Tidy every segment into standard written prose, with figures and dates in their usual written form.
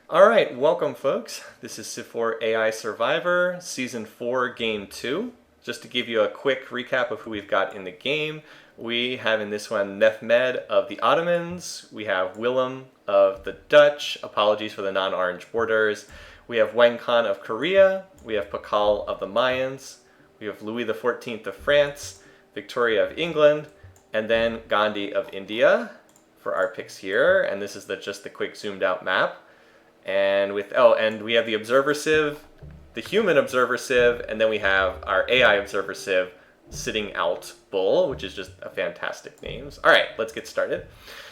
All right, welcome folks. This is Civ4 AI Survivor, Season 4, Game 2. Just to give you a quick recap of who we've got in the game, we have in this one Mehmed of the Ottomans, we have Willem of the Dutch, apologies for the non-orange borders, we have Wang Khan of Korea, we have Pakal of the Mayans, we have Louis XIV of France, Victoria of England, and then Gandhi of India for our picks here. And this is just the quick zoomed out map. And and we have the observer civ, the human observer civ, and then we have our AI observer civ sitting out bull, which is just a fantastic names. All right, let's get started.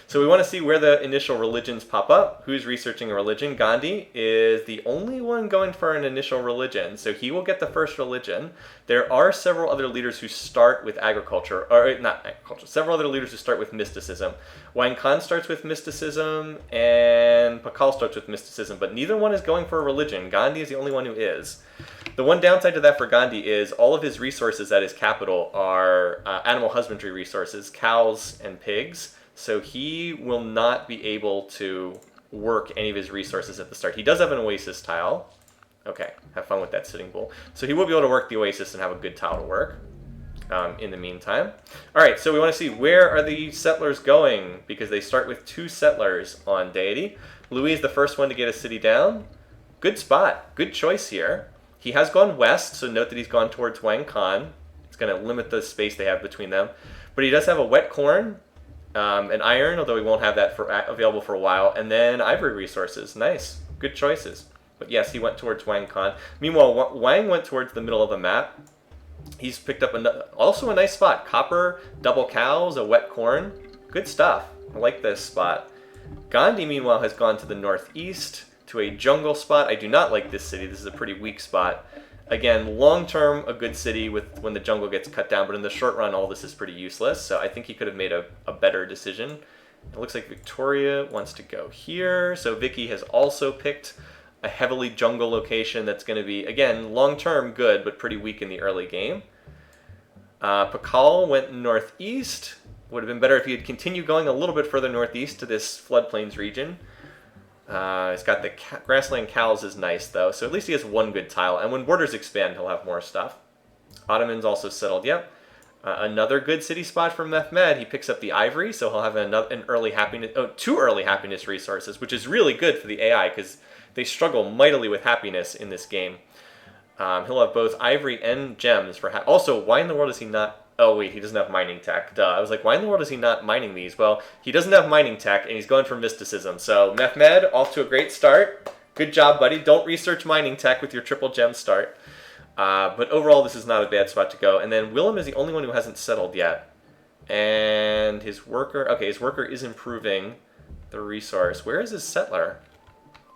So we want to see where the initial religions pop up. Who's researching a religion? Gandhi is the only one going for an initial religion, so he will get the first religion. There are several other leaders who start with agriculture, or not agriculture, several other leaders who start with mysticism. Wang Khan starts with mysticism, and Pakal starts with mysticism, but neither one is going for a religion. Gandhi is the only one who is. The one downside to that for Gandhi is all of his resources at his capital are animal husbandry resources, cows and pigs. So he will not be able to work any of his resources at the start. He does have an oasis tile. Okay, have fun with that sitting bull. So he will be able to work the oasis and have a good tile to work in the meantime. All right, so we want to see where are the settlers going, because they start with 2 settlers on deity. Louis is the first one to get a city down. Good spot, good choice here. He has gone west, so note that he's gone towards Wang Khan. It's going to limit the space they have between them. But he does have a wet corn, an iron, although we won't have that available for a while, and then ivory resources. Nice, good choices. But yes, he went towards Wang Khan. Meanwhile, Wang went towards the middle of the map. He's picked up also a nice spot. Copper, double cows, a wet corn. Good stuff. I like this spot. Gandhi, meanwhile, has gone to the northeast to a jungle spot. I do not like this city. This is a pretty weak spot. Again, long term, a good city with when the jungle gets cut down, but in the short run, all this is pretty useless. So I think he could have made a better decision. It looks like Victoria wants to go here. So Vicky has also picked a heavily jungle location that's going to be, again, long term good, but pretty weak in the early game. Pakal went northeast. Would have been better if he had continued going a little bit further northeast to this floodplains region. It's got the grassland cows is nice though, so at least he has one good tile. And when borders expand, he'll have more stuff. Ottomans also settled. Yep, another good city spot for Mehmed. He picks up the ivory, so he'll have an early happiness. Oh, 2 early happiness resources, which is really good for the AI because they struggle mightily with happiness in this game. He'll have both ivory and gems for. Also, why in the world is he not? Oh wait, he doesn't have mining tech. Duh. I was like, why in the world is he not mining these? Well, he doesn't have mining tech, and he's going for mysticism. So Mehmed, off to a great start. Good job, buddy. Don't research mining tech with your triple gem start. But overall, this is not a bad spot to go. And then Willem is the only one who hasn't settled yet. And his worker, okay, his worker is improving the resource. Where is his settler?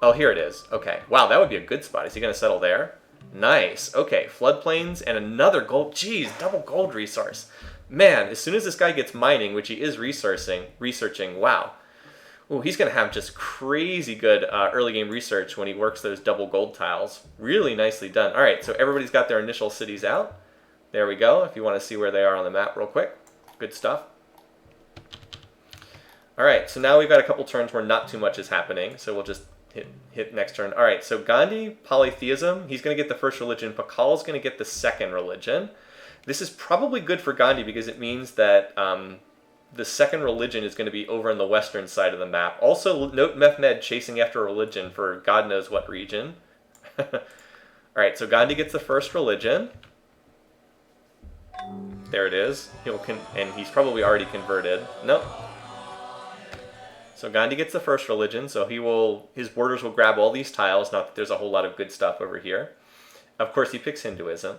Oh, here it is. Okay. Wow, that would be a good spot. Is he going to settle there? Nice. Okay, floodplains and another gold. Geez, double gold resource. Man, as soon as this guy gets mining, which he is researching, wow. Ooh, he's going to have just crazy good early game research when he works those double gold tiles. Really nicely done. All right, so everybody's got their initial cities out. There we go, if you want to see where they are on the map real quick. Good stuff. All right, so now we've got a couple turns where not too much is happening, so we'll just hit next turn. All right, so Gandhi, polytheism. He's going to get the first religion. Pakal's going to get the second religion. This is probably good for Gandhi because it means that the second religion is going to be over on the western side of the map. Also, note Mehmed chasing after a religion for God knows what region. All right, so Gandhi gets the first religion. There it is. And he's probably already converted. Nope. So Gandhi gets the first religion, so his borders will grab all these tiles, not that there's a whole lot of good stuff over here. Of course, he picks Hinduism.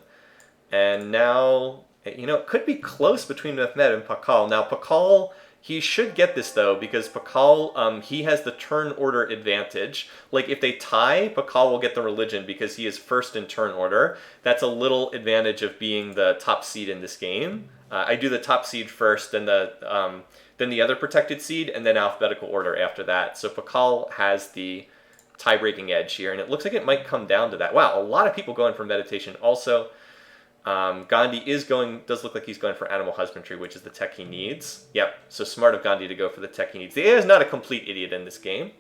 And now, it could be close between Mehmed and Pakal. Now, Pakal, he should get this, though, because Pakal, he has the turn order advantage. Like, if they tie, Pakal will get the religion because he is first in turn order. That's a little advantage of being the top seed in this game. I do the top seed first, then the other protected seed, and then alphabetical order after that. So Pakal has the tie-breaking edge here, and it looks like it might come down to that. Wow, a lot of people going for meditation. Also, Gandhi does look like he's going for animal husbandry, which is the tech he needs. Yep, so smart of Gandhi to go for the tech he needs. The AI is not a complete idiot in this game.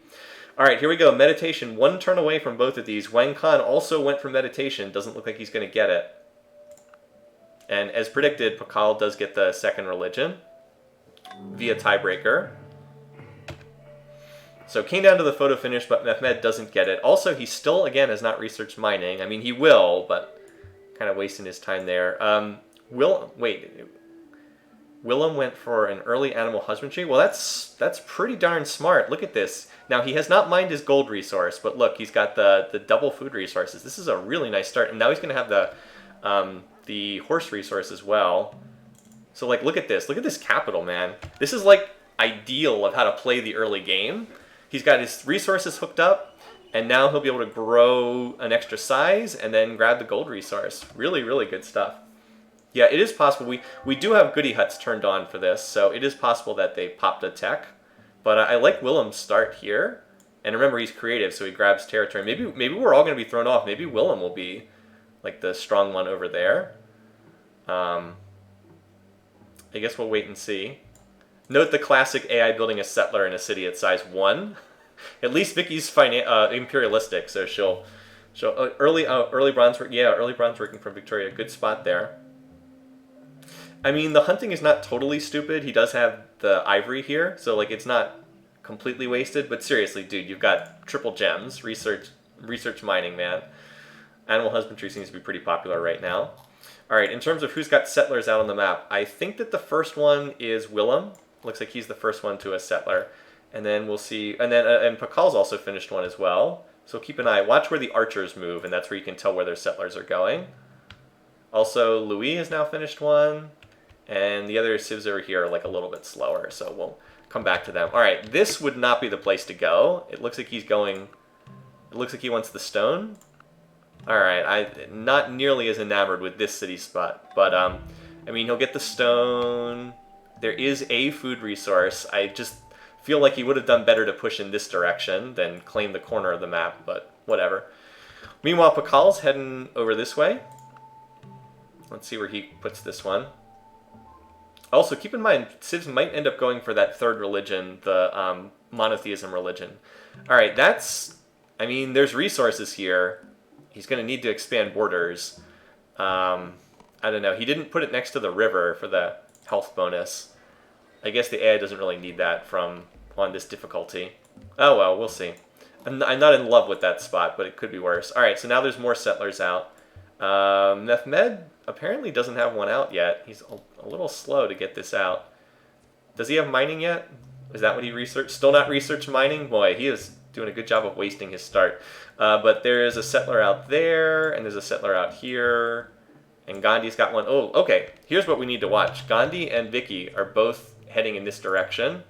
All right, here we go. Meditation. One turn away from both of these. Wang Khan also went for meditation. Doesn't look like he's going to get it. And as predicted, Pakal does get the second religion via tiebreaker. So came down to the photo finish, but Mehmed doesn't get it. Also, he still, again, has not researched mining. I mean, he will, but kind of wasting his time there. Willem went for an early animal husbandry. Well, that's pretty darn smart. Look at this. Now, he has not mined his gold resource, but look, he's got the double food resources. This is a really nice start. And now he's going to have the horse resource as well. So, like, look at this. Look at this capital, man. This is, like, ideal of how to play the early game. He's got his resources hooked up, and now he'll be able to grow an extra size and then grab the gold resource. Really, really good stuff. Yeah, it is possible. We do have goodie huts turned on for this, so it is possible that they popped a tech. But I like Willem's start here. And remember, he's creative, so he grabs territory. Maybe we're all going to be thrown off. Maybe Willem will be like the strong one over there. I guess we'll wait and see. Note the classic AI building a settler in a city at size 1. At least Vicky's imperialistic, so she'll early bronze work. Yeah, early bronze working from Victoria. Good spot there. I mean, the hunting is not totally stupid. He does have the ivory here, so like it's not completely wasted. But seriously, dude, you've got triple gems. Research mining, man. Animal husbandry seems to be pretty popular right now. All right, in terms of who's got settlers out on the map, I think that the first one is Willem. Looks like he's the first one to a settler. And then we'll see, and Pakal's also finished one as well. So keep an eye. Watch where the archers move, and that's where you can tell where their settlers are going. Also, Louis has now finished one. And the other civs over here are like a little bit slower, so we'll come back to them. All right, this would not be the place to go. It looks like he's going... It looks like he wants the stone. All right, I'm not nearly as enamored with this city spot. But, I mean, he'll get the stone. There is a food resource. I just feel like he would have done better to push in this direction than claim the corner of the map, but whatever. Meanwhile, Pakal's heading over this way. Let's see where he puts this one. Also, keep in mind, civs might end up going for that third religion, the monotheism religion. All right, I mean, there's resources here. He's going to need to expand borders. I don't know. He didn't put it next to the river for the health bonus. I guess the AI doesn't really need that on this difficulty. Oh, well, we'll see. I'm not in love with that spot, but it could be worse. All right, so now there's more settlers out. Mehmed apparently doesn't have one out yet. He's a little slow to get this out. Does he have mining yet? Is that what he researched? Still not researched mining? Boy, he is doing a good job of wasting his start. But there is a settler out there, and there's a settler out here. And Gandhi's got one. Oh, okay. Here's what we need to watch. Gandhi and Vicky are both heading in this direction.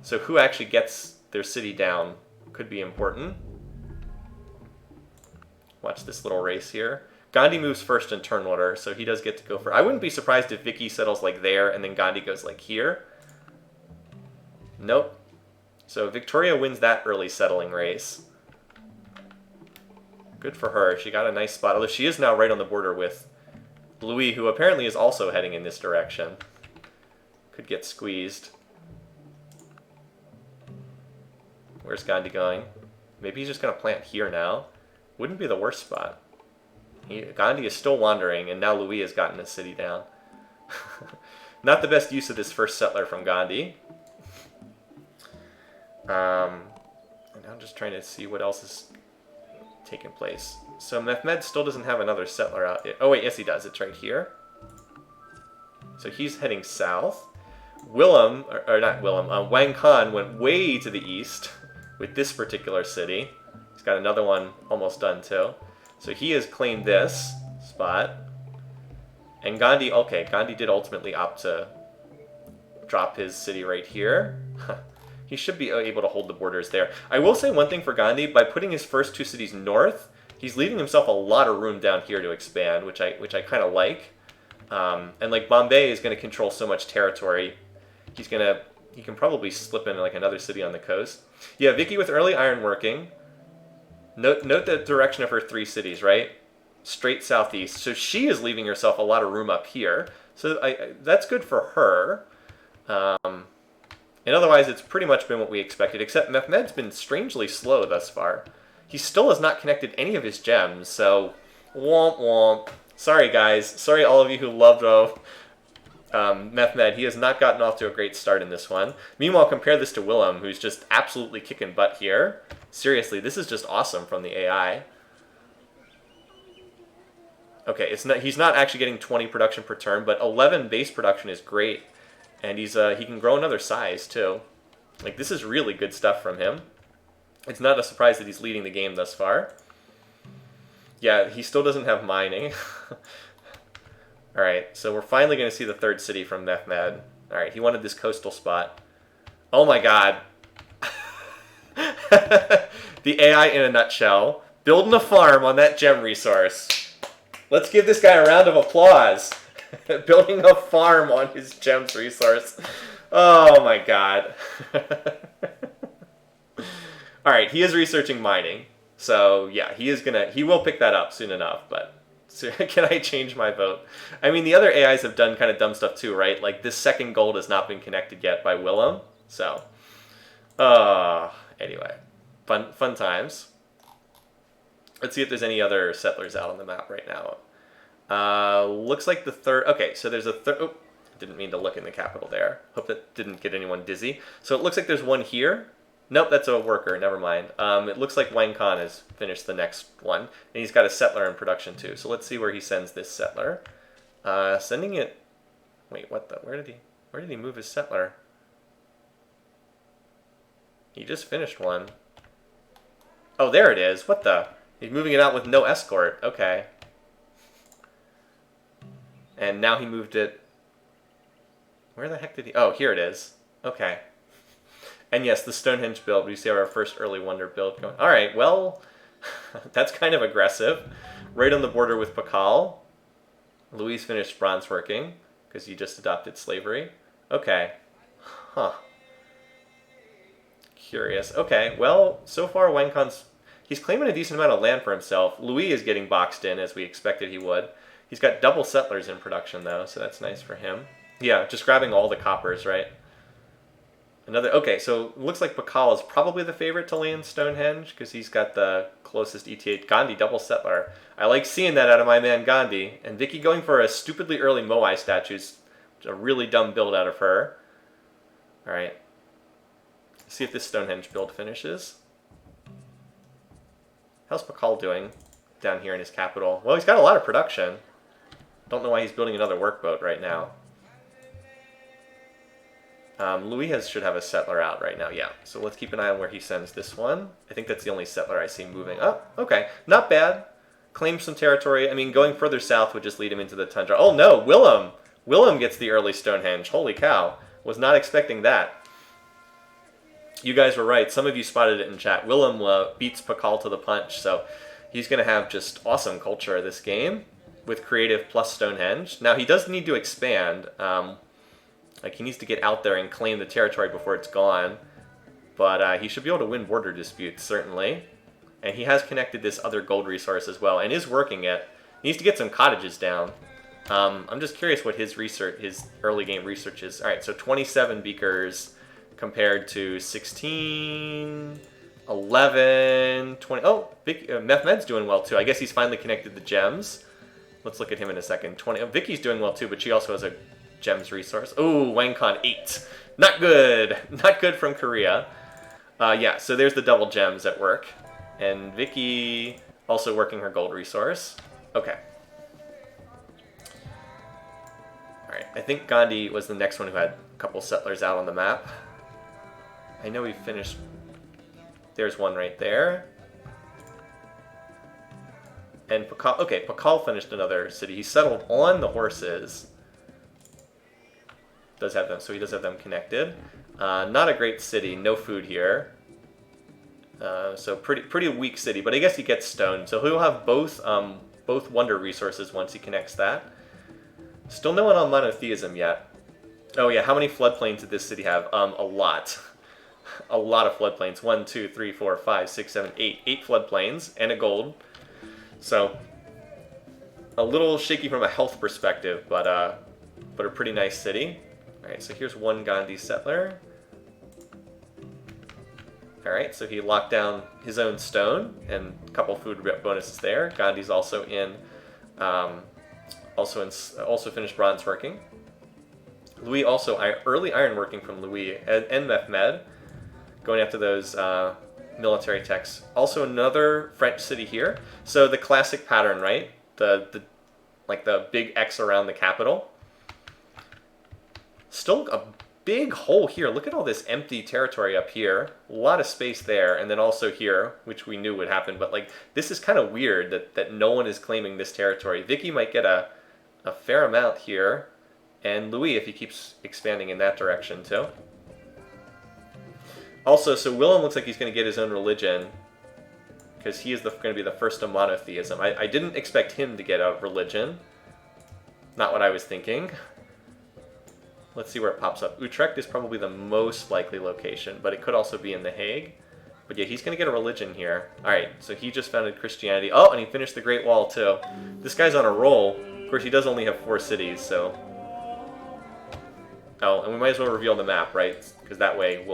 So who actually gets their city down could be important. Watch this little race here. Gandhi moves first in turn order, so he does get to go for... I wouldn't be surprised if Vicky settles like there, and then Gandhi goes like here. Nope. So Victoria wins that early settling race. Good for her. She got a nice spot, although she is now right on the border with Louis, who apparently is also heading in this direction. Could get squeezed. Where's Gandhi going? Maybe he's just going to plant here now. Wouldn't be the worst spot. Gandhi is still wandering, and now Louis has gotten his city down. Not the best use of this first settler from Gandhi. And I'm just trying to see what else is taking place. So Mehmed still doesn't have another settler out yet. Oh wait, yes he does. It's right here. So he's heading south. Wang Khan went way to the east with this particular city. He's got another one almost done too. So he has claimed this spot. And Gandhi did ultimately opt to drop his city right here. He should be able to hold the borders there. I will say one thing for Gandhi. By putting his first two cities north, he's leaving himself a lot of room down here to expand, which I kind of like. And like Bombay is going to control so much territory. He can probably slip in like another city on the coast. Yeah, Vicky with early ironworking. Note the direction of her three cities, right? Straight southeast. So she is leaving herself a lot of room up here. So that's good for her. And otherwise, it's pretty much been what we expected, except Mehmed's been strangely slow thus far. He still has not connected any of his gems, so womp womp. Sorry, guys. Sorry, all of you who loved Mehmed. He has not gotten off to a great start in this one. Meanwhile, compare this to Willem, who's just absolutely kicking butt here. Seriously, this is just awesome from the AI. Okay, he's not actually getting 20 production per turn, but 11 base production is great. And he can grow another size, too. Like, this is really good stuff from him. It's not a surprise that he's leading the game thus far. Yeah, he still doesn't have mining. Alright, so we're finally going to see the third city from Mehmed. Alright, he wanted this coastal spot. Oh my god. The AI in a nutshell. Building a farm on that gem resource. Let's give this guy a round of applause. Building a farm on his gems resource. Oh my god. Alright, he is researching mining. So yeah, he will pick that up soon enough, but so can I change my vote? I mean, the other AIs have done kind of dumb stuff too, right? Like this second gold has not been connected yet by Willem. So anyway, fun times. Let's see if there's any other settlers out on the map right now. Looks like the third. Okay, so there's a third. Oh, didn't mean to look in the capital there. Hope that didn't get anyone dizzy. So it looks like there's one here. Nope, that's a worker. Never mind. It looks like Wang Khan has finished the next one, and he's got a settler in production too. So let's see where he sends this settler. Sending it. Wait, what the? Where did he move his settler? He just finished one. Oh, there it is. What the? He's moving it out with no escort. Okay. And now he moved it. Where the heck did he? Oh, here it is. Okay. And yes, the Stonehenge build. We see our first early wonder build going. All right, well, that's kind of aggressive. Right on the border with Pakal. Louise finished bronze working because he just adopted slavery. Okay. Huh. Curious. Okay, well, so far Wang Khan's... He's claiming a decent amount of land for himself. Louis is getting boxed in as we expected he would. He's got double settlers in production, though, so that's nice for him. Yeah, just grabbing all the coppers, right? Okay, so it looks like Bakal is probably the favorite to land Stonehenge because he's got the closest ETA. Gandhi, double settler. I like seeing that out of my man Gandhi. And Vicky going for a stupidly early Moai statues. A really dumb build out of her. All right. Let's see if this Stonehenge build finishes. How's Pakal doing down here in his capital? Well, he's got a lot of production. Don't know why he's building another workboat right now. Louis should have a settler out right now, yeah. So let's keep an eye on where he sends this one. I think that's the only settler I see moving. Oh, okay. Not bad. Claim some territory. I mean, going further south would just lead him into the tundra. Oh, no, Willem! Willem gets the early Stonehenge. Holy cow. Was not expecting that. You guys were right. Some of you spotted it in chat. Willem beats Pakal to the punch, so he's going to have just awesome culture this game with creative plus Stonehenge. Now, he does need to expand. Like, he needs to get out there and claim the territory before it's gone. But he should be able to win border disputes, certainly. And he has connected this other gold resource as well, and is working it. He needs to get some cottages down. I'm just curious what his early game research is. All right, so 27 beakers compared to 16, 11, 20. Oh, Mehmed's doing well, too. I guess he's finally connected the gems. Let's look at him in a second. 20. Oh, Vicky's doing well, too, but she also has a gems resource. Oh, Wang Khan 8. Not good. Not good from Korea. Yeah, so there's the double gems at work. And Vicky also working her gold resource. Okay. Alright, I think Gandhi was the next one who had a couple settlers out on the map. I know we finished... There's one right there. And Pakal... Okay, Pakal finished another city. He settled on the horses. Does have them, so he does have them connected. Not a great city, no food here. So pretty weak city, but I guess he gets stone. So he'll have both wonder resources once he connects that. Still no one on monotheism yet. Oh yeah, how many floodplains did this city have? A lot. A lot of floodplains. 1, 2, 3, 4, 5, 6, 7, 8. 8 floodplains and a gold. So a little shaky from a health perspective, but a pretty nice city. Alright, so here's one Gandhi settler. Alright, so he locked down his own stone, and a couple food bonuses there. Gandhi's also also finished bronze working. Louis also early iron working from Louis and Mehmed, going after those military techs. Also another French city here. So the classic pattern, right? The big X around the capital. Still a big hole here. Look at all this empty territory up here. A lot of space there, and then also here, which we knew would happen. But like, this is kind of weird that no one is claiming this territory. Vicky might get a fair amount here, and Louis if he keeps expanding in that direction too. Also, so Willem looks like he's going to get his own religion, because he is going to be the first to monotheism. I didn't expect him to get a religion. Not what I was thinking. Let's see where it pops up. Utrecht is probably the most likely location, but it could also be in The Hague. But yeah, he's going to get a religion here. Alright, so he just founded Christianity. Oh, and he finished the Great Wall too. This guy's on a roll. Of course, he does only have 4 cities, so... Oh, and we might as well reveal the map, right? Because that way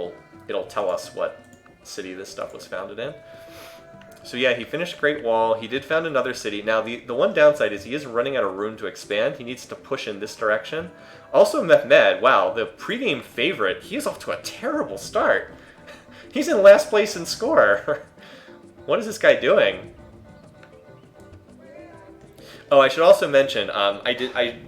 it'll tell us what city this stuff was founded in. So yeah, he finished Great Wall. He did found another city. Now, the one downside is he is running out of room to expand. He needs to push in this direction. Also, Mehmed, wow, the pregame favorite, he is off to a terrible start. He's in last place in score. What is this guy doing? Oh, I should also mention, I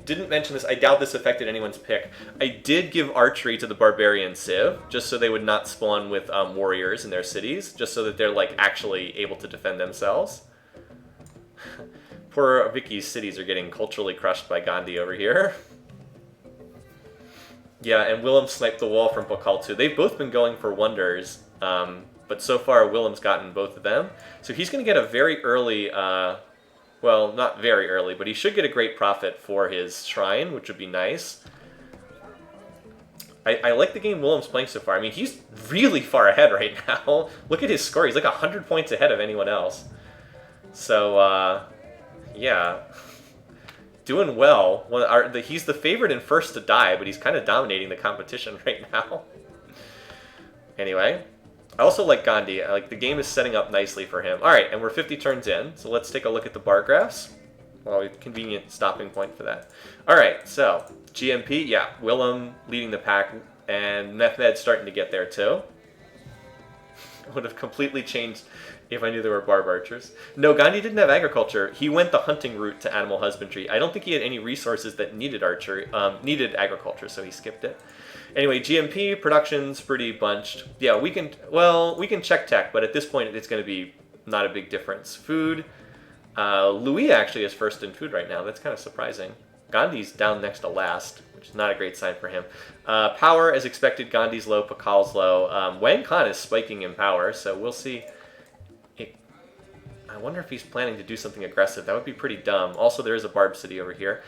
didn't mention this, I doubt this affected anyone's pick. I did give archery to the Barbarian Civ, just so they would not spawn with warriors in their cities, just so that they're like actually able to defend themselves. Poor Vicky's cities are getting culturally crushed by Gandhi over here. Yeah, and Willem sniped the wall from Pokal too. They've both been going for wonders, but so far Willem's gotten both of them. So he's going to get a very early... well, not very early, but he should get a great profit for his shrine, which would be nice. I like the game Willem's playing so far. I mean, he's really far ahead right now. Look at his score. He's like 100 points ahead of anyone else. So, yeah. Doing well. Well, he's the favorite and first to die, but he's kind of dominating the competition right now. Anyway. I also like Gandhi. Like the game is setting up nicely for him. All right, and we're 50 turns in, so let's take a look at the bar graphs. Well, convenient stopping point for that. All right, so GMP, yeah, Willem leading the pack, and Mehmed starting to get there too. Would have completely changed if I knew there were barb archers. No, Gandhi didn't have agriculture. He went the hunting route to animal husbandry. I don't think he had any resources that needed needed agriculture, so he skipped it. Anyway, GMP production's pretty bunched. Yeah, we can check tech, but at this point it's going to be not a big difference. Food, Louis actually is first in food right now. That's kind of surprising. Gandhi's down next to last, which is not a great sign for him. Power, as expected, Gandhi's low, Pakal's low. Wang Khan is spiking in power, so we'll see. I wonder if he's planning to do something aggressive. That would be pretty dumb. Also, there is a Barb City over here.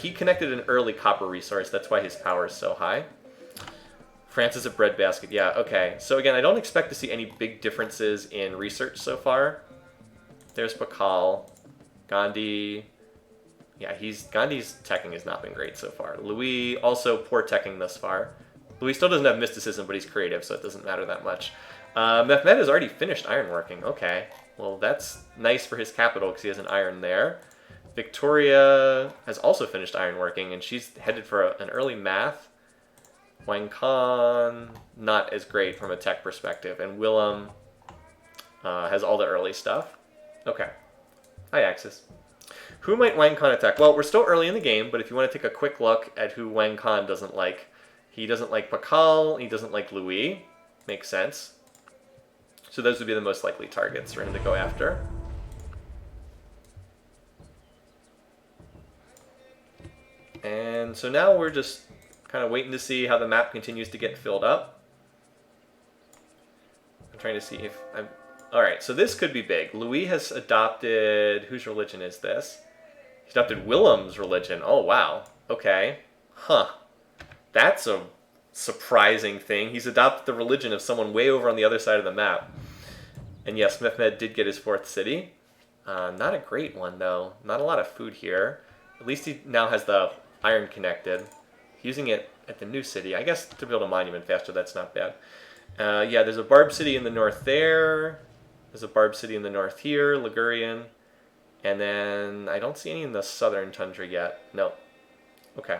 He connected an early copper resource. That's why his power is so high. France is a breadbasket. Yeah, okay. So again, I don't expect to see any big differences in research so far. There's Pakal. Gandhi. Yeah, Gandhi's teching has not been great so far. Louis, also poor teching thus far. Louis still doesn't have mysticism, but he's creative, so it doesn't matter that much. Mehmed has already finished ironworking. Okay. Well, that's nice for his capital because he has an iron there. Victoria has also finished ironworking, and she's headed for an early math. Wang Khan, not as great from a tech perspective. And Willem has all the early stuff. Okay. Hi, Axis. Who might Wang Khan attack? Well, we're still early in the game, but if you want to take a quick look at who Wang Khan doesn't like. He doesn't like Pakal, he doesn't like Louis. Makes sense. So those would be the most likely targets for him to go after. And so now we're just kind of waiting to see how the map continues to get filled up. I'm trying to see if I'm... Alright, so this could be big. Louis has adopted... Whose religion is this? He's adopted Willem's religion. Oh, wow. Okay. Huh. That's a surprising thing. He's adopted the religion of someone way over on the other side of the map. And yes, Mehmed did get his 4th city. Not a great one, though. Not a lot of food here. At least he now has the iron connected. Using it at the new city. I guess to build a monument faster, that's not bad. Yeah, there's a Barb City in the north there. There's a Barb City in the north here, Ligurian. And then I don't see any in the southern tundra yet. No. Okay.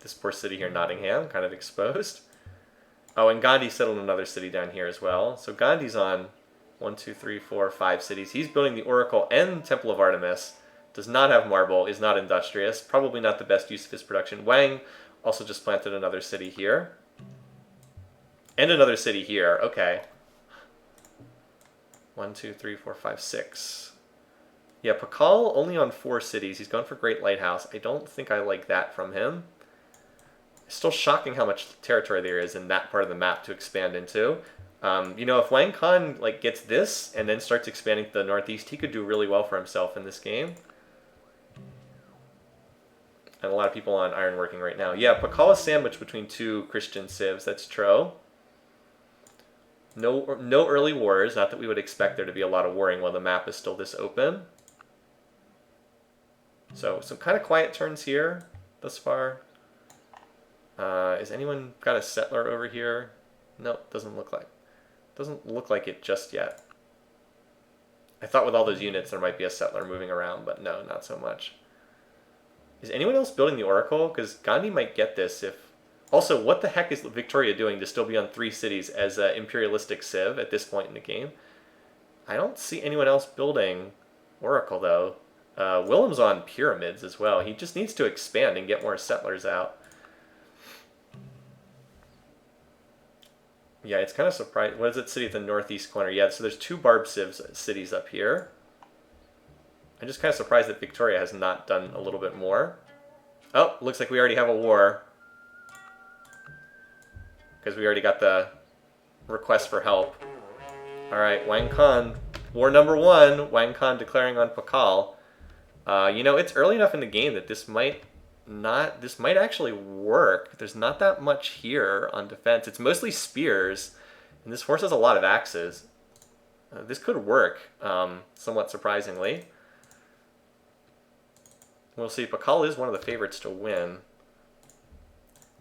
This poor city here, Nottingham, kind of exposed. Oh, and Gandhi settled another city down here as well. So Gandhi's on 1, 2, 3, 4, 5 cities. He's building the Oracle and Temple of Artemis. Does not have marble, is not industrious. Probably not the best use of his production. Wang also just planted another city here. And another city here. Okay. 1, 2, 3, 4, 5, 6. Yeah, Pakal only on 4 cities. He's going for Great Lighthouse. I don't think I like that from him. It's still shocking how much territory there is in that part of the map to expand into. You know, if Wang Khan like gets this and then starts expanding to the northeast, he could do really well for himself in this game. And a lot of people on ironworking right now. Yeah, Pakal is sandwiched between 2 Christian civs. That's true. No early wars. Not that we would expect there to be a lot of warring while the map is still this open. So some kind of quiet turns here thus far. Is anyone got a settler over here? Nope, doesn't look like it just yet. I thought with all those units there might be a settler moving around, but no, not so much. Is anyone else building the Oracle? Because Gandhi might get this if... Also, what the heck is Victoria doing to still be on 3 cities as an imperialistic civ at this point in the game? I don't see anyone else building Oracle, though. Willem's on pyramids as well. He just needs to expand and get more settlers out. Yeah, it's kind of surprising. What is it? City at the northeast corner. Yeah, so there's 2 Barb cities up here. I'm just kind of surprised that Victoria has not done a little bit more. Oh, looks like we already have a war. Because we already got the request for help. Alright, Wang Khan. War number 1. Wang Khan declaring on Pakal. You know, it's early enough in the game that this might actually work. There's not that much here on defense. It's mostly spears. And this force has a lot of axes. This could work, somewhat surprisingly. We'll see. Pakal is one of the favorites to win.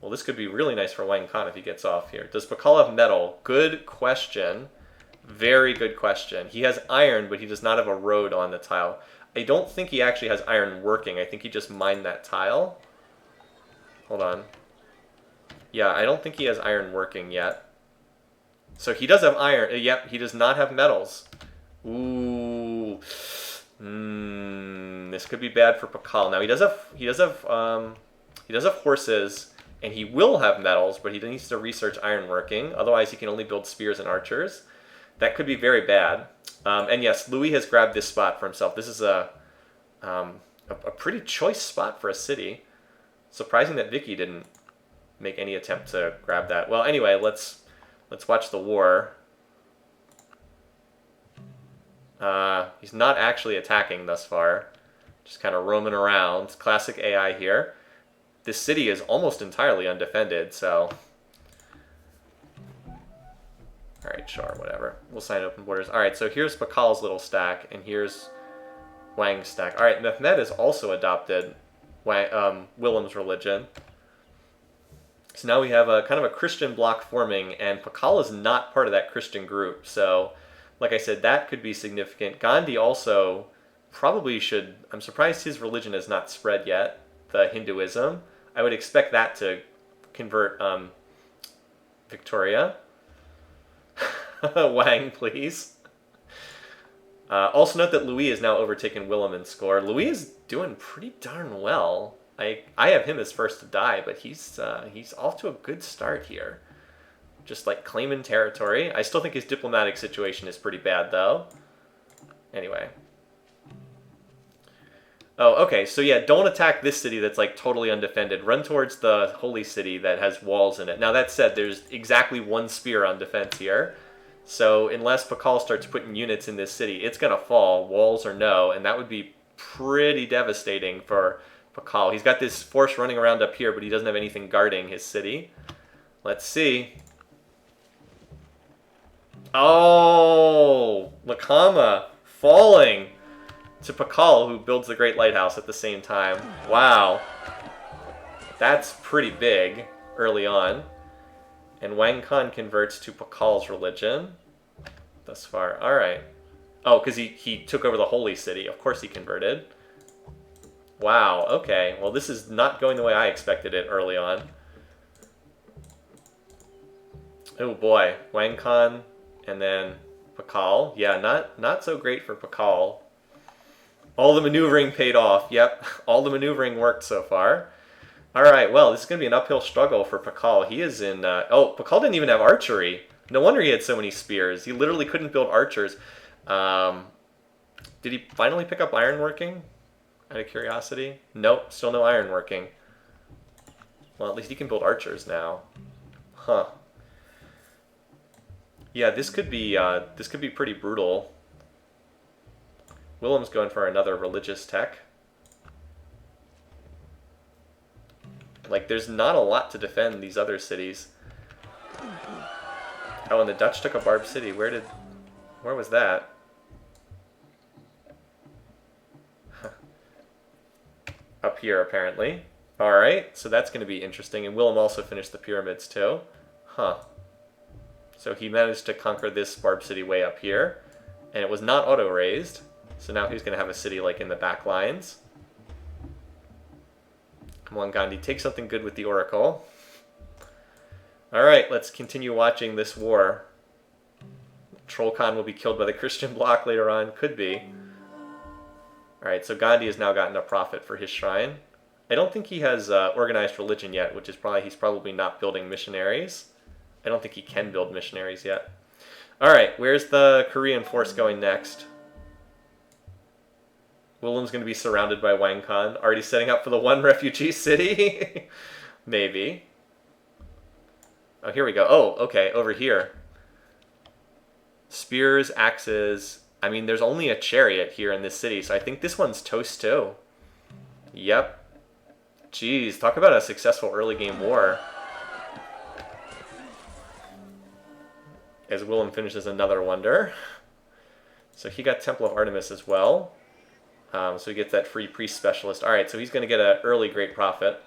Well, this could be really nice for Wang Khan if he gets off here. Does Pakal have metal? Good question. Very good question. He has iron, but he does not have a road on the tile. I don't think he actually has iron working. I think he just mined that tile. Hold on. Yeah, I don't think he has iron working yet. So he does have iron. Yep, he does not have metals. Ooh. This could be bad for Pakal. Now he does have horses, and he will have metals, but he needs to research ironworking. Otherwise, he can only build spears and archers. That could be very bad. And yes, Louis has grabbed this spot for himself. This is a pretty choice spot for a city. Surprising that Vicky didn't make any attempt to grab that. Well, anyway, let's watch the war. He's not actually attacking thus far. Just kind of roaming around. Classic AI here. This city is almost entirely undefended, so... Alright, sure, whatever. We'll sign open borders. Alright, so here's Pakal's little stack, and here's Wang's stack. Alright, Mehmed has also adopted Willem's religion. So now we have a kind of a Christian bloc forming, and Pakal is not part of that Christian group. So, like I said, that could be significant. Gandhi also probably should... I'm surprised his religion has not spread yet, the Hinduism. I would expect that to convert Victoria. Wang, please. Also note that Louis has now overtaken Willem in score. Louis is doing pretty darn well. I have him as first to die, but he's off to a good start here. Just like claiming territory. I still think his diplomatic situation is pretty bad, though. Anyway. Oh, okay. So yeah, don't attack this city that's like totally undefended. Run towards the holy city that has walls in it. Now that said, there's exactly 1 spear on defense here. So unless Pakal starts putting units in this city, it's going to fall, walls or no, and that would be pretty devastating for Pakal. He's got this force running around up here, but he doesn't have anything guarding his city. Let's see. Oh, Lakama falling to Pakal, who builds the Great Lighthouse at the same time. Wow. That's pretty big early on. And Wang Khan converts to Pakal's religion thus far. All right. Oh, because he took over the holy city. Of course he converted. Wow, okay. Well, this is not going the way I expected it early on. Oh boy, Wang Khan and then Pakal. Yeah, not so great for Pakal. All the maneuvering paid off. Yep, all the maneuvering worked so far. All right, well, this is going to be an uphill struggle for Pakal. He is in... oh, Pakal didn't even have archery. No wonder he had so many spears. He literally couldn't build archers. Did he finally pick up ironworking? Out of curiosity? Nope, still no ironworking. Well, at least he can build archers now. Huh. Yeah, this could be pretty brutal. Willem's going for another religious tech. Like, there's not a lot to defend these other cities. Oh, and the Dutch took a Barb City. Where was that? Up here, apparently. Alright, so that's going to be interesting. And Willem also finished the pyramids, too. Huh. So he managed to conquer this Barb City way up here. And it was not auto-raised. So now he's going to have a city, like, in the back lines. Come on, Gandhi, take something good with the Oracle. Alright, let's continue watching this war. Troll Khan will be killed by the Christian bloc later on. Could be. Alright, so Gandhi has now gotten a profit for his shrine. I don't think he has organized religion yet, which is he's probably not building missionaries. I don't think he can build missionaries yet. Alright, where's the Korean force going next? Willem's going to be surrounded by Wang Khan. Already setting up for the one refugee city? Maybe. Oh, here we go. Oh, okay, over here. Spears, axes. I mean, there's only a chariot here in this city, so I think this one's toast too. Yep. Jeez, talk about a successful early game war. As Willem finishes another wonder. So he got Temple of Artemis as well. So he gets that free priest specialist. Alright, so he's going to get an early great prophet.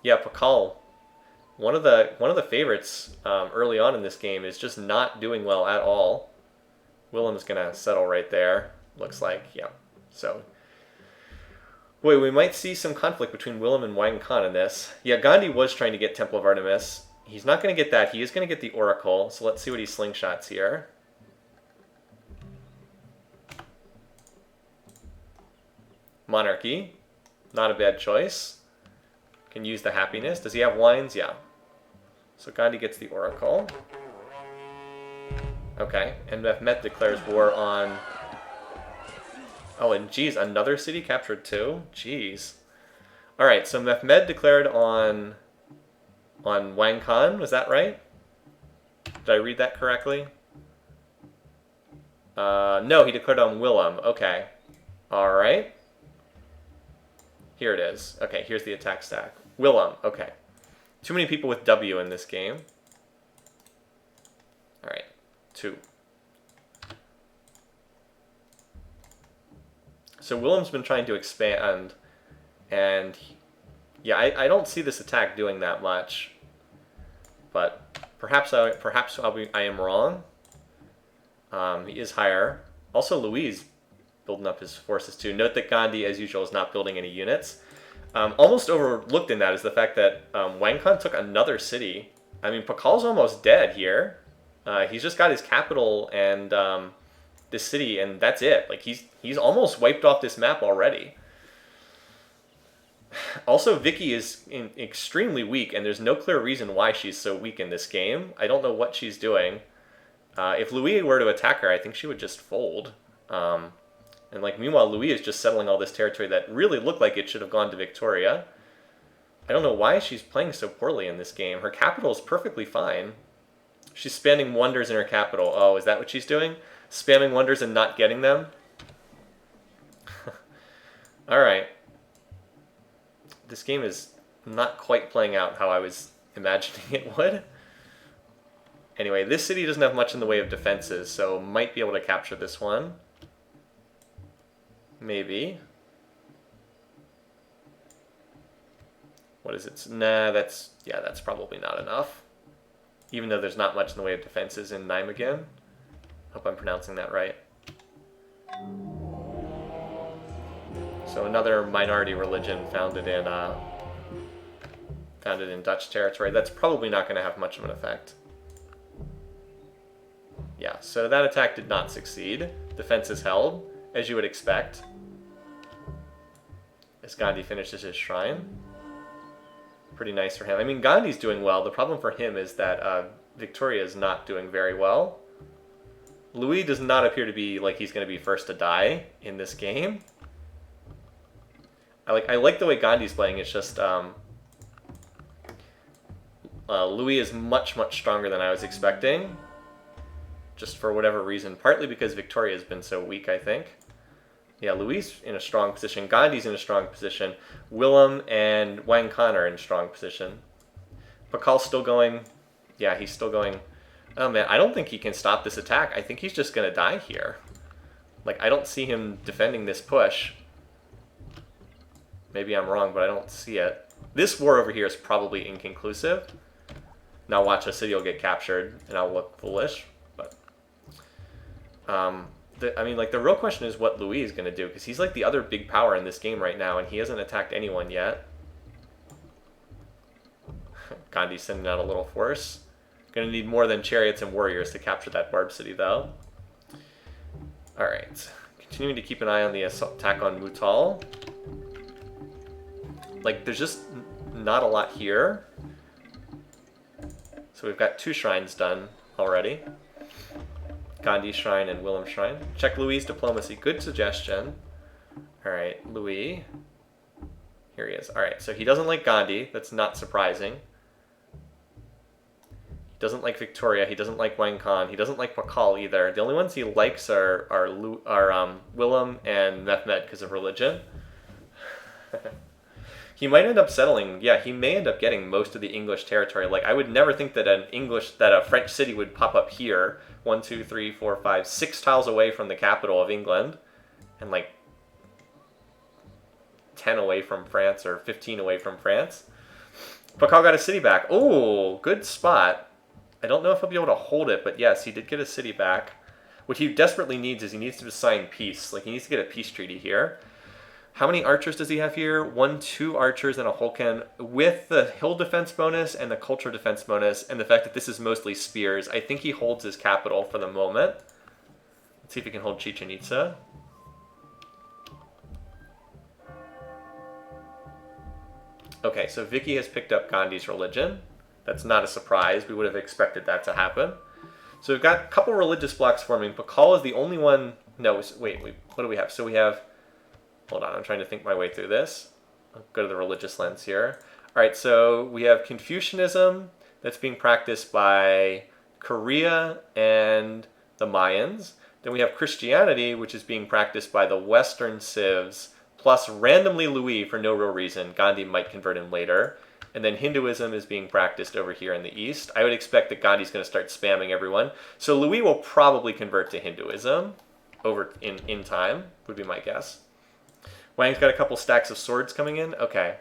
Yeah, Pakal. One of the favorites early on in this game is just not doing well at all. Willem's going to settle right there. Looks like, yeah. So, wait, we might see some conflict between Willem and Wang Khan in this. Yeah, Gandhi was trying to get Temple of Artemis. He's not going to get that. He is going to get the Oracle. So let's see what he slingshots here. Monarchy. Not a bad choice. Can use the happiness. Does he have wines? Yeah. So Gandhi gets the Oracle. Okay, and Mehmet declares war on... Oh, and geez, another city captured too? Jeez. Alright, so Mehmed declared on Wang Khan, was that right? Did I read that correctly? No, he declared on Willem. Okay. Alright. Here it is. Okay, here's the attack stack. Willem, okay. Too many people with W in this game. Alright, 2. So Willem's been trying to expand, and yeah, I don't see this attack doing that much, but perhaps I am wrong. He is higher. Also, Louis building up his forces too. Note that Gandhi, as usual, is not building any units. Almost overlooked in that is the fact that Wang Khan took another city. I mean, Pakal's almost dead here. He's just got his capital and this city, and that's it. Like, he's almost wiped off this map already. Also, Vicky is extremely weak, and there's no clear reason why she's so weak in this game. I don't know what she's doing. If Louis were to attack her, I think she would just fold. And like, meanwhile, Louis is just settling all this territory that really looked like it should have gone to Victoria. I don't know why she's playing so poorly in this game. Her capital is perfectly fine. She's spamming wonders in her capital. Oh, is that what she's doing? Spamming wonders and not getting them? Alright. This game is not quite playing out how I was imagining it would. Anyway, this city doesn't have much in the way of defenses, so might be able to capture this one. Maybe. What is it? Nah, that's probably not enough. Even though there's not much in the way of defenses in Nijmegen. Hope I'm pronouncing that right. So another minority religion founded in Dutch territory. That's probably not going to have much of an effect. Yeah, so that attack did not succeed. Defense is held, as you would expect, as Gandhi finishes his shrine. Pretty nice for him. I mean, Gandhi's doing well. The problem for him is that Victoria is not doing very well. Louis does not appear to be like he's going to be first to die in this game. I like the way Gandhi's playing. It's just Louis is much, much stronger than I was expecting. Just for whatever reason. Partly because Victoria has been so weak, I think. Yeah, Louis in a strong position. Gandhi's in a strong position. Willem and Wang Khan are in strong position. Pakal's still going. Yeah, he's still going. Oh man, I don't think he can stop this attack. I think he's just going to die here. Like, I don't see him defending this push. Maybe I'm wrong, but I don't see it. This war over here is probably inconclusive. Now watch, a city will get captured, and I'll look foolish. But, I mean, like, the real question is what Louis is going to do, because he's like the other big power in this game right now, and he hasn't attacked anyone yet. Gandhi's sending out a little force. Going to need more than chariots and warriors to capture that Barb city, though. Alright. Continuing to keep an eye on the attack on Mutal. Like, there's just not a lot here. So we've got 2 shrines done already. Gandhi's shrine and Willem's shrine. Check Louis' diplomacy. Good suggestion. Alright, Louis. Here he is. Alright, so he doesn't like Gandhi. That's not surprising. He doesn't like Victoria. He doesn't like Wang Khan. He doesn't like Pakal either. The only ones he likes are Willem and Mehmed because of religion. He might end up settling. Yeah, he may end up getting most of the English territory. Like, I would never think that a French city would pop up here, 1, 2, 3, 4, 5, 6 tiles away from the capital of England, and like 10 away from France or 15 away from France. Pakal got a city back. Oh, good spot. I don't know if he'll be able to hold it, but yes, he did get a city back. What he desperately needs is he needs to sign peace. Like, he needs to get a peace treaty here. How many archers does he have here? 1, 2 archers and a Hulken. With the hill defense bonus and the culture defense bonus and the fact that this is mostly spears, I think he holds his capital for the moment. Let's see if he can hold Chichen Itza. Okay, so Vicky has picked up Gandhi's religion. That's not a surprise. We would have expected that to happen. So we've got a couple religious blocks forming. Pakal is the only one... No, wait, what do we have? So we have... Hold on, I'm trying to think my way through this. I'll go to the religious lens here. All right, so we have Confucianism that's being practiced by Korea and the Mayans. Then we have Christianity, which is being practiced by the Western Civs, plus randomly Louis for no real reason. Gandhi might convert him later. And then Hinduism is being practiced over here in the East. I would expect that Gandhi's going to start spamming everyone. So Louis will probably convert to Hinduism over in time, would be my guess. Wang's got a couple stacks of swords coming in. Okay.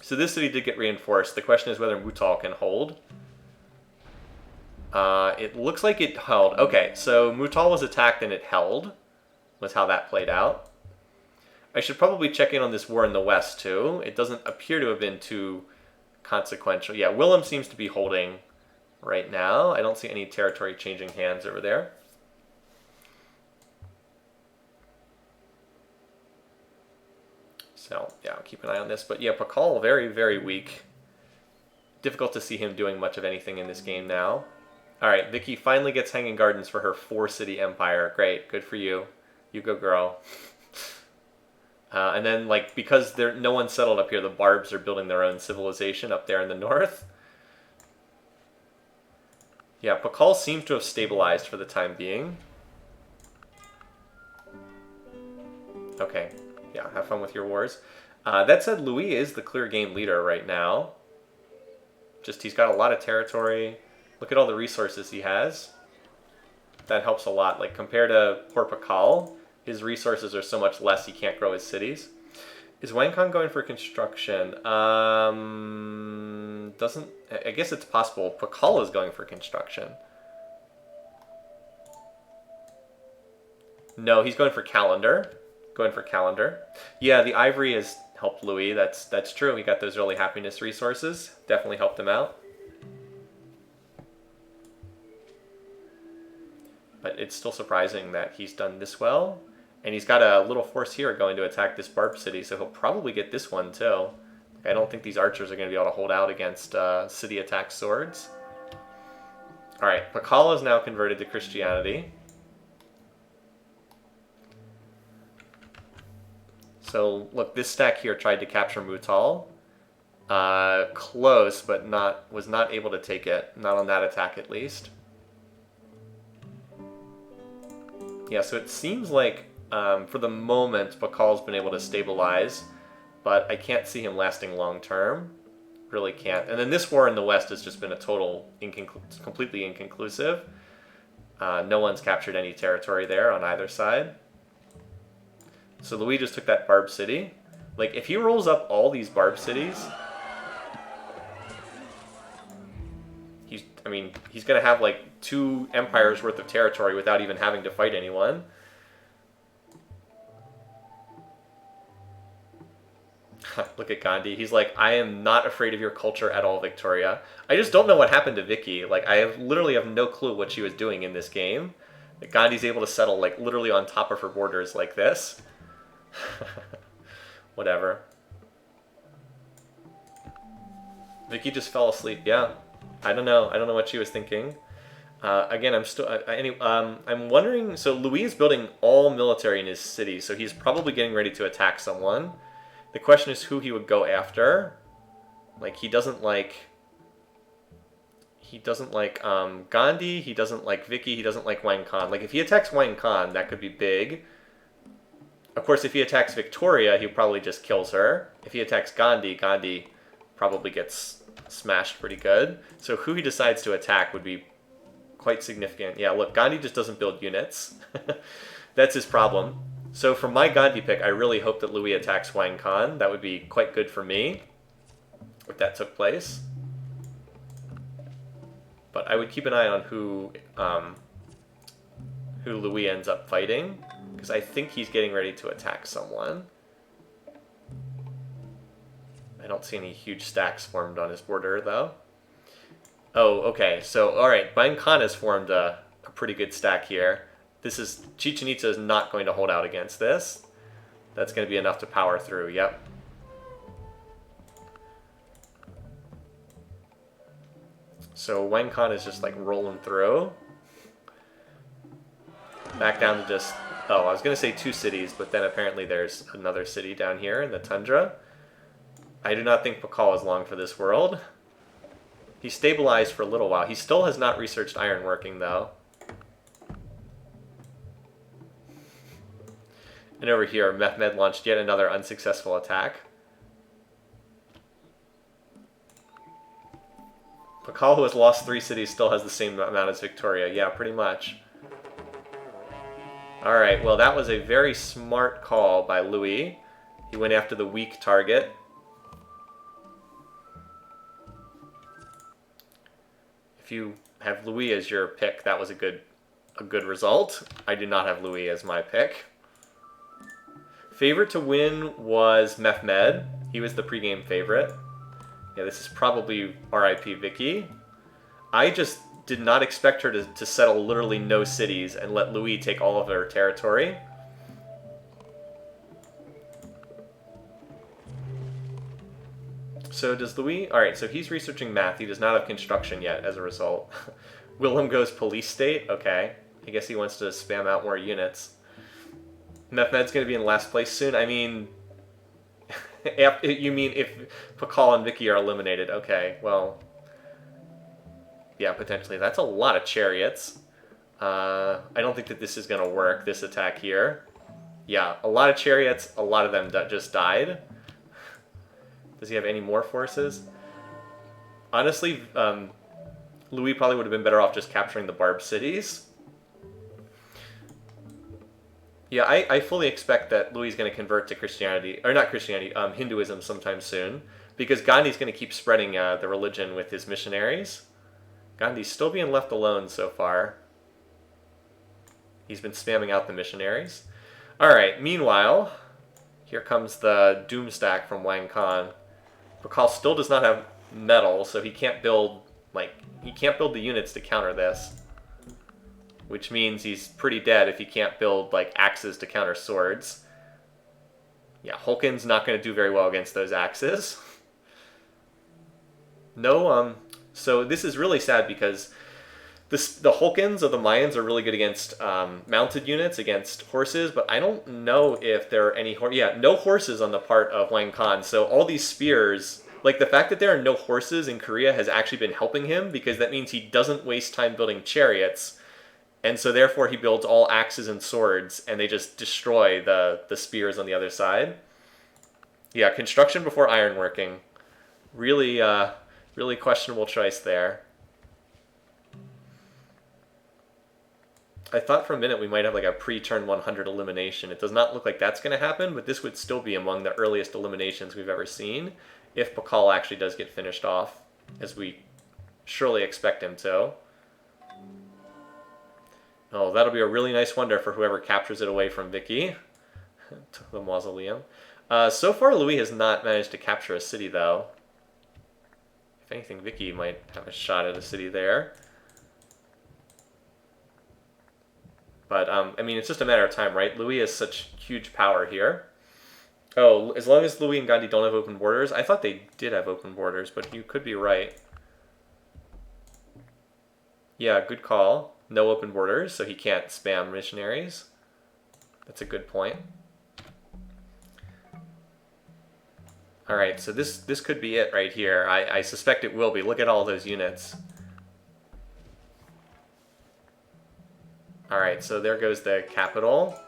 So this city did get reinforced. The question is whether Mutal can hold. It looks like it held. Okay, so Mutal was attacked and it held. Was how that played out. I should probably check in on this war in the west too. It doesn't appear to have been too consequential. Yeah, Willem seems to be holding right now. I don't see any territory changing hands over there. So, yeah, I'll keep an eye on this. But yeah, Pakal, very, very weak. Difficult to see him doing much of anything in this game now. Alright, Vicky finally gets Hanging Gardens for her 4-city empire. Great, good for you. You go, girl. And then, like, because no one's settled up here, the Barbs are building their own civilization up there in the north. Yeah, Pakal seems to have stabilized for the time being. Okay. Yeah, have fun with your wars. That said, Louis is the clear game leader right now. Just, he's got a lot of territory. Look at all the resources he has. That helps a lot. Like, compared to poor Pakal, his resources are so much less he can't grow his cities. Is Wangkon going for construction? Doesn't... I guess it's possible. Pakal is going for construction. No, he's going for calendar. Going for calendar. Yeah, the ivory has helped Louis. That's true. He got those early happiness resources. Definitely helped him out. But it's still surprising that he's done this well. And he's got a little force here going to attack this Barb City, so he'll probably get this one too. I don't think these archers are going to be able to hold out against city attack swords. Alright, Pakal is now converted to Christianity. So, look, this stack here tried to capture Mutal. Close, but was not able to take it. Not on that attack, at least. Yeah, so it seems like, for the moment, Pakal's been able to stabilize, but I can't see him lasting long term. Really can't. And then this war in the West has just been a total, completely inconclusive. No one's captured any territory there on either side. So Louis just took that Barb City. Like, if he rolls up all these Barb Cities, he's going to have, like, 2 empires worth of territory without even having to fight anyone. Look at Gandhi. He's like, I am not afraid of your culture at all, Victoria. I just don't know what happened to Vicky. Like, literally have no clue what she was doing in this game. Like, Gandhi's able to settle, like, literally on top of her borders like this. Whatever. Vicky just fell asleep. Yeah, I don't know what she was thinking. Again, I'm wondering. So Louis is building all military in his city, so he's probably getting ready to attack someone. The question is who he would go after. Like, he doesn't like Gandhi. He doesn't like Vicky. He doesn't like Wang Khan. Like, if he attacks Wang Khan, that could be big. Of course, if he attacks Victoria, he probably just kills her. If he attacks Gandhi, Gandhi probably gets smashed pretty good. So who he decides to attack would be quite significant. Yeah, look, Gandhi just doesn't build units. That's his problem. So for my Gandhi pick, I really hope that Louis attacks Wang Khan. That would be quite good for me if that took place. But I would keep an eye on who Louis ends up fighting, because I think he's getting ready to attack someone. I don't see any huge stacks formed on his border, though. Oh, okay. So, alright, Wang Khan has formed a pretty good stack here. Chichen Itza is not going to hold out against this. That's going to be enough to power through, yep. So Wang Khan is just like rolling through. Back down to just... Oh, I was going to say 2 cities, but then apparently there's another city down here in the tundra. I do not think Pakal is long for this world. He stabilized for a little while. He still has not researched ironworking, though. And over here, Mehmed launched yet another unsuccessful attack. Pakal, who has lost 3 cities, still has the same amount as Victoria. Yeah, pretty much. Alright, well that was a very smart call by Louis. He went after the weak target. If you have Louis as your pick, that was a good result. I do not have Louis as my pick. Favorite to win was Mehmed. He was the pregame favorite. Yeah, this is probably RIP Vicky. I just did not expect her to settle literally no cities and let Louis take all of her territory. So does Louis... Alright, so he's researching math. He does not have construction yet as a result. Willem goes police state? Okay. I guess he wants to spam out more units. Mehmed's going to be in last place soon? I mean... you mean if Pakal and Vicky are eliminated? Okay, well... Yeah, potentially. That's a lot of chariots. I don't think that this is going to work, this attack here. Yeah, a lot of chariots. A lot of them just died. Does he have any more forces? Honestly, Louis probably would have been better off just capturing the Barb cities. Yeah, I fully expect that Louis is going to convert to Christianity, or not Christianity, Hinduism sometime soon, because Gandhi's going to keep spreading the religion with his missionaries. Gandhi's still being left alone so far. He's been spamming out the missionaries. Alright, meanwhile, here comes the doom stack from Wang Khan. Pakal still does not have metal, so he can't build the units to counter this. Which means he's pretty dead if he can't build like axes to counter swords. Yeah, Hulken's not going to do very well against those axes. No, so this is really sad because the Hulkens of the Mayans are really good against mounted units, against horses, but I don't know if there are any no horses on the part of Wang Khan. So all these spears, like the fact that there are no horses in Korea has actually been helping him because that means he doesn't waste time building chariots. And so therefore he builds all axes and swords and they just destroy the spears on the other side. Yeah, construction before ironworking. Really, really questionable choice there. I thought for a minute we might have like a pre-turn 100 elimination. It does not look like that's going to happen, but this would still be among the earliest eliminations we've ever seen if Pakal actually does get finished off, as we surely expect him to. Oh, that'll be a really nice wonder for whoever captures it away from Vicky. To the mausoleum. So far, Louis has not managed to capture a city, though. If anything, Vicky might have a shot at a city there. But, I mean, it's just a matter of time, right? Louis has such huge power here. Oh, as long as Louis and Gandhi don't have open borders. I thought they did have open borders, but you could be right. Yeah, good call. No open borders, so he can't spam missionaries. That's a good point. Alright, so this could be it right here. I suspect it will be. Look at all those units. Alright, so there goes the capital.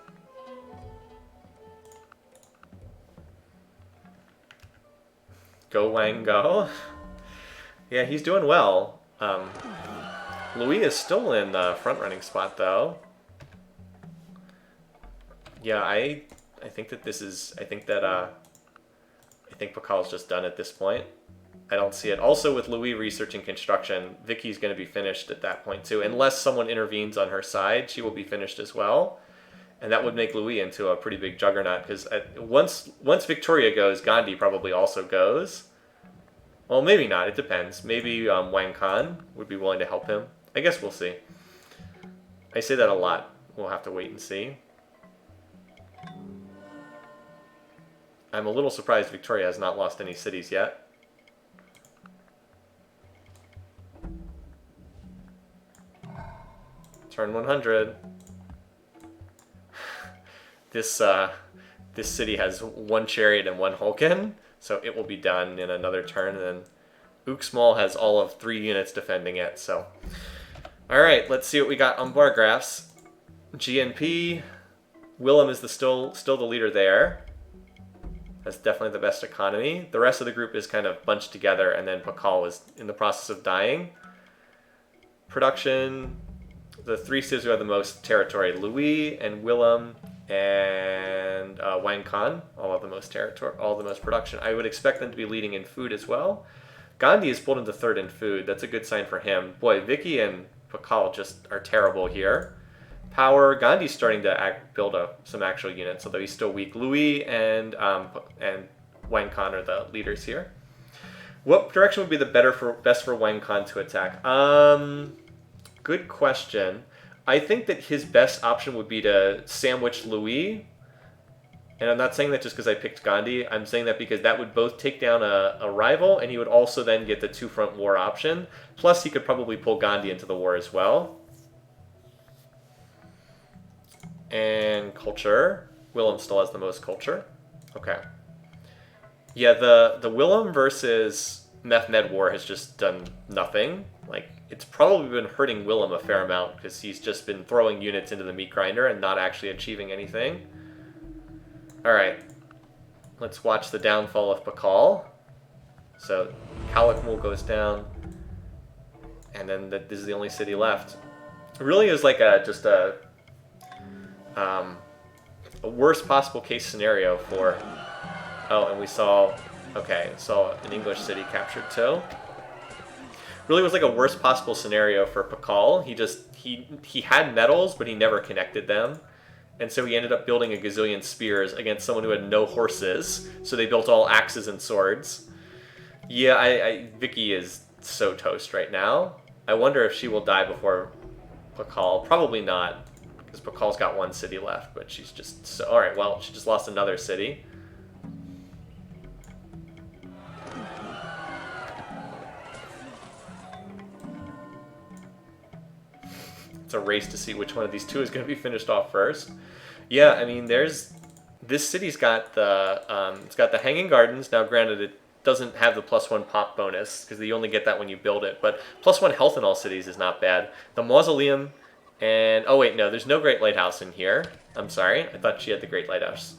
Go Wang go. Yeah, he's doing well. Louis is still in the front-running spot, though. Yeah, I think that this is... I think Pakal's just done at this point. I don't see it. Also, with Louis researching construction, Vicky's going to be finished at that point, too. Unless someone intervenes on her side, she will be finished as well. And that would make Louis into a pretty big juggernaut, because once Victoria goes, Gandhi probably also goes. Well, maybe not. It depends. Maybe Wang Khan would be willing to help him. I guess we'll see. I say that a lot. We'll have to wait and see. I'm a little surprised Victoria has not lost any cities yet. Turn 100. This city has one chariot and one Hulken, so it will be done in another turn. And then Uxmal has all of 3 units defending it. So, all right, let's see what we got on bar graphs. GNP, Willem is still the leader there. That's definitely the best economy. The rest of the group is kind of bunched together, and then Pakal is in the process of dying. Production, the 3 civs who have the most territory, Louis and Willem and Wang Khan, all have the most territory, all the most production. I would expect them to be leading in food as well. Gandhi is pulled into 3rd in food. That's a good sign for him. Boy, Vicky and Pakal just are terrible here. Power, Gandhi's starting to build some actual units, although he's still weak. Louis and Wang Khan are the leaders here. What direction would be the best for Wang Khan to attack? Good question. I think that his best option would be to sandwich Louis. And I'm not saying that just because I picked Gandhi. I'm saying that because that would both take down a rival, and he would also then get the 2-front war option. Plus, he could probably pull Gandhi into the war as well. And culture. Willem still has the most culture. Okay. Yeah, the Willem versus Mehmed war has just done nothing. Like, it's probably been hurting Willem a fair amount because he's just been throwing units into the meat grinder and not actually achieving anything. Alright. Let's watch the downfall of Pakal. So, Kalakmul goes down. And then this is the only city left. It really is like just a a worst possible case scenario for... Oh, and we saw... Okay, saw an English city captured too. Really was like a worst possible scenario for Pakal. He had medals, but he never connected them. And so he ended up building a gazillion spears against someone who had no horses. So they built all axes and swords. Yeah, Vicky is so toast right now. I wonder if she will die before Pakal. Probably not, because Pakal's got one city left, but she's just so... Alright, well, she just lost another city. It's a race to see which one of these two is going to be finished off first. Yeah, I mean, there's... This city's got the... it's got the Hanging Gardens. Now, granted, it doesn't have the +1 pop bonus, because you only get that when you build it. But +1 health in all cities is not bad. The Mausoleum, and... Oh, wait, no, there's no Great Lighthouse in here. I'm sorry. I thought she had the Great Lighthouse.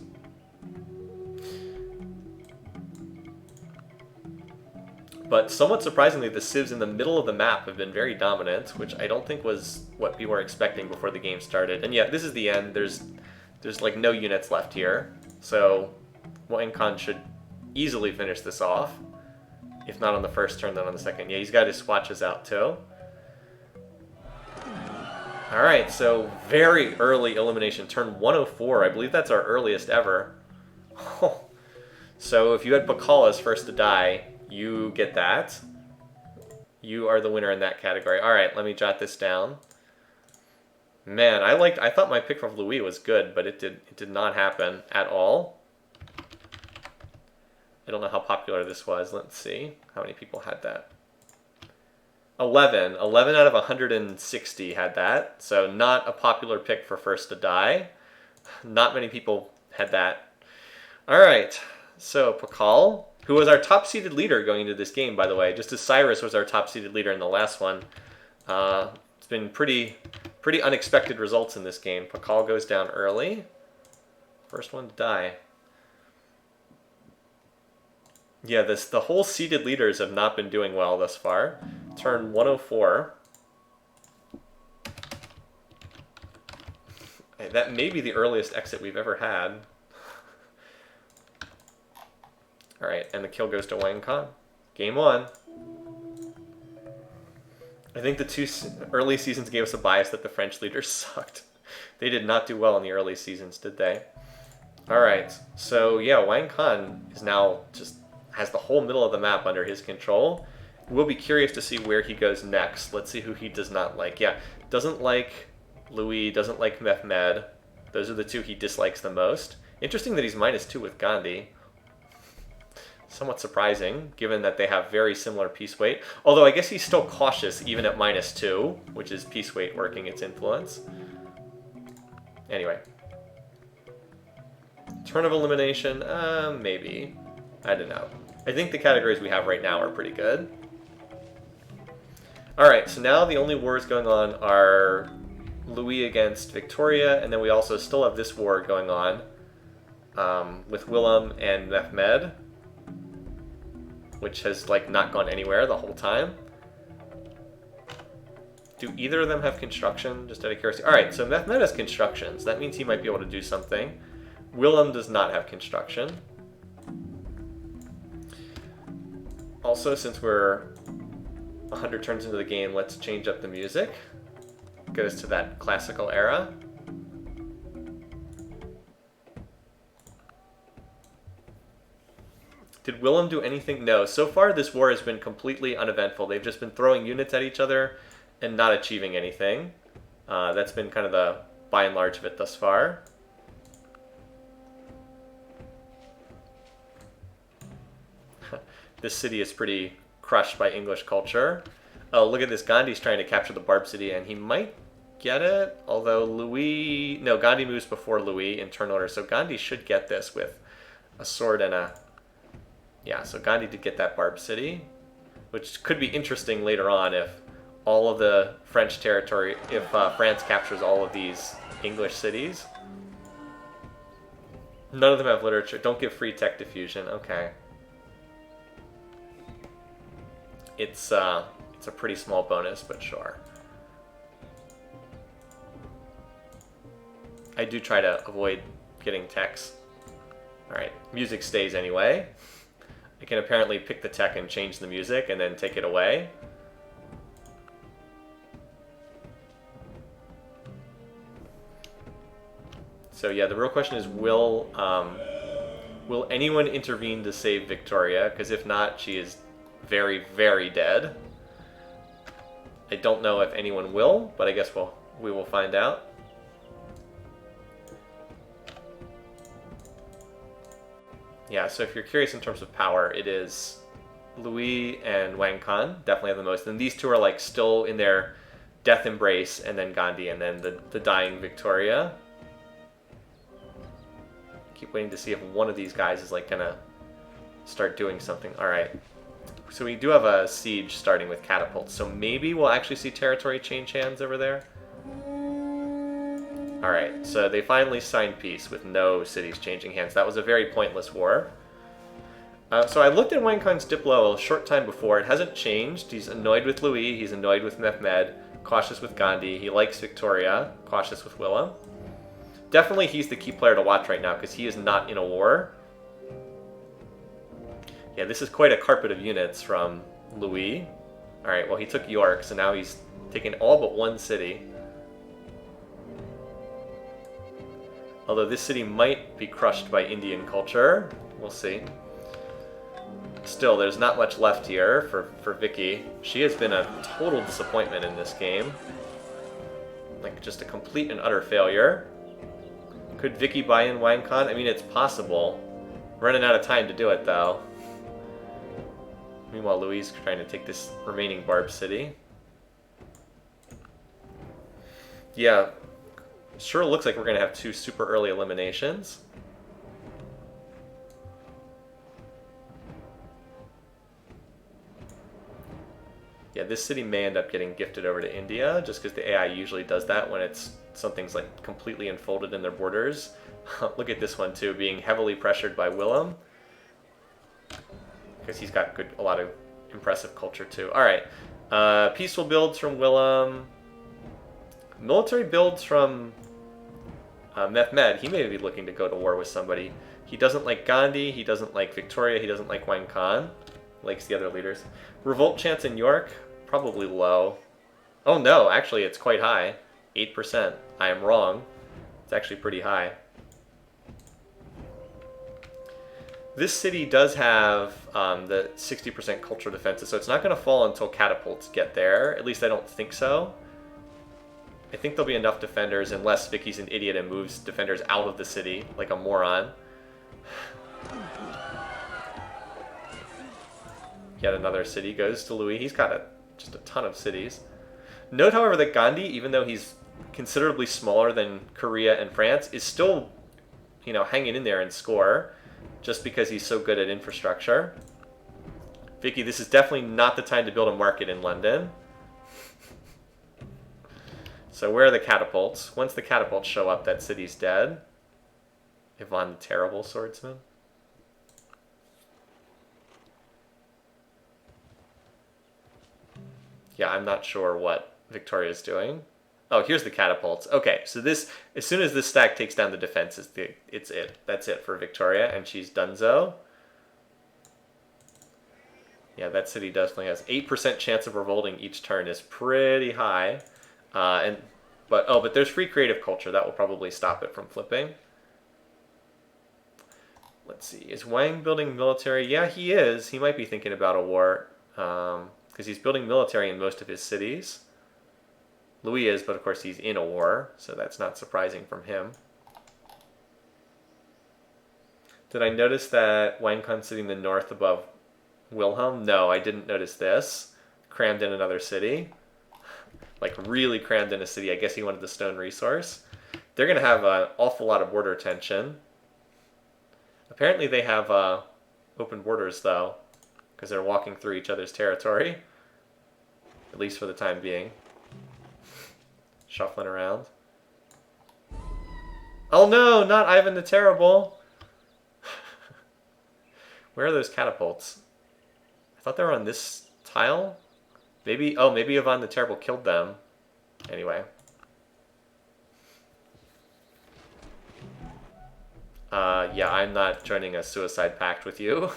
But somewhat surprisingly, the civs in the middle of the map have been very dominant, which I don't think was what people were expecting before the game started. And yeah, this is the end. There's like no units left here. So Wang Khan should easily finish this off. If not on the first turn, then on the second. Yeah, he's got his swatches out too. Alright, so very early elimination. Turn 104. I believe that's our earliest ever. So if you had Pakal as first to die, you get that. You are the winner in that category. Alright, let me jot this down. Man, I thought my pick of Louis was good, but it did not happen at all. I don't know how popular this was. Let's see how many people had that. 11 out of 160 had that, so not a popular pick for first to die. Not many people had that. Alright, so Pakal, who was our top-seeded leader going into this game, by the way, just as Cyrus was our top-seeded leader in the last one. It's been pretty unexpected results in this game. Pakal goes down early. First one to die. Yeah, the whole seeded leaders have not been doing well thus far. Turn 104. That may be the earliest exit we've ever had. Alright, and the kill goes to Wang Khan. Game on. I think the two early seasons gave us a bias that the French leaders sucked. They did not do well in the early seasons, did they? Alright, so yeah, Wang Khan is now just has the whole middle of the map under his control. We'll be curious to see where he goes next. Let's see who he does not like. Yeah, doesn't like Louis, doesn't like Mehmed. Those are the two he dislikes the most. Interesting that he's -2 with Gandhi. Somewhat surprising, given that they have very similar piece weight. Although I guess he's still cautious even at -2, which is piece weight working its influence. Anyway. Turn of elimination? Maybe. I don't know. I think the categories we have right now are pretty good. Alright, so now the only wars going on are Louis against Victoria, and then we also still have this war going on with Willem and Mehmed, which has like not gone anywhere the whole time. Do either of them have construction? Just out of curiosity. Alright, so Mehmed has construction, so that means he might be able to do something. Willem does not have construction. Also, since we're 100 turns into the game, let's change up the music. Goes to that classical era. Did Willem do anything? No. So far, this war has been completely uneventful. They've just been throwing units at each other and not achieving anything. That's been kind of the by and large of it thus far. This city is pretty crushed by English culture. Oh, look at this. Gandhi's trying to capture the Barb city, and he might get it. Although Louis... No, Gandhi moves before Louis in turn order, so Gandhi should get this with a sword and a... Yeah, so Gandhi did get that Barb city, which could be interesting later on if all of the French territory... If France captures all of these English cities. None of them have literature. Don't give free tech diffusion. Okay. It's a pretty small bonus, but sure. I do try to avoid getting techs. Alright, music stays anyway. I can apparently pick the tech and change the music and then take it away. So yeah, the real question is, will anyone intervene to save Victoria? Because if not, she is very, very dead. I don't know if anyone will, but I guess we will find out. Yeah, so if you're curious in terms of power, it is Louis and Wang Khan definitely have the most. And these two are like still in their death embrace, and then Gandhi, and then the dying Victoria. Keep waiting to see if one of these guys is like gonna start doing something. All right, so we do have a siege starting with catapults, so maybe we'll actually see territory change hands over there. All right, so they finally signed peace with no cities changing hands. That was a very pointless war. So I looked at Wang Khan's Diplo a short time before. It hasn't changed. He's annoyed with Louis. He's annoyed with Mehmed. Cautious with Gandhi. He likes Victoria. Cautious with Willem. Definitely he's the key player to watch right now because he is not in a war. Yeah, this is quite a carpet of units from Louis. Alright, well he took York, so now he's taken all but one city. Although this city might be crushed by Indian culture. We'll see. Still, there's not much left here for Vicky. She has been a total disappointment in this game. Like, just a complete and utter failure. Could Vicky buy in Wang Khan? I mean, it's possible. Running out of time to do it, though. Meanwhile, Louis is trying to take this remaining Barb city. Yeah, sure looks like we're going to have two super early eliminations. Yeah, this city may end up getting gifted over to India, just because the AI usually does that when something's like completely unfolded in their borders. Look at this one too, being heavily pressured by Willem, because he's got a lot of impressive culture too. All right, peaceful builds from Willem, military builds from Mehmed. He may be looking to go to war with somebody. He doesn't like Gandhi. He doesn't like Victoria. He doesn't like Wang Khan. Likes the other leaders. Revolt chance in York, probably low. Oh no, actually it's quite high. 8%. I am wrong. It's actually pretty high. This city does have the 60% cultural defenses, so it's not going to fall until catapults get there. At least I don't think so. I think there'll be enough defenders unless Vicky's an idiot and moves defenders out of the city like a moron. Yet another city goes to Louis. He's got just a ton of cities. Note, however, that Gandhi, even though he's considerably smaller than Korea and France, is still, hanging in there and score, just because he's so good at infrastructure. Vicky, this is definitely not the time to build a market in London. So where are the catapults? Once the catapults show up, that city's dead. Ivan the Terrible Swordsman. Yeah, I'm not sure what Victoria's doing. Oh, here's the catapults. Okay, so this, as soon as this stack takes down the defenses, it's it. That's it for Victoria, and she's donezo. Yeah, that city definitely has 8% chance of revolting each turn. Is pretty high. But there's free creative culture. That will probably stop it from flipping. Let's see. Is Wang building military? Yeah, he is. He might be thinking about a war. Because he's building military in most of his cities. Louis is, but of course he's in a war, so that's not surprising from him. Did I notice that Wang Khan's sitting the north above Wilhelm? No, I didn't notice this. Crammed in another city. Like really crammed in a city. I guess he wanted the stone resource. They're going to have an awful lot of border tension. Apparently they have open borders though, because they're walking through each other's territory. At least for the time being. Shuffling around. Oh no, not Ivan the Terrible. Where are those catapults? I thought they were on this tile. Maybe Ivan the Terrible killed them. Anyway. Yeah, I'm not joining a suicide pact with you.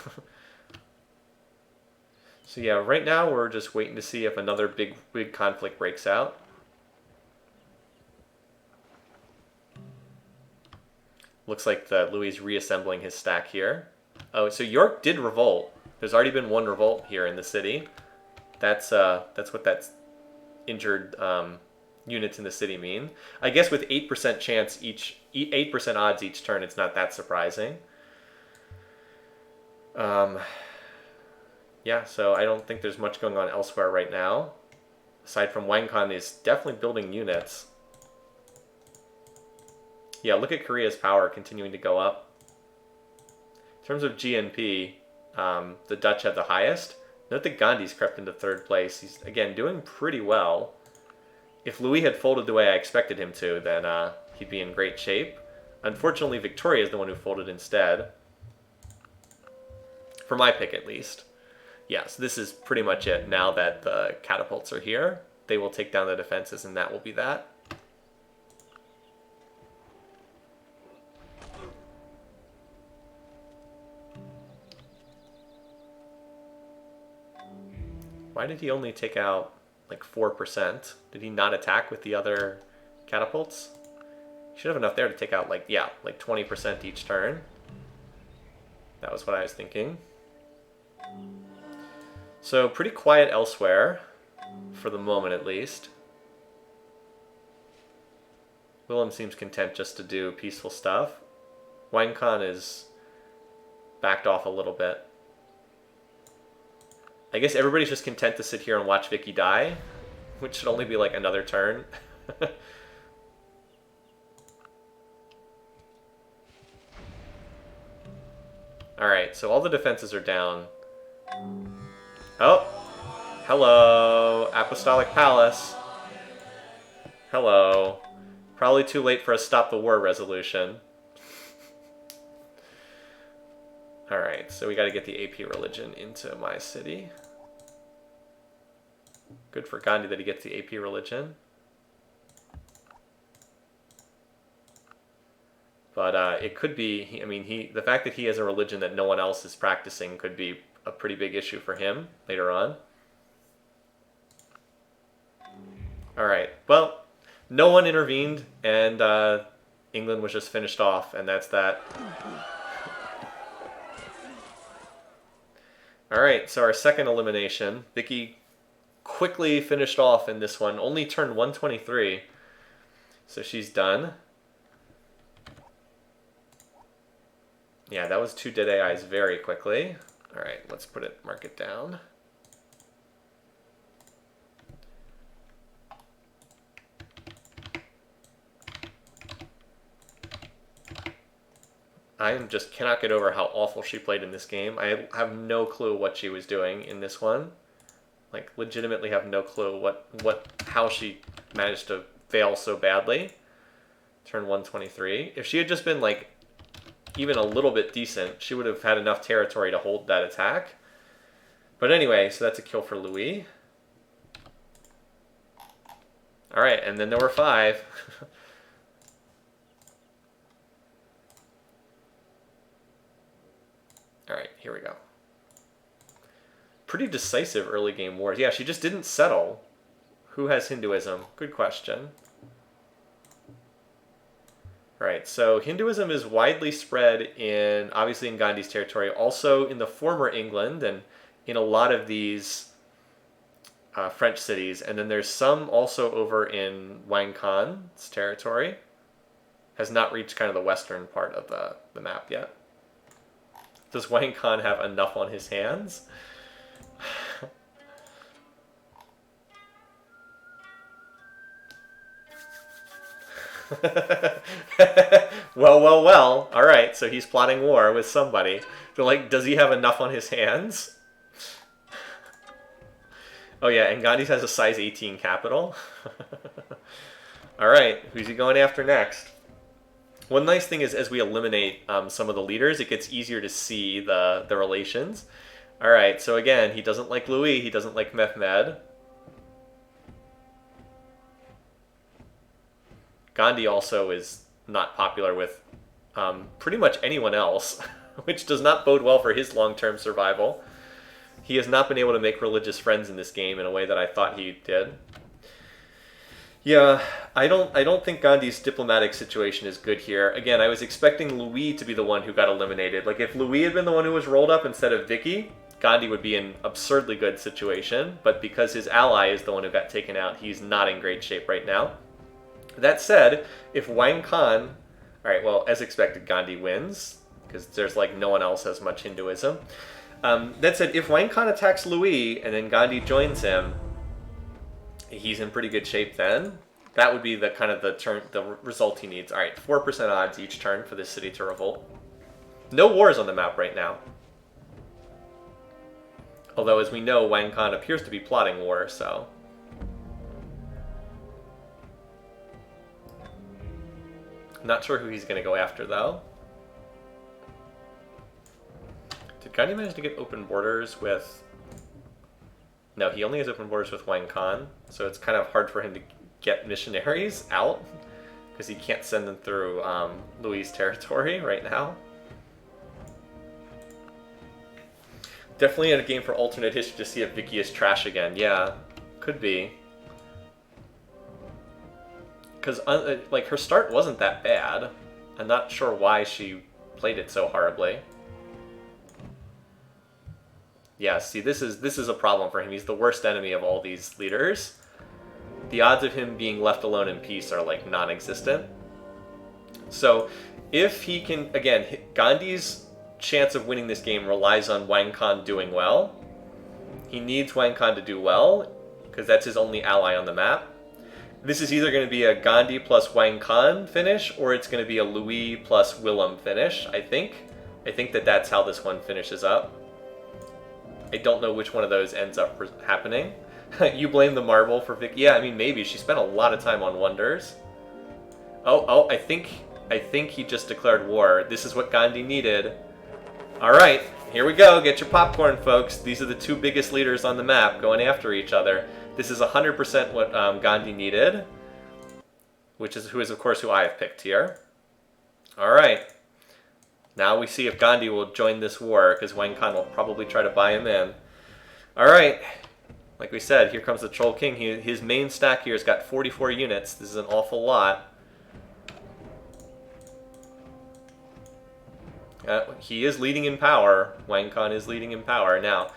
So yeah, right now we're just waiting to see if another big conflict breaks out. Looks like that Louis is reassembling his stack here. Oh, so York did revolt. There's already been one revolt here in the city. That's what that's injured units in the city mean. I guess with 8% chance 8% odds each turn, it's not that surprising. Yeah, so I don't think there's much going on elsewhere right now. Aside from Wang Khan is definitely building units. Yeah, look at Korea's power continuing to go up. In terms of GNP, the Dutch have the highest. Note that Gandhi's crept into third place. He's, again, doing pretty well. If Louis had folded the way I expected him to, then he'd be in great shape. Unfortunately, Victoria is the one who folded instead. For my pick, at least. Yeah, so this is pretty much it. Now that the catapults are here, they will take down the defenses, and that will be that. Why did he only take out like 4%? Did he not attack with the other catapults? He should have enough there to take out like 20% each turn. That was what I was thinking. So pretty quiet elsewhere, for the moment at least. Willem seems content just to do peaceful stuff. Wang Khan is backed off a little bit. I guess everybody's just content to sit here and watch Vicky die, which should only be like another turn. Alright, so all the defenses are down. Oh! Hello! Apostolic Palace. Hello. Probably too late for a stop the war resolution. Alright, so we gotta get the AP religion into my city. Good for Gandhi that he gets the AP religion. But it could be, the fact that he has a religion that no one else is practicing could be a pretty big issue for him later on. Alright, well, no one intervened, and England was just finished off, and that's that. Alright, so our second elimination. Vicky quickly finished off in this one. Only turned 123. So she's done. Yeah, that was 2 dead AIs very quickly. Alright, let's mark it down. I just cannot get over how awful she played in this game. I have no clue what she was doing in this one. Like, legitimately have no clue how she managed to fail so badly. Turn 123. If she had just been, like, even a little bit decent, she would have had enough territory to hold that attack. But anyway, so that's a kill for Louis. Alright, and then there were 5. Alright, here we go. Pretty decisive early game wars. Yeah, she just didn't settle. Who has Hinduism? Good question. Right, so Hinduism is widely spread obviously in Gandhi's territory, also in the former England and in a lot of these French cities. And then there's some also over in Wang Khan's territory. Has not reached kind of the western part of the map yet. Does Wang Khan have enough on his hands? Well. Alright, so he's plotting war with somebody. They're like, does he have enough on his hands? Oh yeah, and Gandhi has a size 18 capital. Alright, who's he going after next? One nice thing is as we eliminate some of the leaders, it gets easier to see the relations. Alright, so again, he doesn't like Louis, he doesn't like Mehmed. Gandhi also is not popular with pretty much anyone else, which does not bode well for his long-term survival. He has not been able to make religious friends in this game in a way that I thought he did. Yeah, I don't think Gandhi's diplomatic situation is good here. Again, I was expecting Louis to be the one who got eliminated. Like, if Louis had been the one who was rolled up instead of Vicky, Gandhi would be in an absurdly good situation. But because his ally is the one who got taken out, he's not in great shape right now. That said, if Wang Khan... Alright, well, as expected, Gandhi wins, because there's, like, no one else has much Hinduism. That said, if Wang Khan attacks Louis and then Gandhi joins him, he's in pretty good shape then. That would be the kind of the result he needs. All right, 4% odds each turn for this city to revolt. No wars on the map right now. Although, as we know, Wang Khan appears to be plotting war, so... Not sure who he's going to go after, though. Did Gandhi manage to get open borders with... No, he only has open borders with Wang Khan, so it's kind of hard for him to get missionaries out, because he can't send them through Louis' territory right now. Definitely in a game for alternate history to see if Vicky is trash again. Yeah, could be. Because, like, her start wasn't that bad. I'm not sure why she played it so horribly. Yeah, see, this is a problem for him. He's the worst enemy of all these leaders. The odds of him being left alone in peace are, like, non-existent. So, if he can... Again, Gandhi's chance of winning this game relies on Wang Khan doing well. He needs Wang Khan to do well, because that's his only ally on the map. This is either going to be a Gandhi plus Wang Khan finish, or it's going to be a Louis plus Willem finish, I think. I think that that's how this one finishes up. I don't know which one of those ends up happening. You blame the marble for Vicky? Yeah, I mean, maybe. She spent a lot of time on wonders. Oh, I think he just declared war. This is what Gandhi needed. Alright, here we go. Get your popcorn, folks. These are the two biggest leaders on the map going after each other. This is 100% what Gandhi needed, who is, of course, who I have picked here. Alright. Now we see if Gandhi will join this war, because Wang Khan will probably try to buy him in. Alright. Like we said, here comes the Troll King. His main stack here has got 44 units. This is an awful lot. He is leading in power. Wang Khan is leading in power. Now,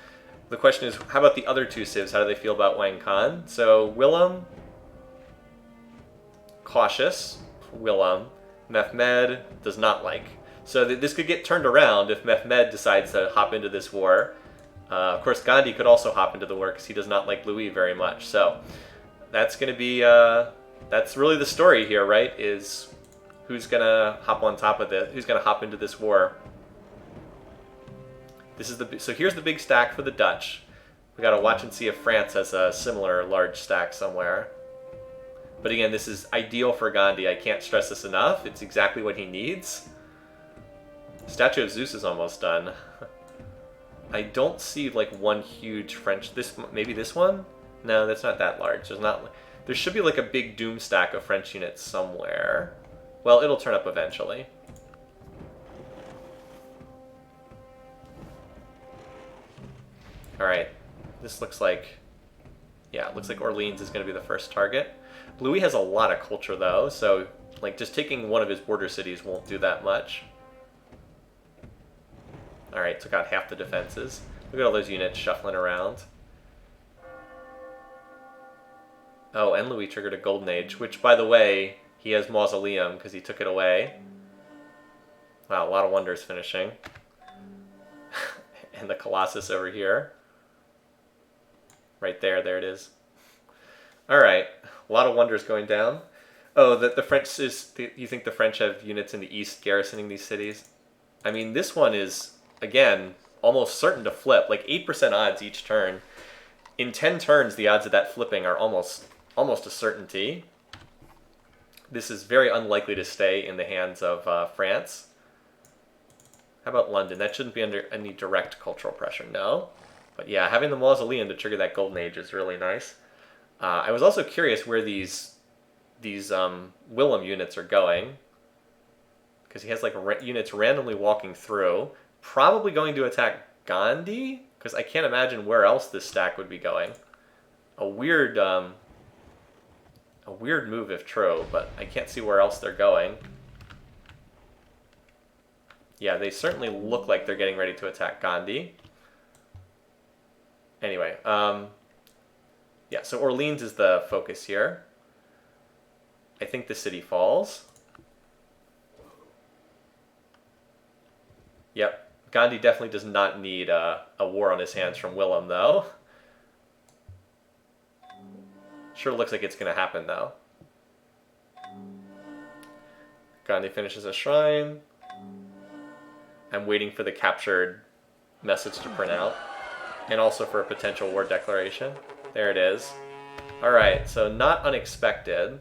the question is, how about the other two civs? How do they feel about Wang Khan? So, Willem, cautious. Willem. Mehmed does not like. So this could get turned around if Mehmed decides to hop into this war. Of course, Gandhi could also hop into the war because he does not like Louis very much. So that's going to be, that's really the story here, right? Is who's going to hop on top of this? Who's going to hop into this war? This is so here's the big stack for the Dutch. We got to watch and see if France has a similar large stack somewhere. But again, this is ideal for Gandhi. I can't stress this enough. It's exactly what he needs. Statue of Zeus is almost done. I don't see like one huge French. Maybe this one? No, that's not that large. There should be like a big doom stack of French units somewhere. Well, it'll turn up eventually. All right, this looks like, yeah, it looks like Orleans is going to be the first target. Louis has a lot of culture though, so like just taking one of his border cities won't do that much. Alright, took out half the defenses. Look at all those units shuffling around. Oh, and Louis triggered a Golden Age, which, by the way, he has Mausoleum because he took it away. Wow, a lot of wonders finishing. And the Colossus over here. Right there, there it is. Alright, a lot of wonders going down. Oh, the French you think the French have units in the east garrisoning these cities? I mean, this one is... Again, almost certain to flip, like 8% odds each turn. In 10 turns, the odds of that flipping are almost a certainty. This is very unlikely to stay in the hands of France. How about London? That shouldn't be under any direct cultural pressure, no. But yeah, having the Mausoleum to trigger that Golden Age is really nice. I was also curious where these Willem units are going. because he has like units randomly walking through. Probably going to attack Gandhi, because I can't imagine where else this stack would be going. A weird move if true, but I can't see where else they're going. Yeah, they certainly look like they're getting ready to attack Gandhi. Anyway, yeah, so Orleans is the focus here. I think the city falls. Yep, Gandhi definitely does not need a war on his hands from Willem, though. Sure looks like it's going to happen, though. Gandhi finishes a shrine. I'm waiting for the captured message to print out. And also for a potential war declaration. There it is. Alright, so not unexpected.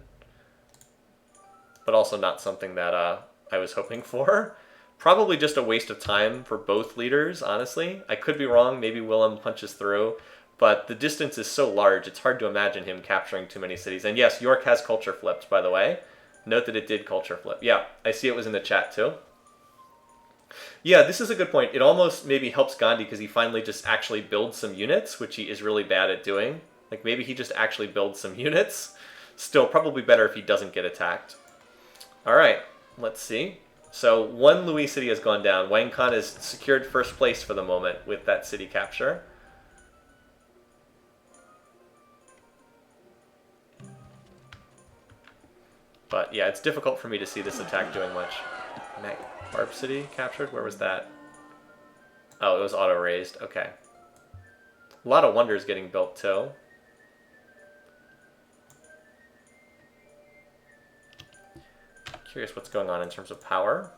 But also not something that I was hoping for. Probably just a waste of time for both leaders, honestly. I could be wrong, maybe Willem punches through. But the distance is so large, it's hard to imagine him capturing too many cities. And yes, York has culture flipped, by the way. Note that it did culture flip. Yeah, I see it was in the chat too. Yeah, this is a good point. It almost maybe helps Gandhi because he finally just actually builds some units, which he is really bad at doing. Like maybe he just actually builds some units. Still, probably better if he doesn't get attacked. Alright, let's see. So one Louis city has gone down. Wang Khan has secured first place for the moment with that city capture. But yeah, it's difficult for me to see this attack doing much. Barb City captured? Where was that? Oh, it was auto-raised. Okay. A lot of wonders getting built, too. Curious what's going on in terms of power.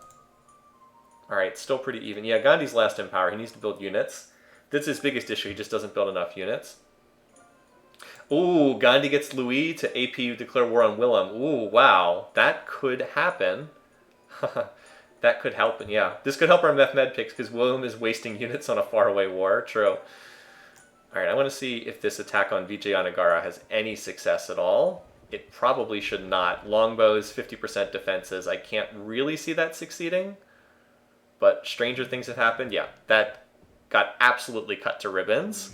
Alright, still pretty even. Yeah, Gandhi's last in power. He needs to build units. That's his biggest issue. He just doesn't build enough units. Ooh, Gandhi gets Louis to AP declare war on Willem. Ooh, wow. That could happen. That could help, and yeah. This could help our Mehmed picks because Willem is wasting units on a faraway war. True. Alright, I want to see if this attack on Vijayanagara has any success at all. It probably should not. Longbows, 50% defenses. I can't really see that succeeding. But stranger things have happened. Yeah, that got absolutely cut to ribbons.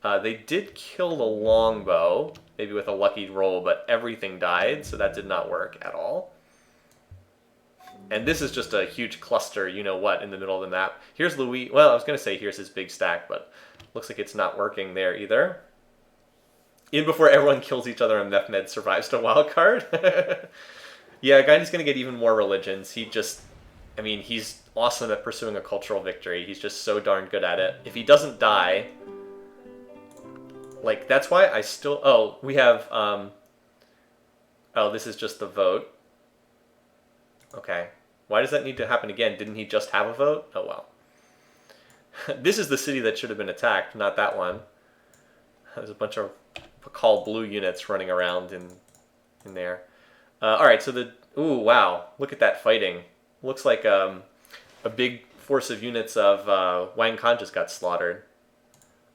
They did kill the longbow, maybe with a lucky roll, but everything died, so that did not work at all. And this is just a huge cluster, you know what, in the middle of the map. Here's Louis. Well, I was going to say here's his big stack, but looks like it's not working there either. Even before everyone kills each other and Mehmed survives to wildcard. Yeah, Gandhi's going to get even more religions. He just, I mean, he's awesome at pursuing a cultural victory. He's just so darn good at it. If he doesn't die, like, that's why I still, oh, we have, oh, this is just the vote. Okay. Why does that need to happen again? Didn't he just have a vote? Oh, well. This is the city that should have been attacked, not that one. There's a bunch of Pakal blue units running around in there. Alright, so the... Ooh, wow. Look at that fighting. Looks like a big force of units of Wang Khan just got slaughtered.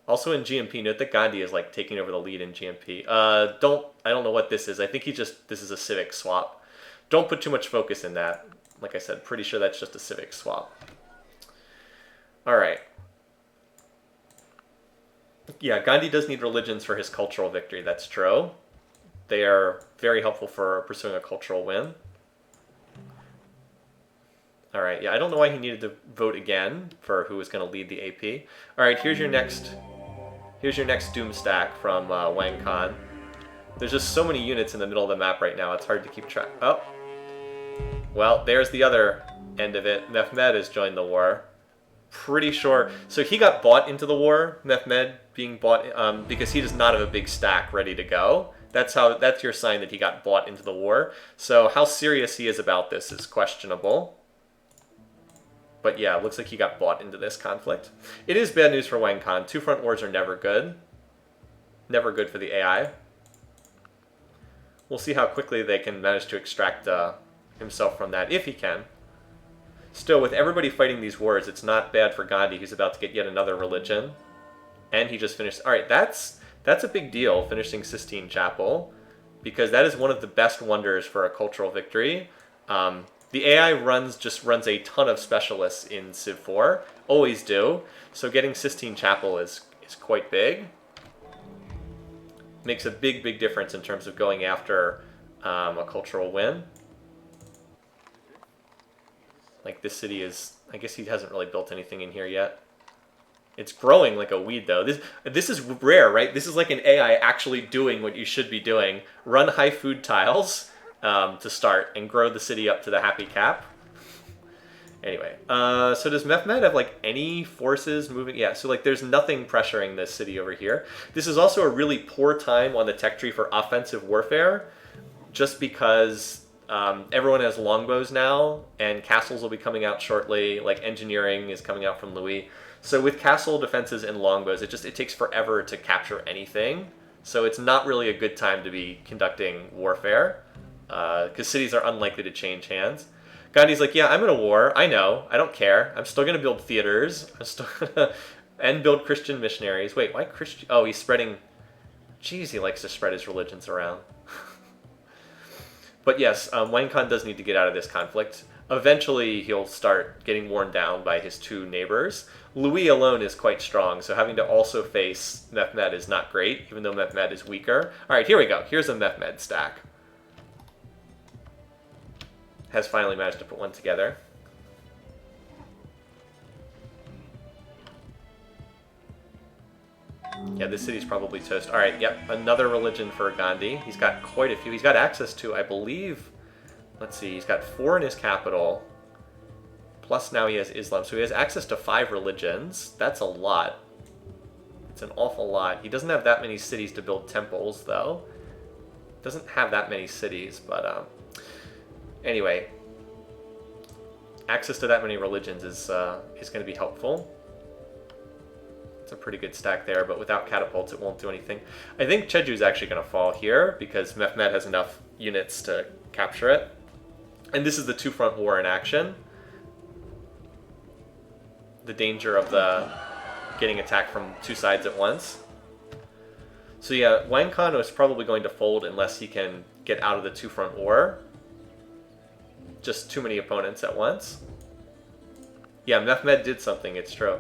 Also in GMP, note that Gandhi is like taking over the lead in GMP. I don't know what this is. I think this is a civic swap. Don't put too much focus in that. Like I said, pretty sure that's just a civic swap. Alright. Yeah, Gandhi does need religions for his cultural victory, that's true. They are very helpful for pursuing a cultural win. Alright, yeah, I don't know why he needed to vote again for who was going to lead the AP. Alright, here's your next Doom stack from Wang Khan. There's just so many units in the middle of the map right now, it's hard to keep track. Oh! Well, there's the other end of it. Mehmed has joined the war. Pretty sure. So he got bought into the war, Mehmed being bought, because he does not have a big stack ready to go. That's your sign that he got bought into the war. So how serious he is about this is questionable. But yeah, it looks like he got bought into this conflict. It is bad news for Wang Khan. Two front wars are never good. Never good for the AI. We'll see how quickly they can manage to extract himself from that, if he can. Still, with everybody fighting these wars, it's not bad for Gandhi. He's about to get yet another religion. And he just finished... Alright, that's a big deal, finishing Sistine Chapel. Because that is one of the best wonders for a cultural victory. The AI just runs a ton of specialists in Civ 4, always do. So getting Sistine Chapel is quite big. Makes a big difference in terms of going after a cultural win. Like this city is, I guess he hasn't really built anything in here yet. It's growing like a weed though. This is rare, right? This is like an AI actually doing what you should be doing. Run high food tiles to start and grow the city up to the happy cap. Anyway, so does Mehmed have like any forces moving? Yeah, so like there's nothing pressuring this city over here. This is also a really poor time on the tech tree for offensive warfare, just because everyone has longbows now, and castles will be coming out shortly. Like engineering is coming out from Louis. So with castle defenses and longbows, it takes forever to capture anything. So it's not really a good time to be conducting warfare, because cities are unlikely to change hands. Gandhi's like, yeah, I'm in a war. I know. I don't care. I'm still going to build theaters. I'm still going to... and build Christian missionaries. Wait, why Christian... Oh, he's spreading... Jeez, he likes to spread his religions around. But yes, Wang Khan does need to get out of this conflict. Eventually, he'll start getting worn down by his two neighbors. Louis alone is quite strong, so having to also face Mehmed is not great, even though Mehmed is weaker. All right, here we go. Here's a Mehmed stack. Has finally managed to put one together. Yeah, this city's probably toast. All right, yep, another religion for Gandhi. He's got quite a few. He's got access to, I believe, let's see, he's got 4 in his capital. Plus now he has Islam, so he has access to 5 religions. That's a lot. It's an awful lot. He doesn't have that many cities to build temples, though. Doesn't have that many cities, but anyway, access to that many religions is going to be helpful. It's a pretty good stack there, but without catapults, it won't do anything. I think Jeju's actually going to fall here because Mehmed has enough units to capture it. And this is the two-front war in action. The danger of the getting attacked from 2 sides at once. So yeah, Wang Khan is probably going to fold unless he can get out of the two-front war. Just too many opponents at once. Yeah, Mehmed did something, it's true.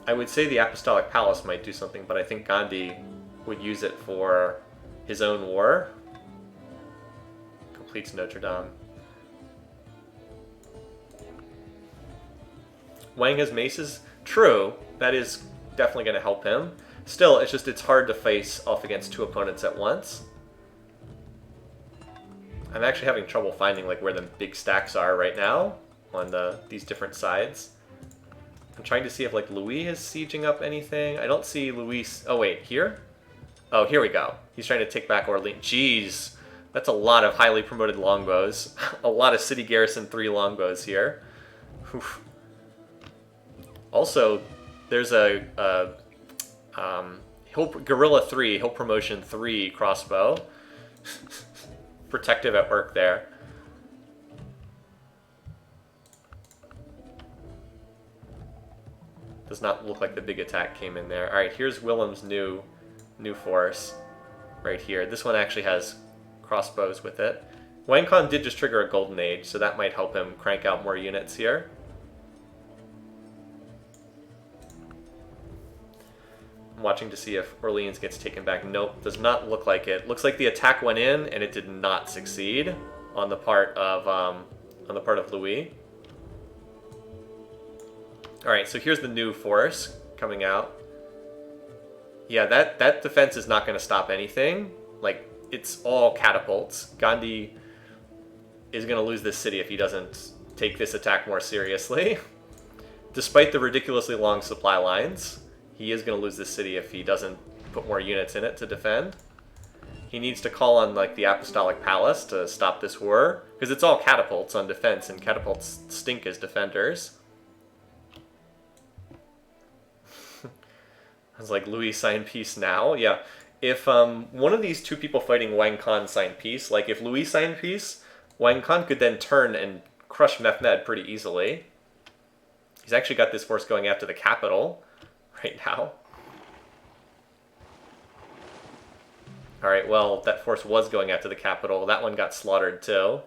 I would say the Apostolic Palace might do something, but I think Gandhi would use it for his own war. Completes Notre Dame. Wang has maces? True, that is definitely going to help him. Still, it's hard to face off against 2 opponents at once. I'm actually having trouble finding like where the big stacks are right now on these different sides. I'm trying to see if like Louis is sieging up anything. I don't see Louis. Oh wait, here? Oh, here we go. He's trying to take back Orleans. Jeez, that's a lot of highly promoted longbows. A lot of City Garrison 3 longbows here. Oof. Also, there's a Guerrilla 3, Hill Promotion 3 crossbow. Protective at work there. Does not look like the big attack came in there. All right, here's Willem's new force right here. This one actually has crossbows with it. Wang Khan did just trigger a Golden Age, so that might help him crank out more units here. I'm watching to see if Orleans gets taken back. Nope, does not look like it. Looks like the attack went in and it did not succeed on the part of Louis. All right, so here's the new force coming out. Yeah, that defense is not going to stop anything. Like, it's all catapults. Gandhi is going to lose this city if he doesn't take this attack more seriously. Despite the ridiculously long supply lines, he is going to lose this city if he doesn't put more units in it to defend. He needs to call on like the Apostolic Palace to stop this war, because it's all catapults on defense, and catapults stink as defenders. I was like, Louis, sign peace now? Yeah. If one of these 2 people fighting Wang Khan signed peace, like if Louis signed peace, Wang Khan could then turn and crush Mehmed pretty easily. He's actually got this force going after the capital. right now. Alright, well, that force was going after the capital. That one got slaughtered too.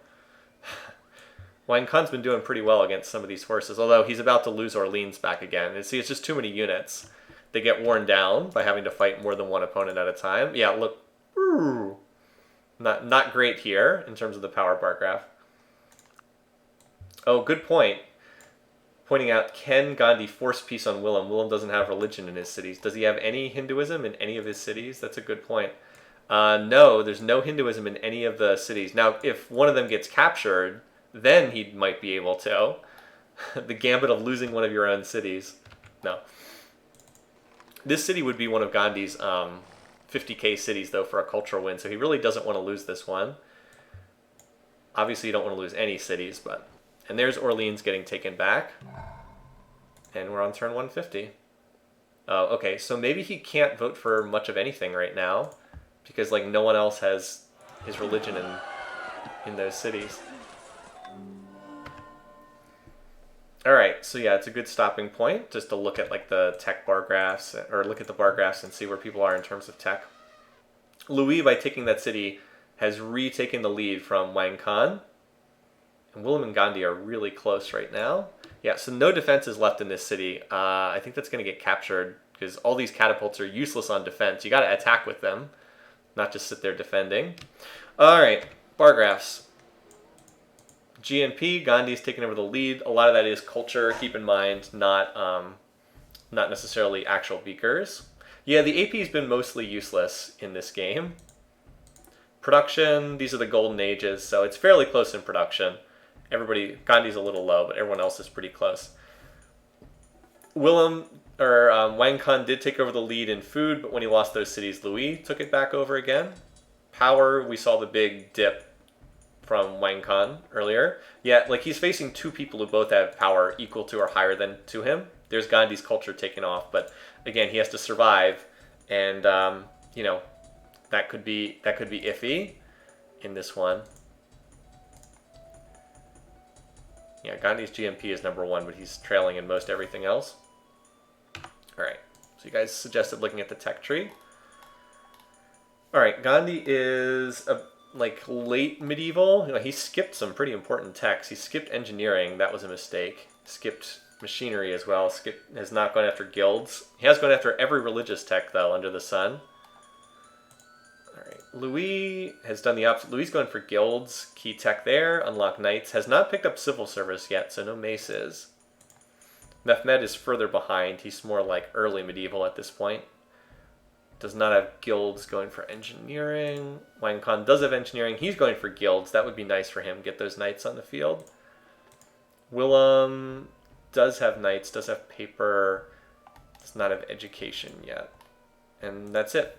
Wang Khan's been doing pretty well against some of these forces, although he's about to lose Orleans back again. And see, it's just too many units. They get worn down by having to fight more than one opponent at a time. Yeah, look. Not great here in terms of the power bar graph. Oh, good point. Pointing out, can Gandhi force peace on Willem? Willem doesn't have religion in his cities. Does he have any Hinduism in any of his cities? That's a good point. No, there's no Hinduism in any of the cities. Now, if one of them gets captured, then he might be able to. The gambit of losing one of your own cities. No. This city would be one of Gandhi's 50k cities, though, for a cultural win, so he really doesn't want to lose this one. Obviously, you don't want to lose any cities, but... And there's Orleans getting taken back. And we're on turn 150. Oh, okay, so maybe he can't vote for much of anything right now, because, like, no one else has his religion in those cities. Alright, so yeah, it's a good stopping point just to look at like the tech bar graphs, or look at the bar graphs and see where people are in terms of tech. Louis, by taking that city, has retaken the lead from Wang Khan. And Willem and Gandhi are really close right now. Yeah, so no defenses left in this city. I think that's going to get captured because all these catapults are useless on defense. You got to attack with them, not just sit there defending. Alright, bar graphs. GNP, Gandhi's taken over the lead. A lot of that is culture. Keep in mind, not necessarily actual beakers. Yeah, the AP's been mostly useless in this game. Production, these are the golden ages, so it's fairly close in production. Gandhi's a little low, but everyone else is pretty close. Wang Khan did take over the lead in food, but when he lost those cities, Louis took it back over again. Power, we saw the big dip from Wang Khan earlier. Yeah, like he's facing two people who both have power equal to or higher than to him. There's Gandhi's culture taken off, but again, he has to survive, and you know, that could be iffy in this one. Yeah, Gandhi's GMP is #1, but he's trailing in most everything else. All right, so you guys suggested looking at the tech tree. All right, Gandhi is like late medieval. You know, he skipped some pretty important techs. He skipped engineering. That was a mistake. Skipped machinery as well. Has not gone after guilds. He has gone after every religious tech, though, under the sun. All right, Louis has done the opposite. Louis is going for guilds. Key tech there. Unlock knights. Has not picked up civil service yet, so no maces. Mehmed is further behind. He's more like early medieval at this point. Does not have guilds, going for engineering. Wang Khan does have engineering. He's going for guilds. That would be nice for him. Get those knights on the field. Willem does have knights, does have paper, does not have education yet. And that's it.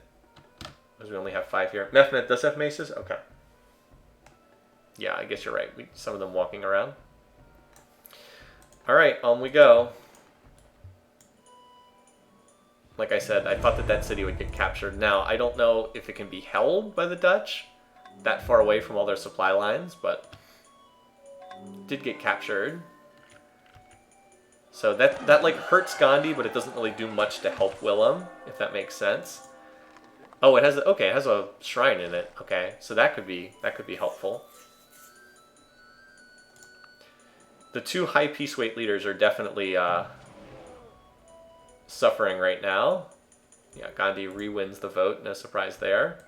Because we only have 5 here. Mehmed does have maces? Okay. Yeah, I guess you're right. Some of them walking around. Alright, on we go. Like I said, I thought that city would get captured. Now, I don't know if it can be held by the Dutch that far away from all their supply lines, but it did get captured. So that like hurts Gandhi, but it doesn't really do much to help Willem, if that makes sense. Oh, it has a shrine in it. Okay, so that could be helpful. The two high peace weight leaders are definitely suffering right now. Yeah, Gandhi re-wins the vote, no surprise there.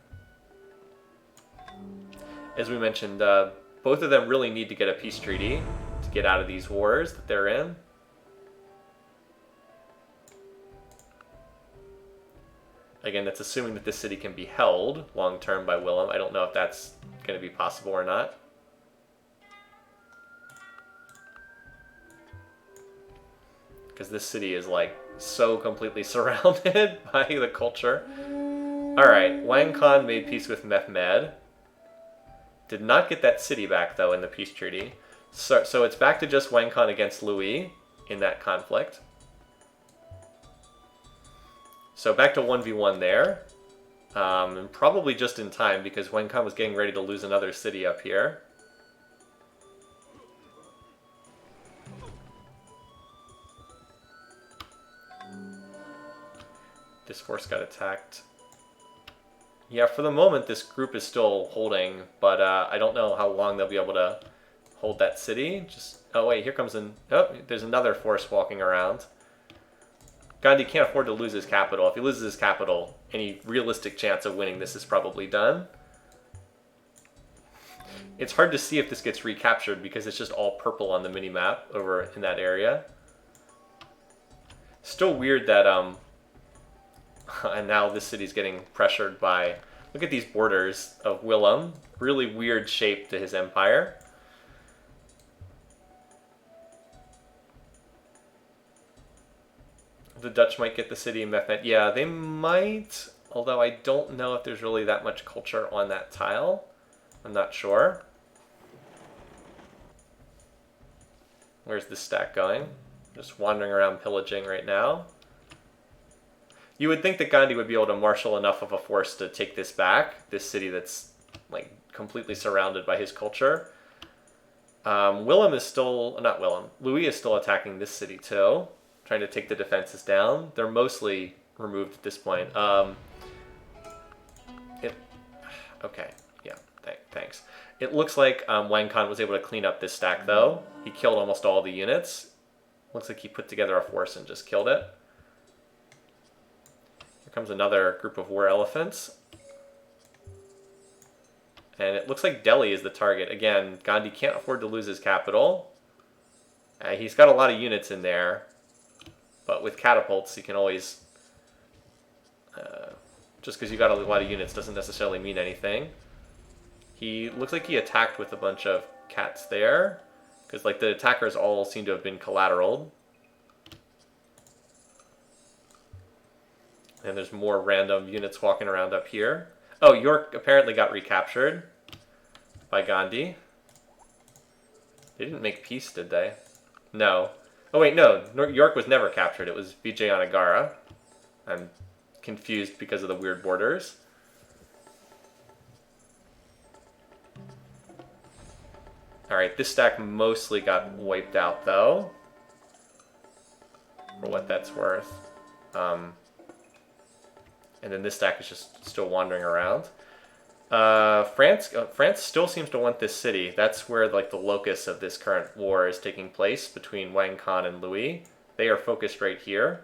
As we mentioned, both of them really need to get a peace treaty to get out of these wars that they're in. Again, that's assuming that this city can be held long-term by Willem. I don't know if that's going to be possible or not. Because this city is like so completely surrounded by the culture. Alright, Wang Khan made peace with Mehmed. Did not get that city back, though, in the peace treaty. So it's back to just Wang Khan against Louis in that conflict. So back to 1v1 there. And probably just in time, because Wang Khan was getting ready to lose another city up here. This force got attacked. Yeah, for the moment, this group is still holding, but I don't know how long they'll be able to hold that city. Just oh wait, here comes there's another force walking around. Gandhi can't afford to lose his capital. If he loses his capital, any realistic chance of winning this is probably done. It's hard to see if this gets recaptured because it's just all purple on the mini-map over in that area. Still weird that, and now this city's getting pressured by, look at these borders of Willem. Really weird shape to his empire. The Dutch might get the city of Mehmet. Yeah, they might, although I don't know if there's really that much culture on that tile. I'm not sure. Where's this stack going? Just wandering around pillaging right now. You would think that Gandhi would be able to marshal enough of a force to take this back, this city that's like completely surrounded by his culture. Willem is still, not Willem, Louis is still attacking this city too, trying to take the defenses down. They're mostly removed at this point. Okay, yeah, thanks. It looks like Wang Khan was able to clean up this stack though. He killed almost all the units. Looks like he put together a force and just killed it. Here comes another group of war elephants. And it looks like Delhi is the target. Again, Gandhi can't afford to lose his capital. He's got a lot of units in there. But with catapults, he can always... just because you got a lot of units doesn't necessarily mean anything. He looks like he attacked with a bunch of cats there. Because like the attackers all seem to have been collateral. And there's more random units walking around up here. Oh, York apparently got recaptured by Gandhi. They didn't make peace, did they? No. Oh wait, no. York was never captured. It was Vijayanagara. I'm confused because of the weird borders. Alright, this stack mostly got wiped out, though. For what that's worth. And then this stack is just still wandering around. France still seems to want this city. That's where like the locus of this current war is taking place between Wang Khan and Louis. They are focused right here.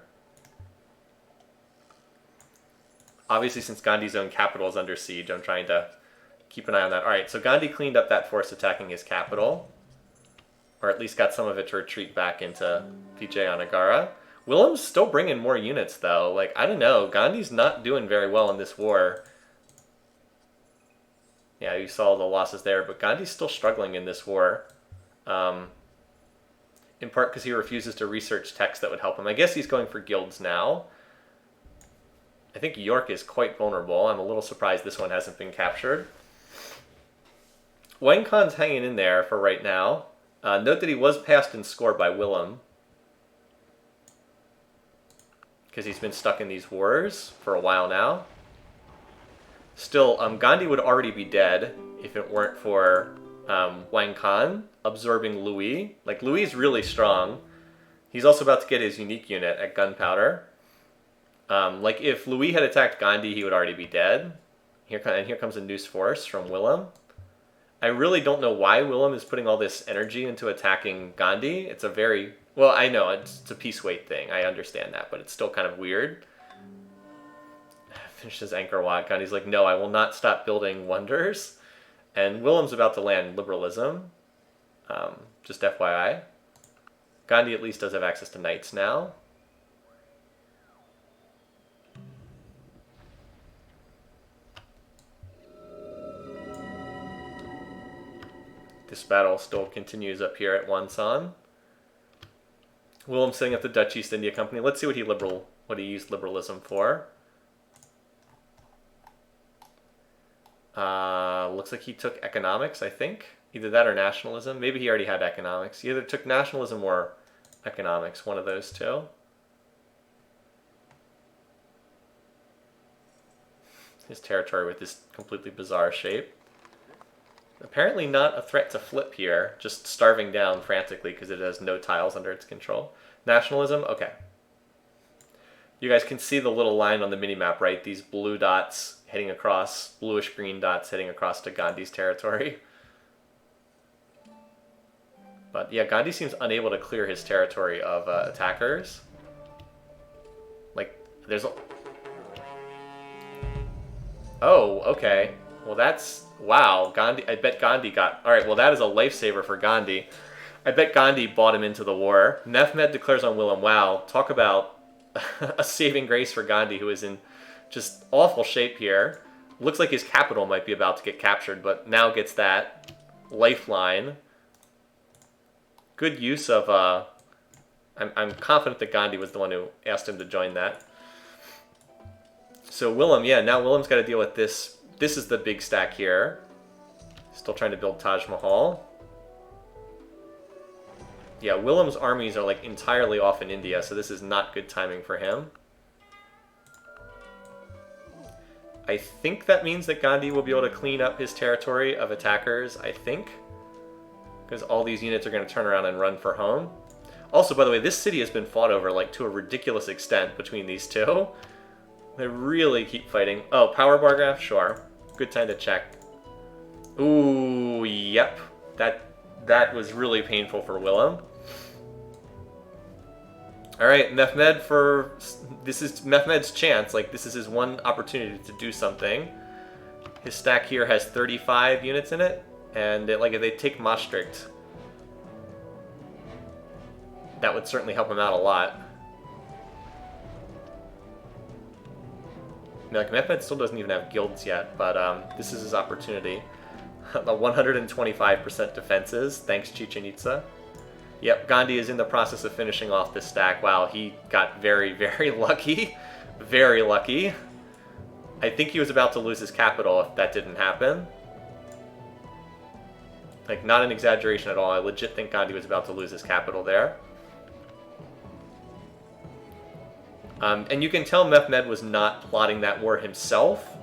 Obviously, since Gandhi's own capital is under siege, I'm trying to keep an eye on that. Alright, so Gandhi cleaned up that force attacking his capital. Or at least got some of it to retreat back into Vijayanagara. Willem's still bringing more units, though. Like, I don't know. Gandhi's not doing very well in this war. Yeah, you saw the losses there, but Gandhi's still struggling in this war. In part because he refuses to research texts that would help him. I guess he's going for guilds now. I think York is quite vulnerable. I'm a little surprised this one hasn't been captured. Wang Khan's hanging in there for right now. Note that he was passed in score by Willem. Because he's been stuck in these wars for a while now. Still, Gandhi would already be dead if it weren't for Wang Khan absorbing Louis. Like, Louis is really strong. He's also about to get his unique unit at gunpowder. Like, if Louis had attacked Gandhi, he would already be dead. Here comes a noose force from Willem. I really don't know why Willem is putting all this energy into attacking Gandhi. It's a very... Well, I know, it's a piece weight thing. I understand that, but it's still kind of weird. Finishes Angkor Wat. Gandhi's like, no, I will not stop building wonders. And Willem's about to land liberalism. Just FYI. Gandhi at least does have access to knights now. This battle still continues up here at Wonsan. Willem's setting up the Dutch East India Company. Let's see what he used liberalism for. Looks like he took economics, I think. Either that or nationalism. Maybe he already had economics. He either took nationalism or economics, one of those two. His territory with this completely bizarre shape. Apparently not a threat to flip here, just starving down frantically because it has no tiles under its control. Nationalism? Okay. You guys can see the little line on the minimap, right? These blue dots heading across, bluish-green dots heading across to Gandhi's territory. But yeah, Gandhi seems unable to clear his territory of attackers. Like, there's a... Oh, okay. Well, that's... Wow, Gandhi... I bet Gandhi got... Alright, well, that is a lifesaver for Gandhi. I bet Gandhi bought him into the war. Nefmed declares on Willem. Wow, talk about a saving grace for Gandhi, who is in just awful shape here. Looks like his capital might be about to get captured, but now gets that lifeline. Good use of... I'm confident that Gandhi was the one who asked him to join that. So Willem, yeah, now Willem's got to deal with this. This is the big stack here. Still trying to build Taj Mahal. Yeah, Willem's armies are like entirely off in India, so this is not good timing for him. I think that means that Gandhi will be able to clean up his territory of attackers, I think. Because all these units are going to turn around and run for home. Also, by the way, this city has been fought over like to a ridiculous extent between these two. They really keep fighting. Oh, power bar graph? Sure. Good time to check. Ooh, yep. That was really painful for Willem. Alright, Mehmed for... This is Mehmed's chance. Like, this is his one opportunity to do something. His stack here has 35 units in it. And, like, if they take Maastricht, that would certainly help him out a lot. Like, Mehmed still doesn't even have guilds yet, but this is his opportunity. The 125% defenses, thanks Chichen Itza. Yep, Gandhi is in the process of finishing off this stack. Wow, he got very, very lucky. Very lucky. I think he was about to lose his capital if that didn't happen. Like, not an exaggeration at all. I legit think Gandhi was about to lose his capital there. And you can tell Mehmed was not plotting that war himself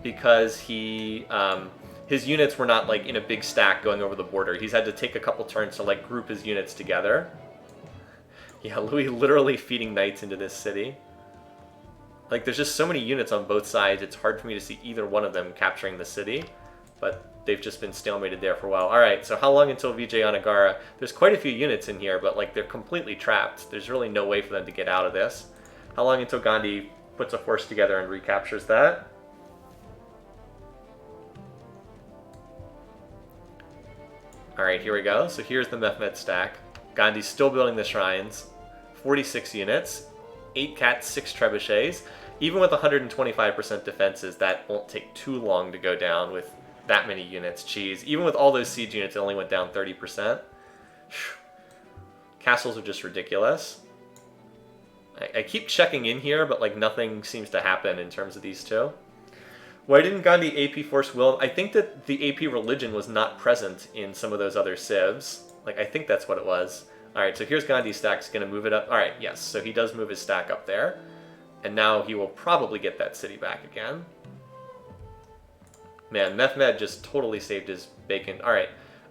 because he... his units were not, like, in a big stack going over the border. He's had to take a couple turns to, like, group his units together. Yeah, Louis literally feeding knights into this city. Like, there's just so many units on both sides, it's hard for me to see either one of them capturing the city. But they've just been stalemated there for a while. Alright, so how long until Vijayanagara? There's quite a few units in here, but, like, they're completely trapped. There's really no way for them to get out of this. How long until Gandhi puts a force together and recaptures that? Alright, here we go. So here's the Mehmed stack. Gandhi's still building the shrines. 46 units. 8 cats, 6 trebuchets. Even with 125% defenses, that won't take too long to go down with that many units. Jeez. Even with all those siege units, it only went down 30%. Castles are just ridiculous. I keep checking in here, but like nothing seems to happen in terms of these two. Why didn't Gandhi AP force Willem? I think that the AP religion was not present in some of those other civs. Like, I think that's what it was. Alright, so here's Gandhi's stack. He's going to move it up. Alright, yes. So he does move his stack up there. And now he will probably get that city back again. Man, Mehmed just totally saved his bacon. Alright,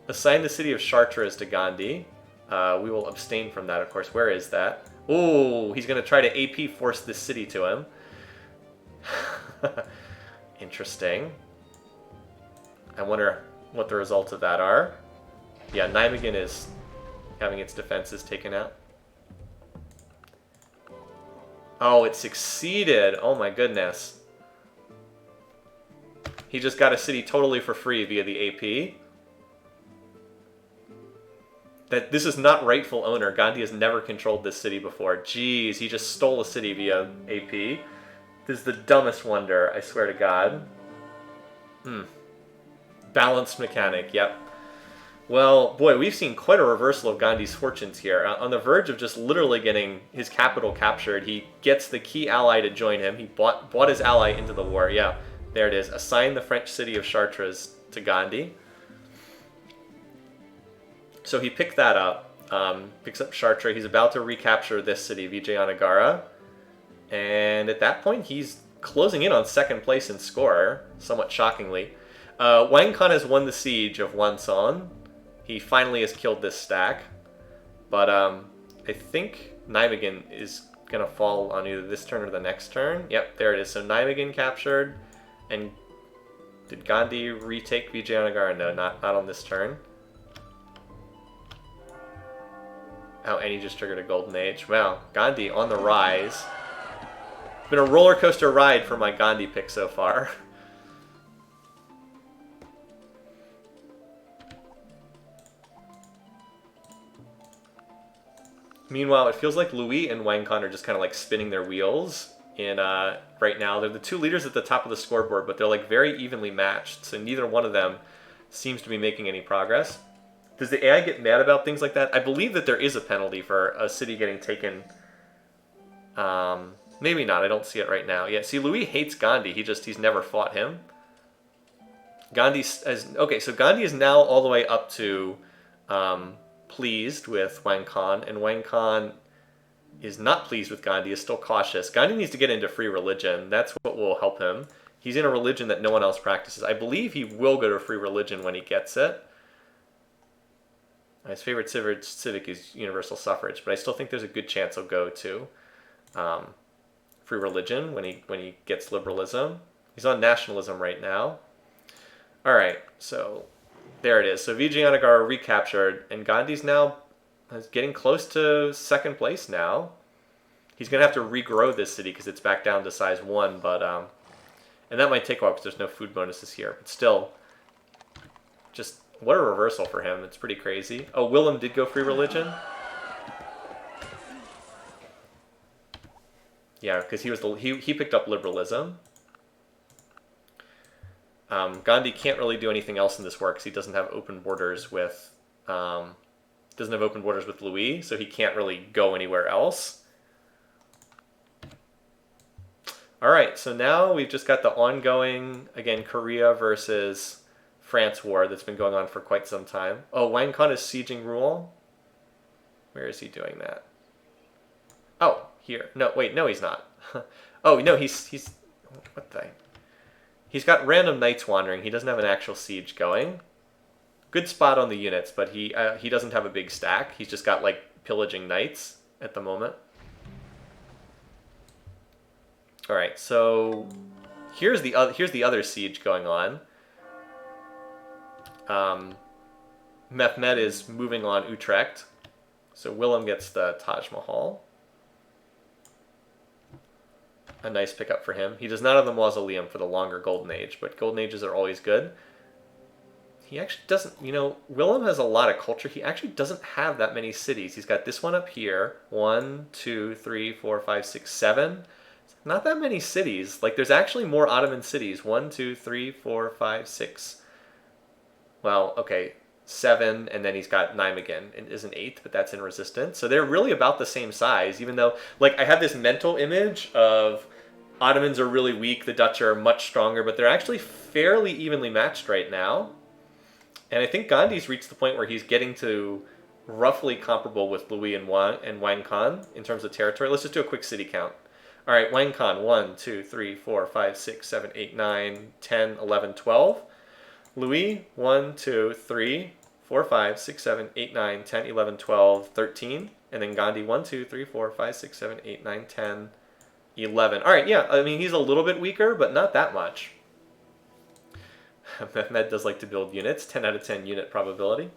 assign the city of Chartres to Gandhi. We will abstain from that, of course. Where is that? Oh, he's going to try to AP force this city to him. Interesting. I wonder what the results of that are. Yeah, Nijmegen is having its defenses taken out. Oh, it succeeded! Oh my goodness. He just got a city totally for free via the AP. That this is not rightful owner. Gandhi has never controlled this city before. Jeez, he just stole a city via AP. This is the dumbest wonder, I swear to God. Balanced mechanic, yep. Well, boy, we've seen quite a reversal of Gandhi's fortunes here. On the verge of just literally getting his capital captured, he gets the key ally to join him. He bought his ally into the war. Yeah, there it is. Assign the French city of Chartres to Gandhi. So he picked that up, picks up Chartres. He's about to recapture this city, Vijayanagara. And at that point, he's closing in on second place in score, somewhat shockingly. Wang Khan has won the siege of Wanson. He finally has killed this stack. But I think Nijmegen is gonna fall on either this turn or the next turn. Yep, there it is. So Nijmegen captured, and did Gandhi retake Vijayanagar? No, not on this turn. Oh, and he just triggered a Golden Age. Wow, Gandhi on the rise. Been a roller coaster ride for my Gandhi pick so far. Meanwhile, it feels like Louis and Wang Khan are just kind of like spinning their wheels in right now. They're the two leaders at the top of the scoreboard, but they're like very evenly matched, so neither one of them seems to be making any progress. Does the AI get mad about things like that? I believe that there is a penalty for a city getting taken. Maybe not. I don't see it right now. Yeah, see, Louis hates Gandhi. He's never fought him. Okay, so Gandhi is now all the way up to pleased with Wang Khan, and Wang Khan is not pleased with Gandhi, is still cautious. Gandhi needs to get into free religion. That's what will help him. He's in a religion that no one else practices. I believe he will go to free religion when he gets it. His favorite civic is universal suffrage, but I still think there's a good chance he'll go to free religion when he gets liberalism. He's on nationalism right now. All right, so there it is. So Vijayanagar recaptured, and Gandhi's now getting close to second place now. He's going to have to regrow this city because it's back down to size 1, but and that might take a while because there's no food bonuses here. But still, just what a reversal for him. It's pretty crazy. Oh, Willem did go free religion? Yeah, because he picked up liberalism. Gandhi can't really do anything else in this war because he doesn't have open borders with Louis, so he can't really go anywhere else. All right, so now we've just got the ongoing, again, Korea versus France war that's been going on for quite some time. Oh, Wang Khan is sieging Rouen. Where is he doing that? Oh, here. No, wait, no, he's not. Oh, no, he's what the? He's got random knights wandering. He doesn't have an actual siege going. Good spot on the units, but he doesn't have a big stack. He's just got like pillaging knights at the moment. All right, so here's the other siege going on. Mehmed is moving on Utrecht, so Willem gets the Taj Mahal. A nice pickup for him. He does not have the mausoleum for the longer Golden Age, but Golden Ages are always good. He actually doesn't, Willem has a lot of culture. He actually doesn't have that many cities. He's got this one up here. 1, 2, 3, 4, 5, 6, 7. Not that many cities. Like, there's actually more Ottoman cities. 1, 2, 3, 4, 5, 6. Well, okay, 7, and then he's got Nijmegen. It is an 8th, but that's in resistance. So they're really about the same size, even though, like, I have this mental image of Ottomans are really weak, the Dutch are much stronger, but they're actually fairly evenly matched right now. And I think Gandhi's reached the point where he's getting to roughly comparable with Louis and Wang Khan in terms of territory. Let's just do a quick city count. All right, Wang Khan, 1, 2, 3, 4, 5, 6, 7, 8, 9, 10, 11, 12. Louis, 1, 2, 3, 4, 5, 6, 7, 8, 9, 10, 11, 12, 13. And then Gandhi, 1, 2, 3, 4, 5, 6, 7, 8, 9, 10, 11. All right, yeah, I mean, he's a little bit weaker, but not that much. Mehmed does like to build units, 10 out of 10 unit probability.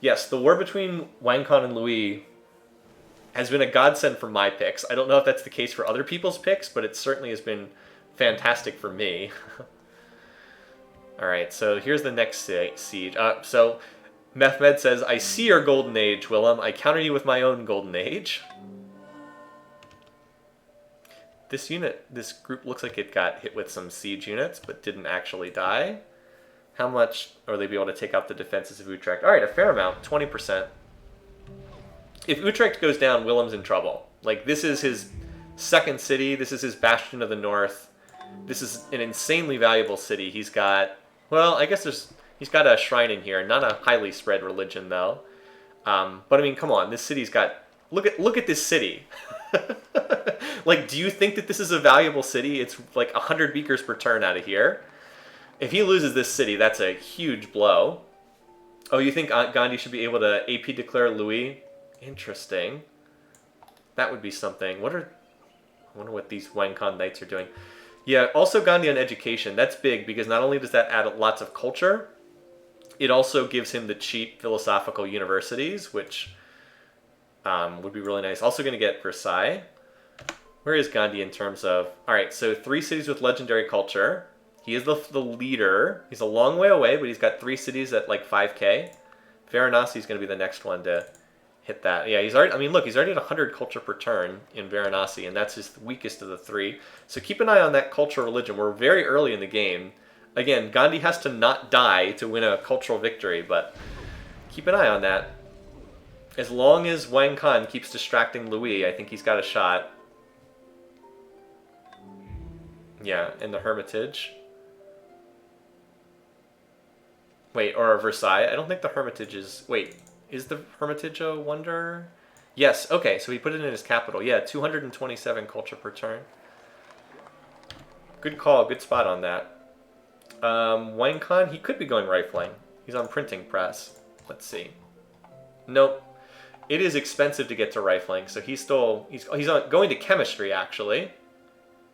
Yes, the war between Wang Khan and Louis has been a godsend for my picks. I don't know if that's the case for other people's picks, but it certainly has been fantastic for me. All right, so here's the next siege. So Mehmed says, I see your golden age, Willem. I counter you with my own golden age. This group looks like it got hit with some siege units, but didn't actually die. How much are they be able to take out the defenses of Utrecht? All right, a fair amount, 20%. If Utrecht goes down, Willem's in trouble. Like, this is his second city. This is his bastion of the north. This is an insanely valuable city. He's got, well, I guess he's got a shrine in here. Not a highly spread religion, though. But I mean, come on, this city's got, look at this city. Like, do you think that this is a valuable city? It's like 100 beakers per turn out of here. If he loses this city, that's a huge blow. Oh, you think Gandhi should be able to AP declare Louis? Interesting. That would be something. I wonder what these Wang Khan Knights are doing. Yeah, also Gandhi on education. That's big because not only does that add lots of culture, it also gives him the cheap philosophical universities, which would be really nice. Also going to get Versailles. Where is Gandhi in terms of... All right, so 3 cities with legendary culture. He is the leader. He's a long way away, but he's got 3 cities at like 5K. Varanasi is going to be the next one to hit that. Yeah, he's already... I mean, look, he's already at 100 culture per turn in Varanasi, and that's his weakest of the 3. So keep an eye on that cultural religion. We're very early in the game. Again, Gandhi has to not die to win a cultural victory, but keep an eye on that. As long as Wang Khan keeps distracting Louis, I think he's got a shot. Yeah, and the Hermitage. Wait, or Versailles. I don't think the Hermitage is... Wait, is the Hermitage a wonder? Yes, okay, so he put it in his capital. Yeah, 227 culture per turn. Good call, good spot on that. Wang Khan, he could be going rifling. He's on printing press. Let's see. Nope. It is expensive to get to rifling, so he's going to chemistry, actually.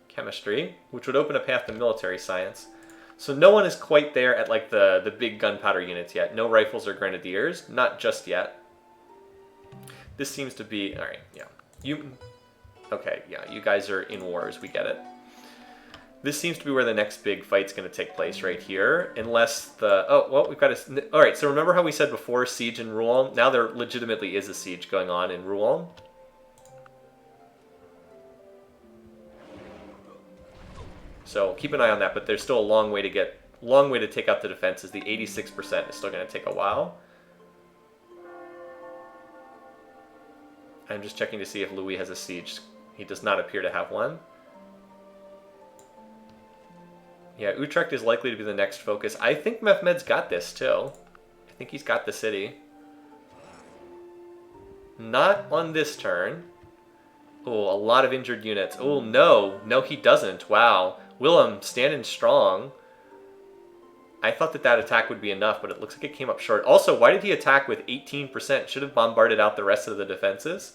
Chemistry, which would open a path to military science. So no one is quite there at like the big gunpowder units yet. No rifles or grenadiers, not just yet. This seems to be... Alright, yeah. Okay, yeah, you guys are in wars, we get it. This seems to be where the next big fight's going to take place right here, unless the... Oh, well, we've got a... Alright, so remember how we said before siege in Rouen? Now there legitimately is a siege going on in Rouen. So keep an eye on that, but there's still a long way to take out the defenses. The 86% is still going to take a while. I'm just checking to see if Louis has a siege. He does not appear to have one. Yeah, Utrecht is likely to be the next focus. I think Mehmed's got this, too. I think he's got the city. Not on this turn. Oh, a lot of injured units. Oh, no. No, he doesn't. Wow. Willem, standing strong. I thought that attack would be enough, but it looks like it came up short. Also, why did he attack with 18%? Should have bombarded out the rest of the defenses.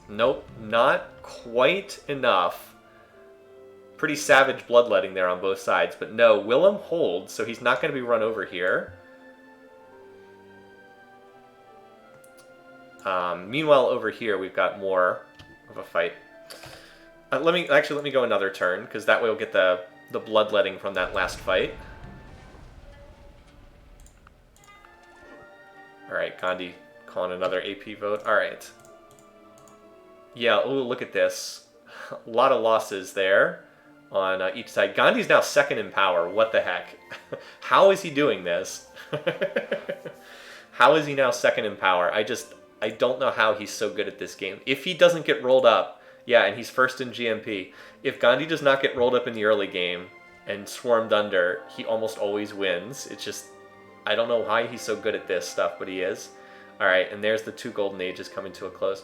Nope, not quite enough. Pretty savage bloodletting there on both sides. But no, Willem holds, so he's not going to be run over here. Meanwhile, over here, we've got more of a fight. Let me go another turn, because that way we'll get the bloodletting from that last fight. Alright, Gandhi calling another AP vote. Alright. Yeah, oh, look at this. A lot of losses there on each side. Gandhi's now second in power. What the heck? How is he doing this? How is he now second in power? I don't know how he's so good at this game. If he doesn't get rolled up, yeah, and he's first in GMP. If Gandhi does not get rolled up in the early game and swarmed under, he almost always wins. It's just, I don't know why he's so good at this stuff, but he is. All right, and there's the 2 golden ages coming to a close.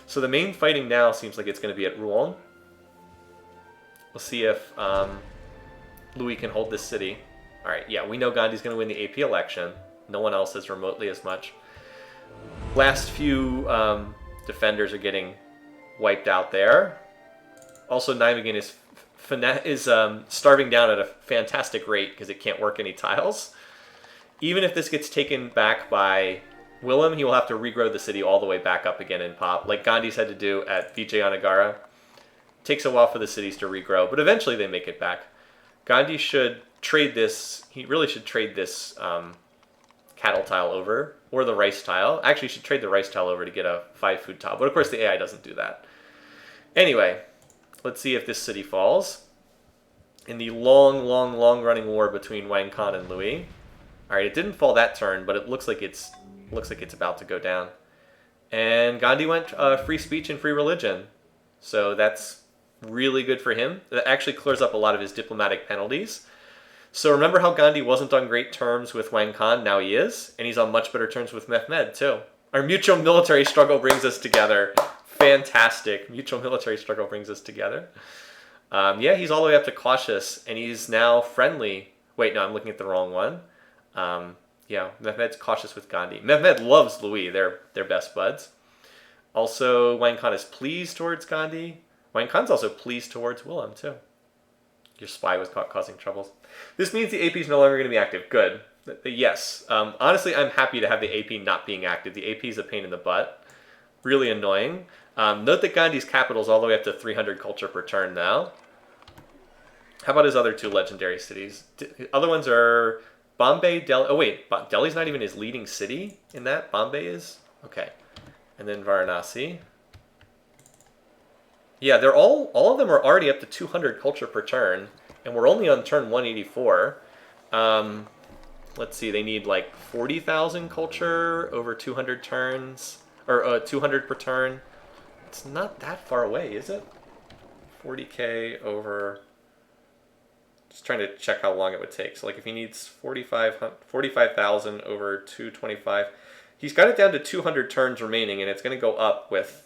So the main fighting now seems like it's going to be at Rouen. We'll see if Louis can hold this city. All right, yeah, we know Gandhi's going to win the AP election. No one else has remotely as much. Last few defenders are getting wiped out there. Also, Nijmegen is starving down at a fantastic rate because it can't work any tiles. Even if this gets taken back by Willem, he will have to regrow the city all the way back up again in pop, like Gandhi's had to do at Vijayanagara. Takes a while for the cities to regrow, but eventually they make it back. Gandhi should trade this. He really should trade this cattle tile over, or the rice tile. Actually, you should trade the rice tile over to get a 5 food tile, but of course the AI doesn't do that. Anyway, let's see if this city falls in the long running war between Wang Khan and Louis. All right, it didn't fall that turn, but it looks like it's about to go down. And Gandhi went free speech and free religion, so that's really good for him. That actually clears up a lot of his diplomatic penalties. So remember how Gandhi wasn't on great terms with Wang Khan? Now he is, and he's on much better terms with Mehmed too. Our mutual military struggle brings us together. Fantastic. Mutual military struggle brings us together. Yeah, he's all the way up to cautious, and he's now friendly. Wait, no, I'm looking at the wrong one. Yeah, Mehmed's cautious with Gandhi. Mehmed loves Louis. They're best buds. Also, Wang Khan is pleased towards Gandhi. Wang Khan's also pleased towards Willem, too. Your spy was caught causing troubles. This means the AP is no longer going to be active. Good. Yes. Honestly, I'm happy to have the AP not being active. The AP is a pain in the butt. Really annoying. Note that Gandhi's capital is all the way up to 300 culture per turn now. How about his other two legendary cities? Other ones are Bombay, Delhi. Oh, wait. Delhi's not even his leading city in that? Bombay is? Okay. And then Varanasi. Yeah, they're all of them are already up to 200 culture per turn, and we're only on turn 184. Let's see, they need like 40,000 culture over 200 turns, or 200 per turn. It's not that far away, is it? 40k over... Just trying to check how long it would take. So like if he needs 45,000 over 225, he's got it down to 200 turns remaining, and it's going to go up with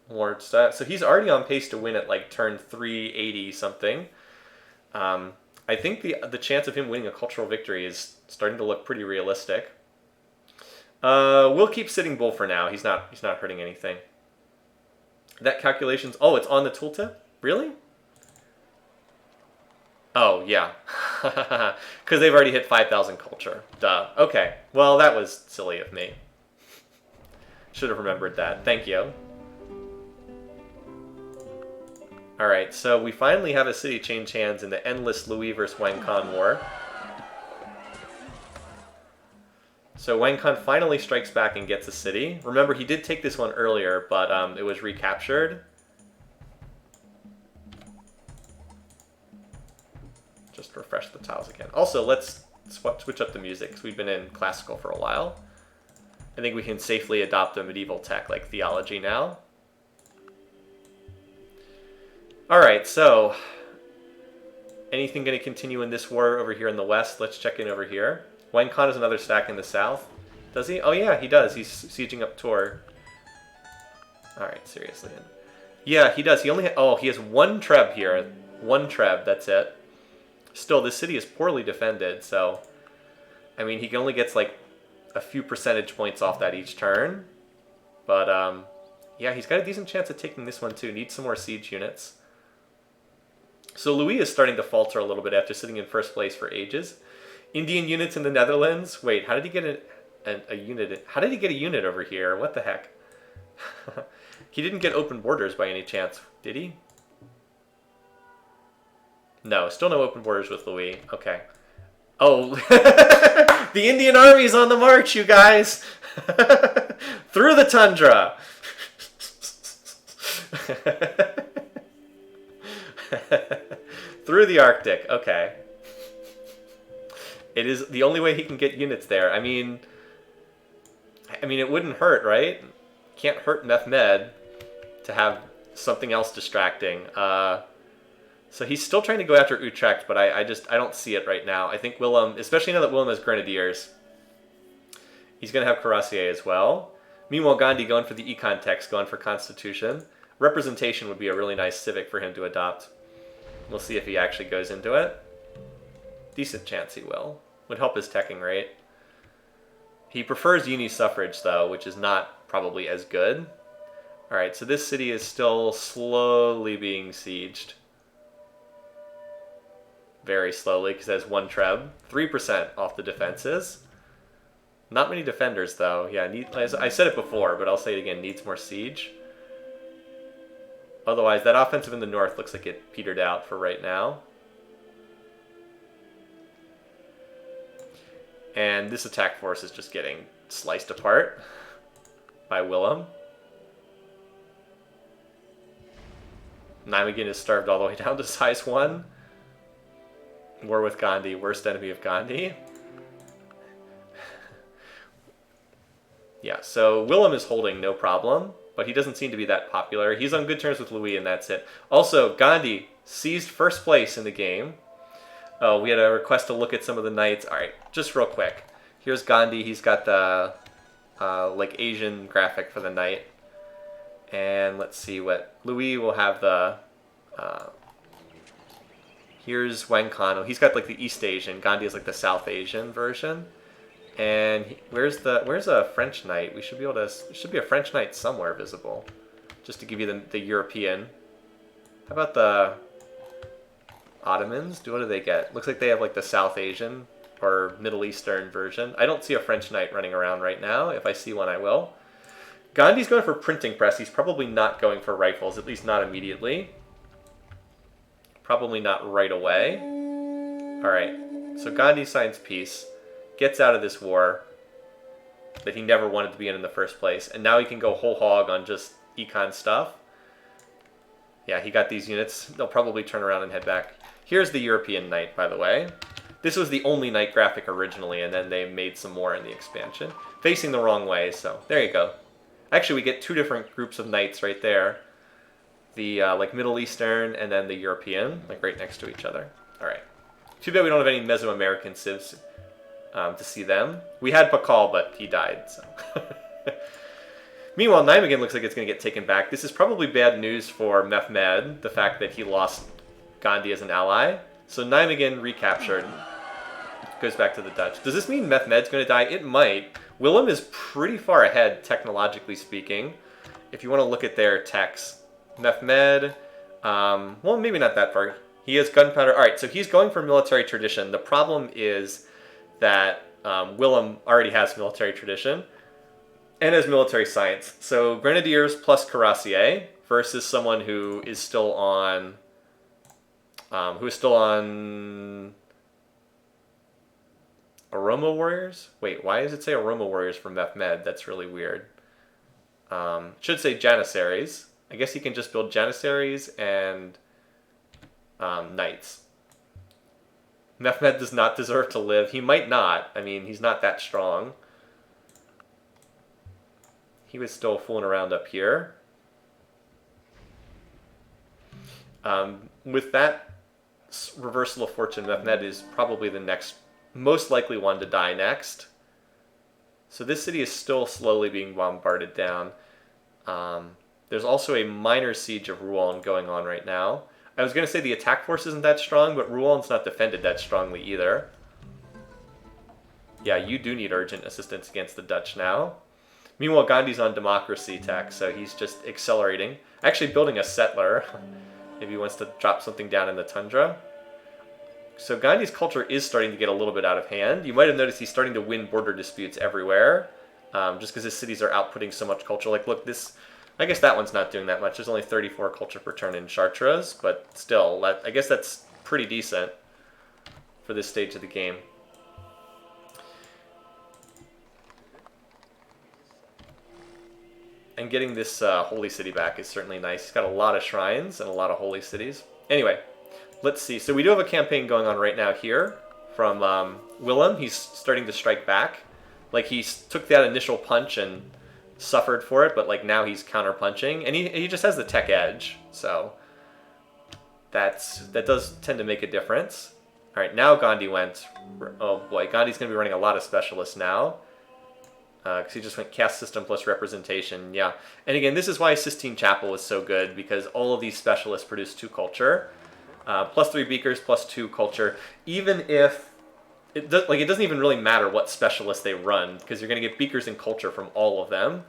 more stuff. So he's already on pace to win at like turn 380 something. I think the chance of him winning a cultural victory is starting to look pretty realistic. We'll keep Sitting Bull for now. He's not hurting anything. That calculation's... Oh, it's on the tooltip? Really? Oh, yeah. Because they've already hit 5,000 culture. Duh. Okay. Well, that was silly of me. Should have remembered that. Thank you. Alright, so we finally have a city change hands in the endless Louis versus Wang Khan war. So Wang Khan finally strikes back and gets a city. Remember, he did take this one earlier, but it was recaptured. Just refresh the tiles again. Also, let's switch up the music, because we've been in classical for a while. I think we can safely adopt a medieval tech like theology now. Alright, so anything going to continue in this war over here in the west? Let's check in over here. Wang Khan has another stack in the south. Does he? Oh yeah, he does. He's sieging up Tor. Alright, seriously. Yeah, he does. He only he has one treb here. One treb, that's it. Still, this city is poorly defended, so... I mean, he only gets like a few percentage points off that each turn. But, yeah, he's got a decent chance of taking this one too. Needs some more siege units. So Louis is starting to falter a little bit after sitting in first place for ages. Indian units in the Netherlands. Wait, how did he get a unit? How did he get a unit over here? What the heck? He didn't get open borders by any chance, did he? No, still no open borders with Louis. Okay. Oh, the Indian army's on the march, you guys! Through the tundra! Through the Arctic, okay. It is the only way he can get units there. I mean, it wouldn't hurt, right? Can't hurt Mehmed to have something else distracting. So he's still trying to go after Utrecht, but I don't see it right now. I think Willem, especially now that Willem has Grenadiers, he's going to have Cuirassier as well. Meanwhile, Gandhi going for the econ text, going for Constitution. Representation would be a really nice civic for him to adopt. We'll see if he actually goes into it. Decent chance he will. Would help his teching rate. He prefers uni-suffrage, though, which is not probably as good. Alright, so this city is still slowly being sieged. Very slowly, because it has one treb. 3% off the defenses. Not many defenders, though. Yeah, I said it before, but I'll say it again. Needs more siege. Otherwise, that offensive in the north looks like it petered out for right now. And this attack force is just getting sliced apart by Willem. Nijmegen is starved all the way down to size 1. War with Gandhi, worst enemy of Gandhi. Yeah, so Willem is holding no problem, but he doesn't seem to be that popular. He's on good terms with Louis, and that's it. Also, Gandhi seized first place in the game. Oh, we had a request to look at some of the knights. All right, just real quick. Here's Gandhi. He's got the like Asian graphic for the knight. And let's see what Louis will have the... here's Wang Khan. He's got like the East Asian. Gandhi is like the South Asian version. And where's a French knight? We should be able to. There should be a French knight somewhere visible, just to give you the European. How about the Ottomans? What do they get? Looks like they have like the South Asian or Middle Eastern version. I don't see a French knight running around right now. If I see one, I will. Gandhi's going for printing press. He's probably not going for rifles, at least not immediately. Probably not right away. All right, so Gandhi signs peace, gets out of this war that he never wanted to be in the first place, and now he can go whole hog on just econ stuff. Yeah, he got these units. They'll probably turn around and head back. Here's the European knight, by the way. This was the only knight graphic originally, and then they made some more in the expansion. Facing the wrong way, so there you go. Actually, we get two different groups of knights right there. The like Middle Eastern and then the European, like right next to each other. All right. Too bad we don't have any Mesoamerican civs to see them. We had Pakal, but he died, so. Meanwhile, Nijmegen looks like it's going to get taken back. This is probably bad news for Mehmed, the fact that he lost Gandhi as an ally. So Nijmegen recaptured. Goes back to the Dutch. Does this mean Mehmed's going to die? It might. Willem is pretty far ahead, technologically speaking, if you want to look at their techs. Mehmed, well, maybe not that far. He has gunpowder. All right, so he's going for military tradition. The problem is that Willem already has military tradition and has military science. So Grenadiers plus Cuirassier versus someone who is still on Aroma Warriors? Wait, why does it say Aroma Warriors for Mehmed? That's really weird. It should say Janissaries. I guess he can just build Janissaries and Knights. Mehmed does not deserve to live. He might not. I mean, he's not that strong. He was still fooling around up here. With that reversal of fortune, Mehmed is probably the next, most likely one to die next. So this city is still slowly being bombarded down. There's also a minor siege of Rouen going on right now. I was going to say the attack force isn't that strong, but Rouen's not defended that strongly either. Yeah, you do need urgent assistance against the Dutch now. Meanwhile, Gandhi's on democracy tech, so he's just accelerating. Actually building a settler. Maybe he wants to drop something down in the tundra. So Gandhi's culture is starting to get a little bit out of hand. You might have noticed he's starting to win border disputes everywhere, just because his cities are outputting so much culture. Like, look, this... I guess that one's not doing that much. There's only 34 culture per turn in Chartres, but still, I guess that's pretty decent for this stage of the game. And getting this holy city back is certainly nice. He's got a lot of shrines and a lot of holy cities. Anyway, let's see. So we do have a campaign going on right now here from Willem. He's starting to strike back. Like, he took that initial punch and suffered for it, but like now he's counter-punching, and he just has the tech edge, so that does tend to make a difference. All right, now Gandhi went, oh boy, Gandhi's going to be running a lot of specialists now, because he just went caste system plus representation, yeah. And again, this is why Sistine Chapel was so good, because all of these specialists produce 2 culture, plus 3 beakers, plus 2 culture, even if it doesn't even really matter what specialists they run, because you're going to get beakers and culture from all of them,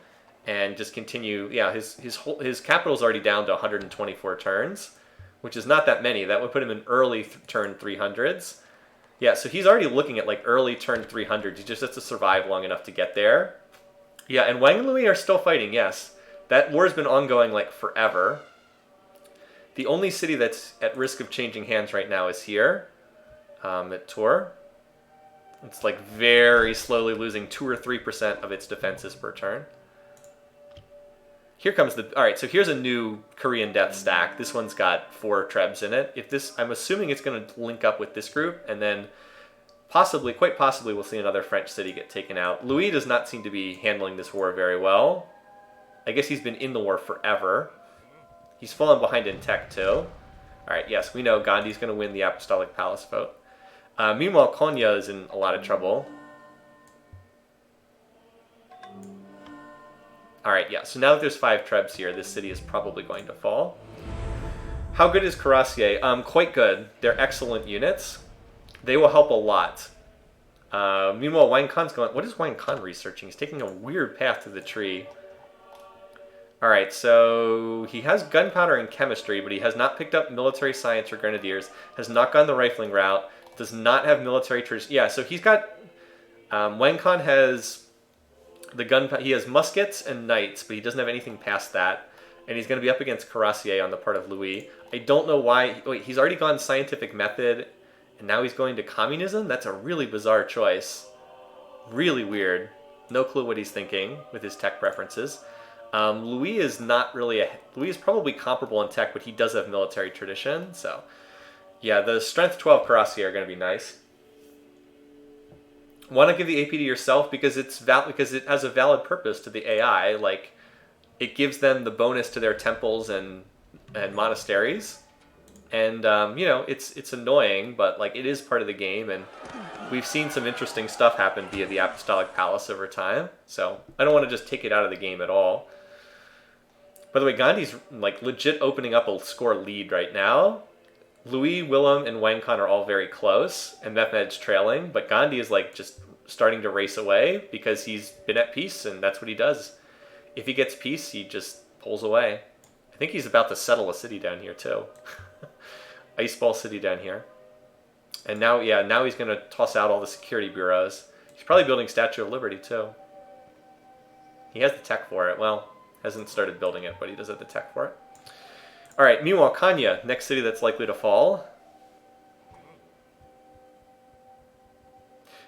and just continue. Yeah, his capital's already down to 124 turns, which is not that many. That would put him in early turn 300s. Yeah, so he's already looking at like early turn 300s. He just has to survive long enough to get there. Yeah, and Wang and Louis are still fighting. Yes, that war's been ongoing like forever. The only city that's at risk of changing hands right now is here, at Tours. It's like very slowly losing 2 or 3% of its defenses per turn. Here comes the... Alright, so here's a new Korean death stack. This one's got 4 trebs in it. I'm assuming it's going to link up with this group, and then quite possibly we'll see another French city get taken out. Louis does not seem to be handling this war very well. I guess he's been in the war forever. He's fallen behind in tech too. Alright, yes, we know Gandhi's going to win the Apostolic Palace vote. Meanwhile, Konya is in a lot of trouble. Alright, yeah, so now that there's 5 trebs here, this city is probably going to fall. How good is Cuirassier? Quite good. They're excellent units. They will help a lot. Meanwhile, Wang Khan's going... What is Wang Khan researching? He's taking a weird path through the tree. Alright, so he has gunpowder and chemistry, but he has not picked up military science or grenadiers, has not gone the rifling route, does not have military tradition. Yeah, so he's got... Wang Khan has the gun... He has muskets and knights, but he doesn't have anything past that. And he's going to be up against Cuirassier on the part of Louis. I don't know why... Wait, he's already gone scientific method, and now he's going to communism? That's a really bizarre choice. Really weird. No clue what he's thinking with his tech preferences. Louis is not really Louis is probably comparable in tech, but he does have military tradition. So, yeah, the Strength 12 Cuirassier are going to be nice. Want to give the AP to yourself because it has a valid purpose to the AI. Like, it gives them the bonus to their temples and monasteries. And, you know, it's annoying, but, like, it is part of the game, and we've seen some interesting stuff happen via the Apostolic Palace over time. So, I don't want to just take it out of the game at all. By the way, Gandhi's, like, legit opening up a score lead right now. Louis, Willem, and Wang Khan are all very close, and Mehmed's trailing, but Gandhi is, like, just starting to race away because he's been at peace, and that's what he does. If he gets peace, he just pulls away. I think he's about to settle a city down here, too. Iceball City down here. And now, yeah, now he's going to toss out all the security bureaus. He's probably building Statue of Liberty, too. He has the tech for it. Well, hasn't started building it, but he does have the tech for it. All right, meanwhile, Kanya, next city that's likely to fall.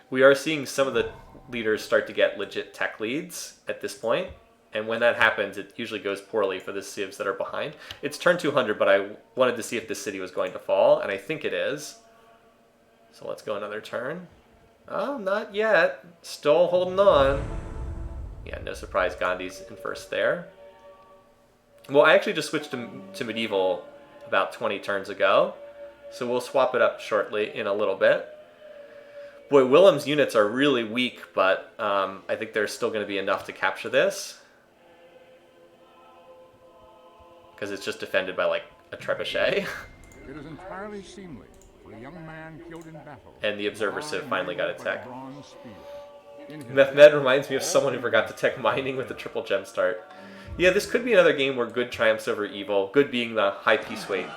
We are seeing some of the leaders start to get legit tech leads at this point. And when that happens, it usually goes poorly for the civs that are behind. It's turn 200, but I wanted to see if this city was going to fall, and I think it is. So let's go another turn. Oh, not yet. Still holding on. Yeah, no surprise Gandhi's in first there. Well, I actually just switched to medieval about 20 turns ago, so we'll swap it up shortly in a little bit. Boy, Willem's units are really weak, but I think there's still going to be enough to capture this. Because it's just defended by, like, a trebuchet. It is entirely seemly for a young man killed in battle. And the Observer Civ finally got a tech. Mehmed reminds me of someone who forgot to tech mining with the triple gem start. Yeah, this could be another game where good triumphs over evil. Good being the high peace weight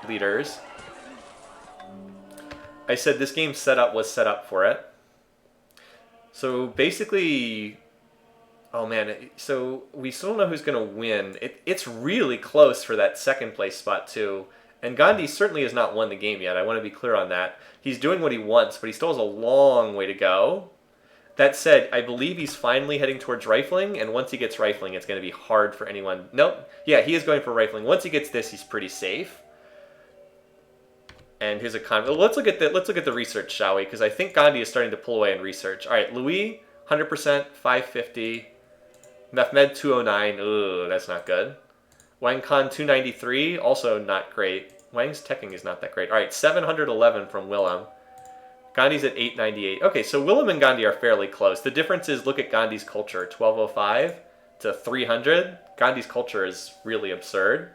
leaders. I said this game was set up for it. So basically... Oh man, so we still don't know who's going to win. It's really close for that second place spot too. And Gandhi certainly has not won the game yet. I want to be clear on that. He's doing what he wants, but he still has a long way to go. That said, I believe he's finally heading towards rifling, and once he gets rifling, it's going to be hard for anyone. Nope. Yeah, he is going for rifling. Once he gets this, he's pretty safe. And his economy. Let's look at the research, shall we? Because I think Gandhi is starting to pull away in research. All right, Louis, 100%, 550. Mehmed 209, ugh, that's not good. Wang Khan 293, also not great. Wang's teching is not that great. All right, 711 from Willem. Gandhi's at 898. Okay, so Willem and Gandhi are fairly close. The difference is, look at Gandhi's culture, 1205 to 300. Gandhi's culture is really absurd.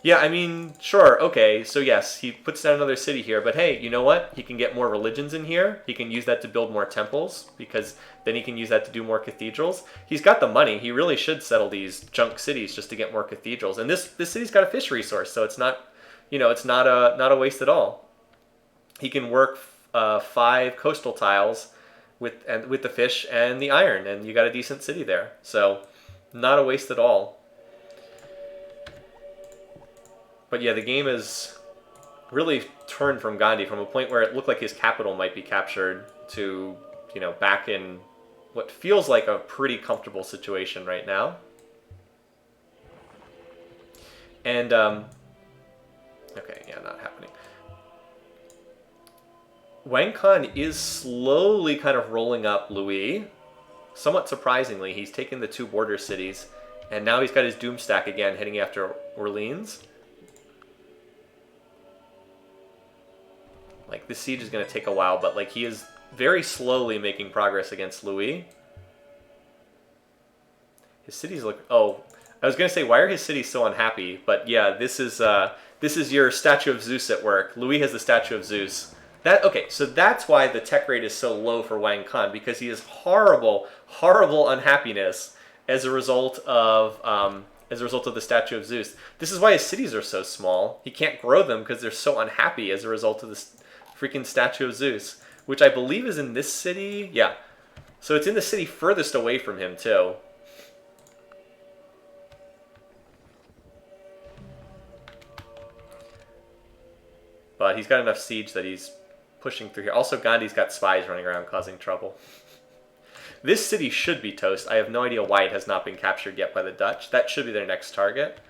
Yeah, I mean, sure, okay, so yes, he puts down another city here, but hey, you know what? He can get more religions in here. He can use that to build more temples, because then he can use that to do more cathedrals. He's got the money. He really should settle these junk cities just to get more cathedrals. And this city's got a fish resource, so it's not, you know, it's not a waste at all. He can work 5 coastal tiles with the fish and the iron, and you got a decent city there. So, not a waste at all. But yeah, the game is really turned from Gandhi from a point where it looked like his capital might be captured to, you know, back in what feels like a pretty comfortable situation right now. And, okay, yeah, not happening. Wang Khan is slowly kind of rolling up Louis. Somewhat surprisingly, he's taken the 2 border cities, and now he's got his doom stack again, heading after Orleans. Like, this siege is going to take a while, but, like, he is very slowly making progress against Louis. His cities look... Oh, I was going to say, why are his cities so unhappy? But, yeah, this is your Statue of Zeus at work. Louis has the Statue of Zeus. Okay, so that's why the tech rate is so low for Wang Khan, because he has horrible, horrible unhappiness as a result of the statue of Zeus. This is why his cities are so small. He can't grow them because they're so unhappy as a result of this freaking statue of Zeus, which I believe is in this city. Yeah, so it's in the city furthest away from him too. But he's got enough siege that he's pushing through here. Also, Gandhi's got spies running around causing trouble. This city should be toast. I have no idea why it has not been captured yet by the Dutch. That should be their next target.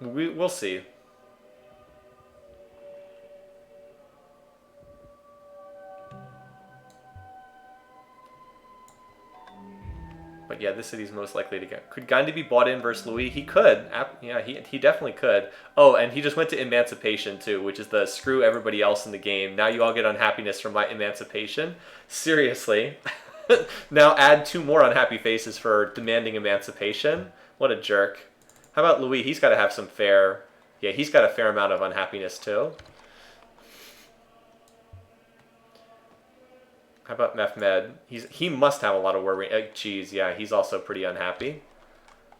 We'll see. But yeah, this city's most likely to get. Could Gandhi be bought in versus Louis? He could. Yeah, he definitely could. Oh, and he just went to emancipation too, which is the screw everybody else in the game. Now you all get unhappiness from my emancipation. Seriously. Now add 2 more unhappy faces for demanding emancipation. What a jerk. How about Louis? He's got to have some fair. Yeah, he's got a fair amount of unhappiness too. How about Mehmed? He must have a lot of worry. Geez, yeah, he's also pretty unhappy.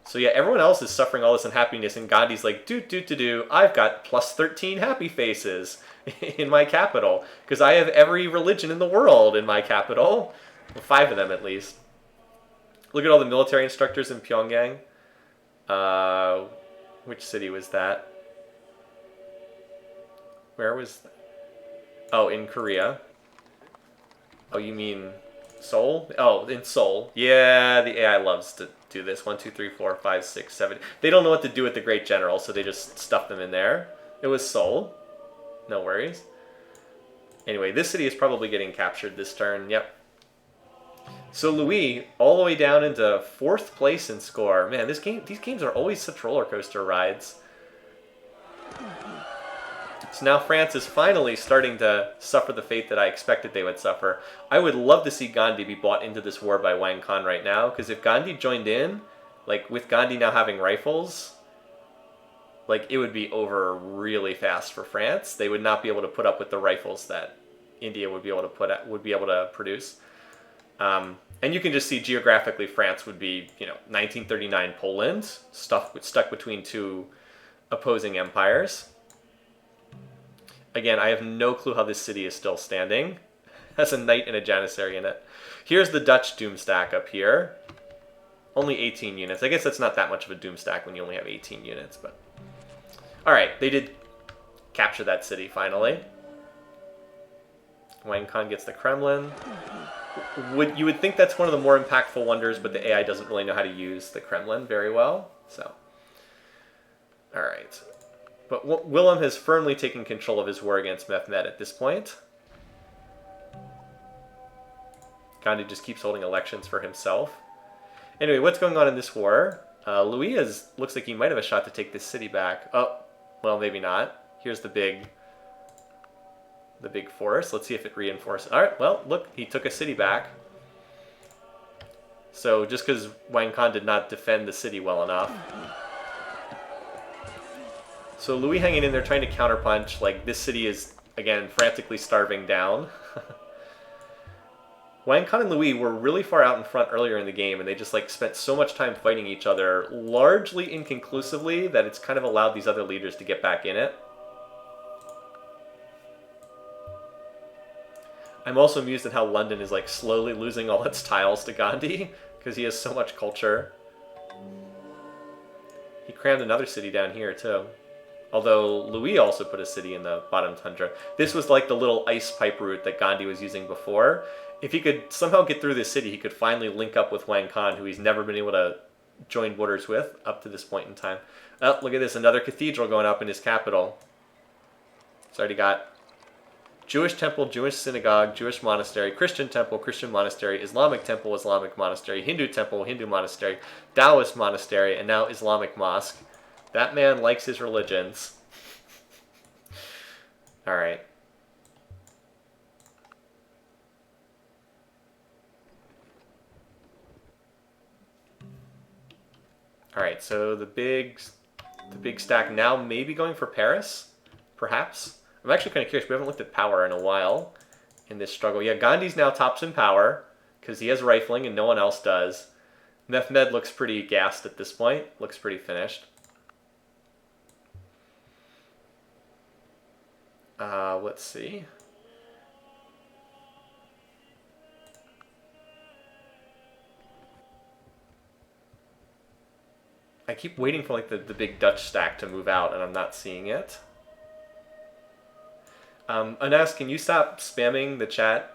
So yeah, everyone else is suffering all this unhappiness, and Gandhi's like, do. I've got plus 13 happy faces in my capital because I have every religion in the world in my capital. Well, 5 of them at least. Look at all the military instructors in Pyongyang. Which city was that? Where was that? Oh, in Korea. Oh, you mean Seoul? Oh, in Seoul. Yeah, the AI loves to do this. 1, 2, 3, 4, 5, 6, 7. They don't know what to do with the Great General, so they just stuff them in there. It was Seoul. No worries. Anyway, this city is probably getting captured this turn. Yep. So Louis, all the way down into 4th place in score. Man, these games are always such roller coaster rides. So now France is finally starting to suffer the fate that I expected they would suffer. I would love to see Gandhi be brought into this war by Wang Khan right now, because if Gandhi joined in, like with Gandhi now having rifles, like it would be over really fast for France. They would not be able to put up with the rifles that India would be able to produce. And you can just see geographically France would be, 1939 Poland, stuck between 2 opposing empires. Again, I have no clue how this city is still standing. It has a knight and a janissary in it. Here's the Dutch doom stack up here. Only 18 units. I guess that's not that much of a doom stack when you only have 18 units, but... Alright, they did capture that city finally. Wang Khan gets the Kremlin. You would think that's one of the more impactful wonders, but the AI doesn't really know how to use the Kremlin very well, so... Alright. But Willem has firmly taken control of his war against Mehmed at this point. Gandhi just keeps holding elections for himself. Anyway, what's going on in this war? Louis looks like he might have a shot to take this city back. Oh, well, maybe not. Here's the big force. Let's see if it reinforces. All right, well, look, he took a city back. So just because Wang Khan did not defend the city well enough. So Louis hanging in there trying to counterpunch. Like, this city is, again, frantically starving down. Wang Khan and Louis were really far out in front earlier in the game, and they just spent so much time fighting each other, largely inconclusively, that it's kind of allowed these other leaders to get back in it. I'm also amused at how London is slowly losing all its tiles to Gandhi, because he has so much culture. He crammed another city down here, too. Although Louis also put a city in the bottom tundra. This was like the little ice pipe route that Gandhi was using before. If he could somehow get through this city, he could finally link up with Wang Khan, who he's never been able to join borders with up to this point in time. Oh, look at this, another cathedral going up in his capital. It's already got Jewish temple, Jewish synagogue, Jewish monastery, Christian temple, Christian monastery, Islamic temple, Islamic monastery, Hindu temple, Hindu monastery, Taoist monastery, and now Islamic mosque. That man likes his religions. Alright. Alright, so the big stack now maybe going for Paris? Perhaps? I'm actually kind of curious. We haven't looked at power in a while in this struggle. Yeah, Gandhi's now tops in power because he has rifling and no one else does. Mehmed looks pretty gassed at this point. Looks pretty finished. Let's see. I keep waiting for like the big Dutch stack to move out and I'm not seeing it. Anas, can you stop spamming the chat?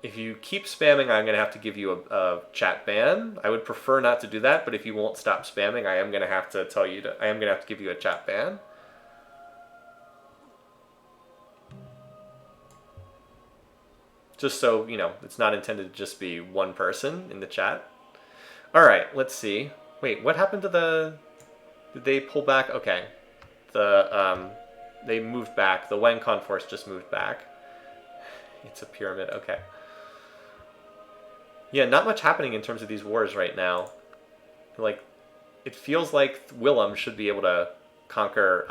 If you keep spamming, I'm going to have to give you a chat ban. I would prefer not to do that, but if you won't stop spamming, I am going to have to tell you I am going to have to give you a chat ban. Just so, you know, it's not intended to just be one person in the chat. All right, let's see. Wait, what happened to the... Did they pull back? Okay. They moved back. The Wang Khan force just moved back. It's a pyramid. Okay. Yeah, not much happening in terms of these wars right now. Like, it feels like Willem should be able to conquer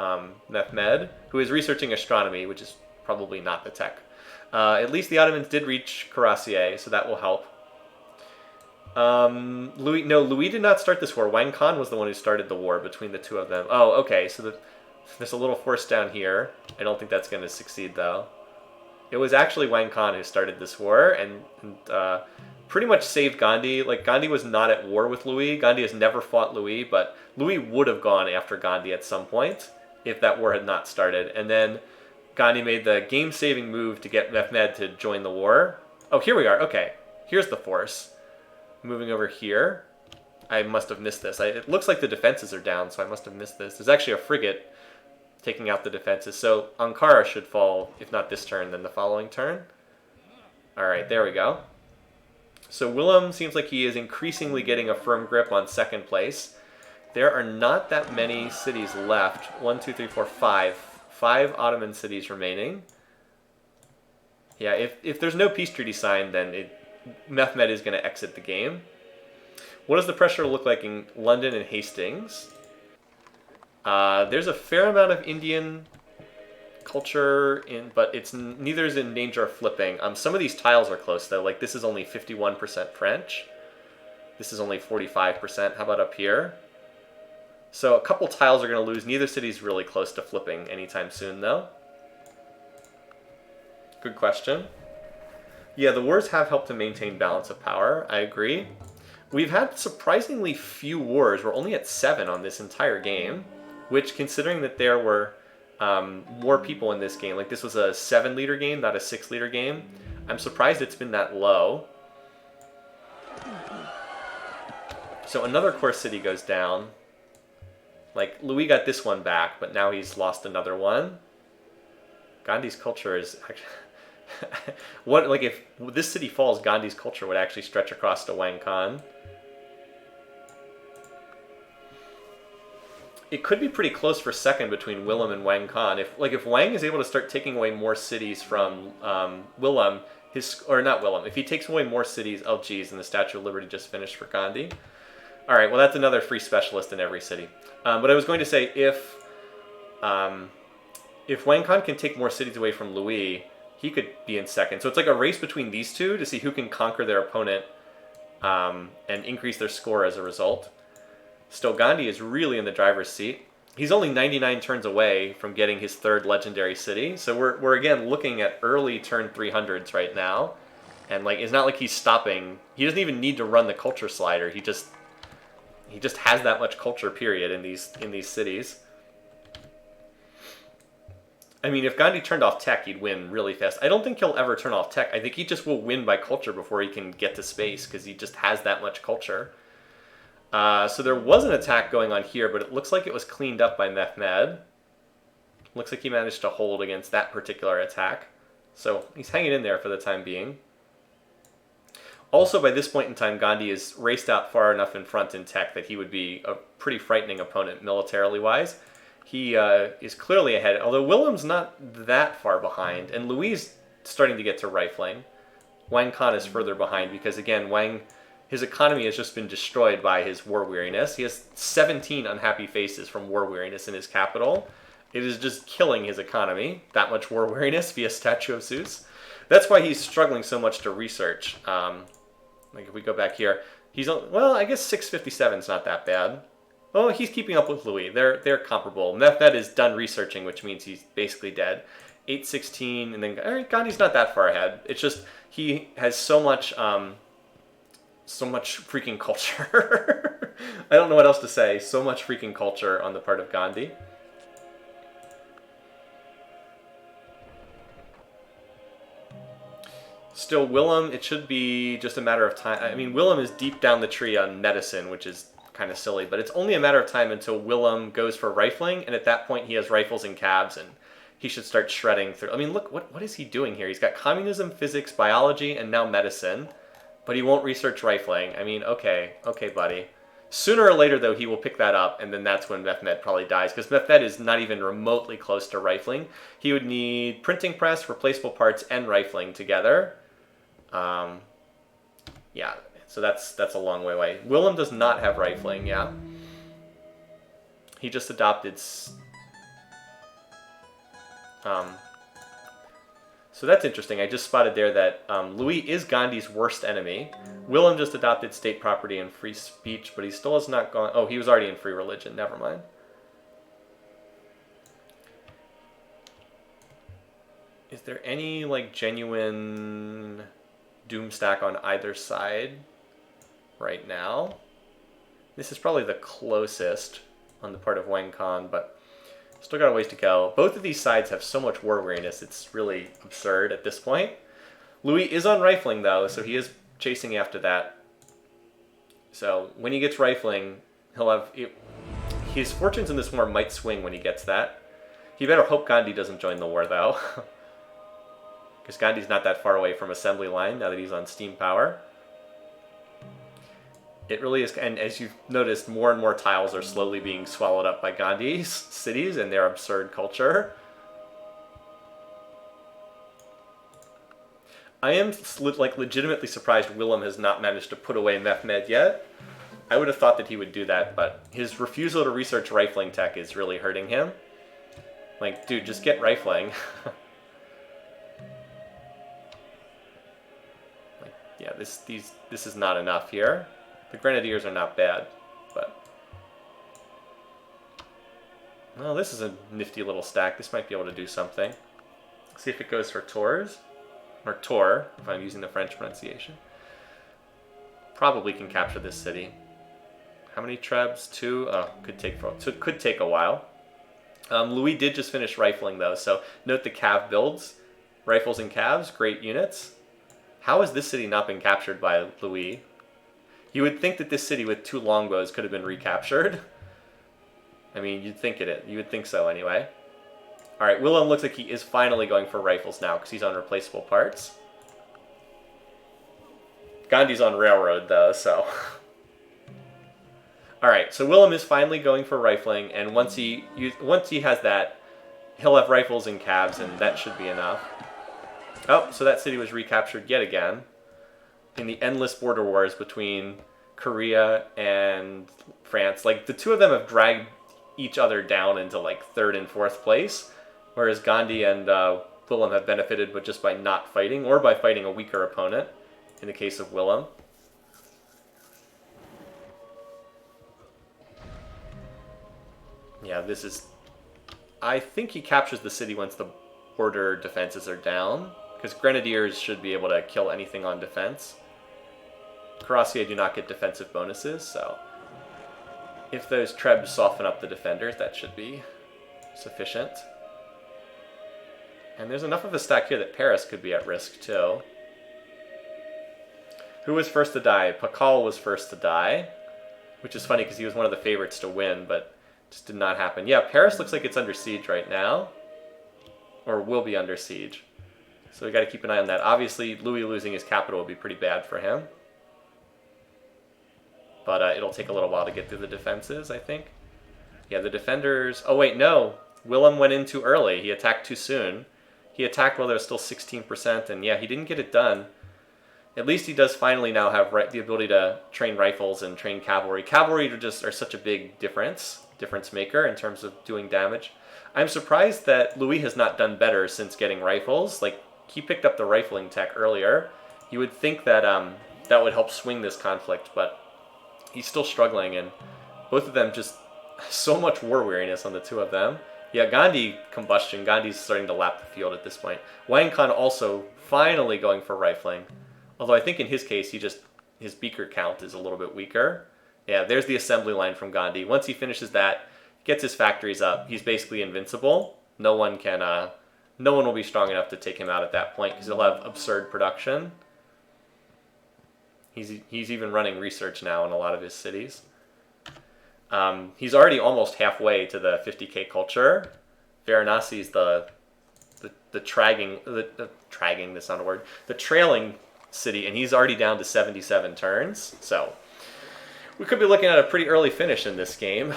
Mehmed, who is researching astronomy, which is probably not the tech. At least the Ottomans did reach Cuirassier, so that will help. Louis did not start this war. Wang Khan was the one who started the war between the two of them. Oh, okay, so there's a little force down here. I don't think that's going to succeed, though. It was actually Wang Khan who started this war and pretty much saved Gandhi. Like, Gandhi was not at war with Louis. Gandhi has never fought Louis, but Louis would have gone after Gandhi at some point if that war had not started. And then Gandhi made the game-saving move to get Mehmed to join the war. Oh, here we are. Okay, here's the force. Moving over here. I must have missed this. It looks like the defenses are down, so I must have missed this. There's actually a frigate taking out the defenses. So Ankara should fall, if not this turn, then the following turn. All right, there we go. So Willem seems like he is increasingly getting a firm grip on second place. There are not that many cities left. 1, 2, 3, 4, 5. 5 Ottoman cities remaining. Yeah, if there's no peace treaty signed, then Mehmed is going to exit the game. What does the pressure look like in London and Hastings? There's a fair amount of Indian culture, but neither is in danger of flipping. Some of these tiles are close, though. Like, this is only 51% French. This is only 45%. How about up here? So a couple tiles are going to lose. Neither city's really close to flipping anytime soon, though. Good question. Yeah, the wars have helped to maintain balance of power. I agree. We've had surprisingly few wars. We're only at 7 on this entire game, which, considering that there were more people in this game, like this was a 7-liter game, not a 6-liter game, I'm surprised it's been that low. So another core city goes down. Like, Louis got this one back, but now he's lost another one. Gandhi's culture is actually... if this city falls, Gandhi's culture would actually stretch across to Wang Khan. It could be pretty close for second between Willem and Wang Khan. If Wang is able to start taking away more cities from Willem, if he takes away more cities, oh geez, and the Statue of Liberty just finished for Gandhi. All right, well that's another free specialist in every city. But I was going to say if Wang Khan can take more cities away from Louis, he could be in second. So it's like a race between these two to see who can conquer their opponent and increase their score as a result. Still, Gandhi is really in the driver's seat. He's only 99 turns away from getting his 3rd legendary city. So we're again looking at early turn 300s right now. And like, it's not like he's stopping. He doesn't even need to run the culture slider. He just has that much culture, period, in these cities. I mean, if Gandhi turned off tech, he'd win really fast. I don't think he'll ever turn off tech. I think he just will win by culture before he can get to space, because he just has that much culture. So there was an attack going on here, but it looks like it was cleaned up by Mehmed. Looks like he managed to hold against that particular attack. So he's hanging in there for the time being. Also, by this point in time, Gandhi is raced out far enough in front in tech that he would be a pretty frightening opponent militarily-wise. He is clearly ahead, although Willem's not that far behind, and Louis is starting to get to rifling. Wang Khan is further behind because, again, his economy has just been destroyed by his war weariness. He has 17 unhappy faces from war weariness in his capital, It is just killing his economy. That much war weariness via statue of Zeus. That's why he's struggling so much to research. Like if we go back here, he's well, I guess 657 is not that bad. Oh, he's keeping up with Louis. They're comparable. Method is done researching, which means he's basically dead. 816, and then all right, Gandhi's not that far ahead. It's just he has so much freaking culture. I don't know what else to say. So much freaking culture on the part of Gandhi. Still, Willem, it should be just a matter of time. I mean, Willem is deep down the tree on medicine, which is kind of silly, but it's only a matter of time until Willem goes for rifling, and at that point he has rifles and cabs, and he should start shredding through. I mean, look, what is he doing here? He's got communism, physics, biology, and now medicine, but he won't research rifling. I mean, okay, buddy. Sooner or later, though, he will pick that up, and then that's when Mehmed probably dies, because Mehmed is not even remotely close to rifling. He would need printing press, replaceable parts, and rifling together. Yeah, so that's a long way away. Willem does not have rifling, yeah. He just adopted... So that's interesting. I just spotted there that Louis is Gandhi's worst enemy. Willem just adopted state property and free speech, but he still has not gone... Oh, he was already in free religion. Never mind. Is there any, like, genuine doom stack on either side right now? This is probably the closest on the part of Wang Khan, but still got a ways to go. Both of these sides have so much war weariness, it's really absurd at this point. Louis is on rifling, though, so he is chasing after that. So when he gets rifling, he'll have... His fortunes in this war might swing when he gets that. He better hope Gandhi doesn't join the war, though. Because Gandhi's not that far away from assembly line now that he's on steam power. It really is, and as you've noticed, more and more tiles are slowly being swallowed up by Gandhi's cities and their absurd culture. I am legitimately surprised Willem has not managed to put away Mehmed yet. I would have thought that he would do that, but his refusal to research rifling tech is really hurting him. Like, dude, just get rifling. Like, yeah, this is not enough here. The Grenadiers are not bad, but... Well, this is a nifty little stack. This might be able to do something. See if it goes for Tours. Or Tor, if I'm using the French pronunciation. Probably can capture this city. How many trebs? 2? Oh, it could take a while. Louis did just finish rifling, though, so note the cav builds. Rifles and calves, great units. How has this city not been captured by Louis? You would think that this city with 2 longbows could have been recaptured. I mean, you'd think it. You would think so anyway. All right, Willem looks like he is finally going for rifles now because he's on replaceable parts. Gandhi's on railroad though, so. All right, so Willem is finally going for rifling, and once he has that, he'll have rifles and calves, and that should be enough. Oh, so that city was recaptured yet again. In the endless border wars between Korea and France. Like, the two of them have dragged each other down into, like, 3rd and 4th place, whereas Gandhi and Willem have benefited but just by not fighting, or by fighting a weaker opponent, in the case of Willem. Yeah, this is... I think he captures the city once the border defenses are down, because Grenadiers should be able to kill anything on defense. Cuirassiers do not get defensive bonuses, so if those trebs soften up the defenders, that should be sufficient. And there's enough of a stack here that Paris could be at risk too. Who was first to die? Pakal was first to die, which is funny because he was one of the favorites to win, but just did not happen. Yeah, Paris looks like it's under siege right now, or will be under siege. So we got to keep an eye on that. Obviously, Louis losing his capital would be pretty bad for him. But it'll take a little while to get through the defenses, I think. Yeah, the defenders... Oh, wait, no. Willem went in too early. He attacked too soon. He attacked while there was still 16%, and yeah, he didn't get it done. At least he does finally now have the ability to train rifles and train cavalry. Cavalry are such a big difference difference maker in terms of doing damage. I'm surprised that Louis has not done better since getting rifles. Like, he picked up the rifling tech earlier. You would think that that would help swing this conflict, but he's still struggling, and both of them just so much war weariness on the two of them. Yeah, Gandhi combustion. Gandhi's starting to lap the field at this point. Wang Khan also finally going for rifling. Although I think in his case, his beaker count is a little bit weaker. Yeah, there's the assembly line from Gandhi. Once he finishes that, gets his factories up, he's basically invincible. No one will be strong enough to take him out at that point because he'll have absurd production. He's even running research now in a lot of his cities. He's already almost halfway to the 50k culture. Varanasi's the trailing city, and he's already down to 77 turns. So we could be looking at a pretty early finish in this game.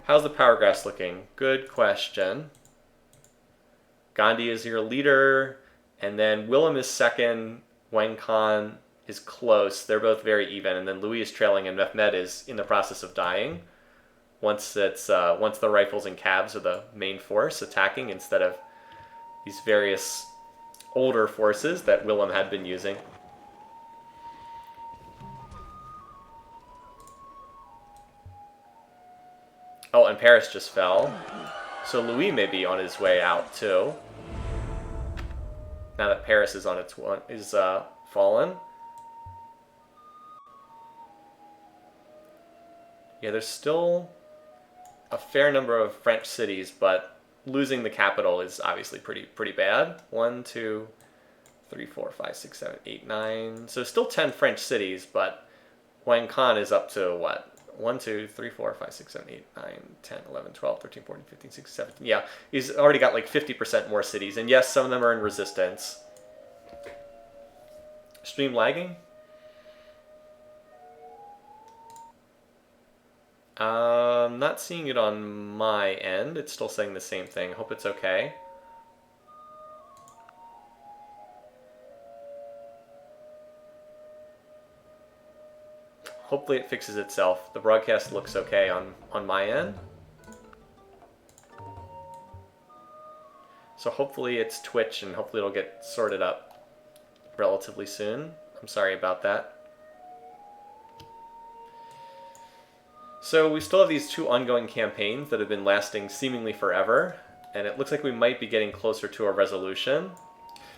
How's the power graphs looking? Good question. Gandhi is your leader, and then Willem is second. Wang Khan is close. They're both very even, and then Louis is trailing, and Mehmed is in the process of dying. Once the rifles and cabs are the main force attacking instead of these various older forces that Willem had been using. Oh, and Paris just fell. So Louis may be on his way out too. Now that Paris is fallen. Yeah, there's still a fair number of French cities, but losing the capital is obviously pretty bad. 1, 2, 3, 4, 5, 6, 7, 8, 9. So still 10 French cities, but Wang Khan is up to what? 1, 2, 3, 4, 5, 6, 7, 8, 9, 10, 11, 12, 13, 14, 15, 16, 17. Yeah, he's already got like 50% more cities. And yes, some of them are in resistance. Stream lagging? Not seeing it on my end. It's still saying the same thing. Hope it's okay. Hopefully it fixes itself. The broadcast looks okay on my end. So hopefully it's Twitch, and hopefully it'll get sorted up relatively soon. I'm sorry about that. So we still have these two ongoing campaigns that have been lasting seemingly forever, and it looks like we might be getting closer to a resolution.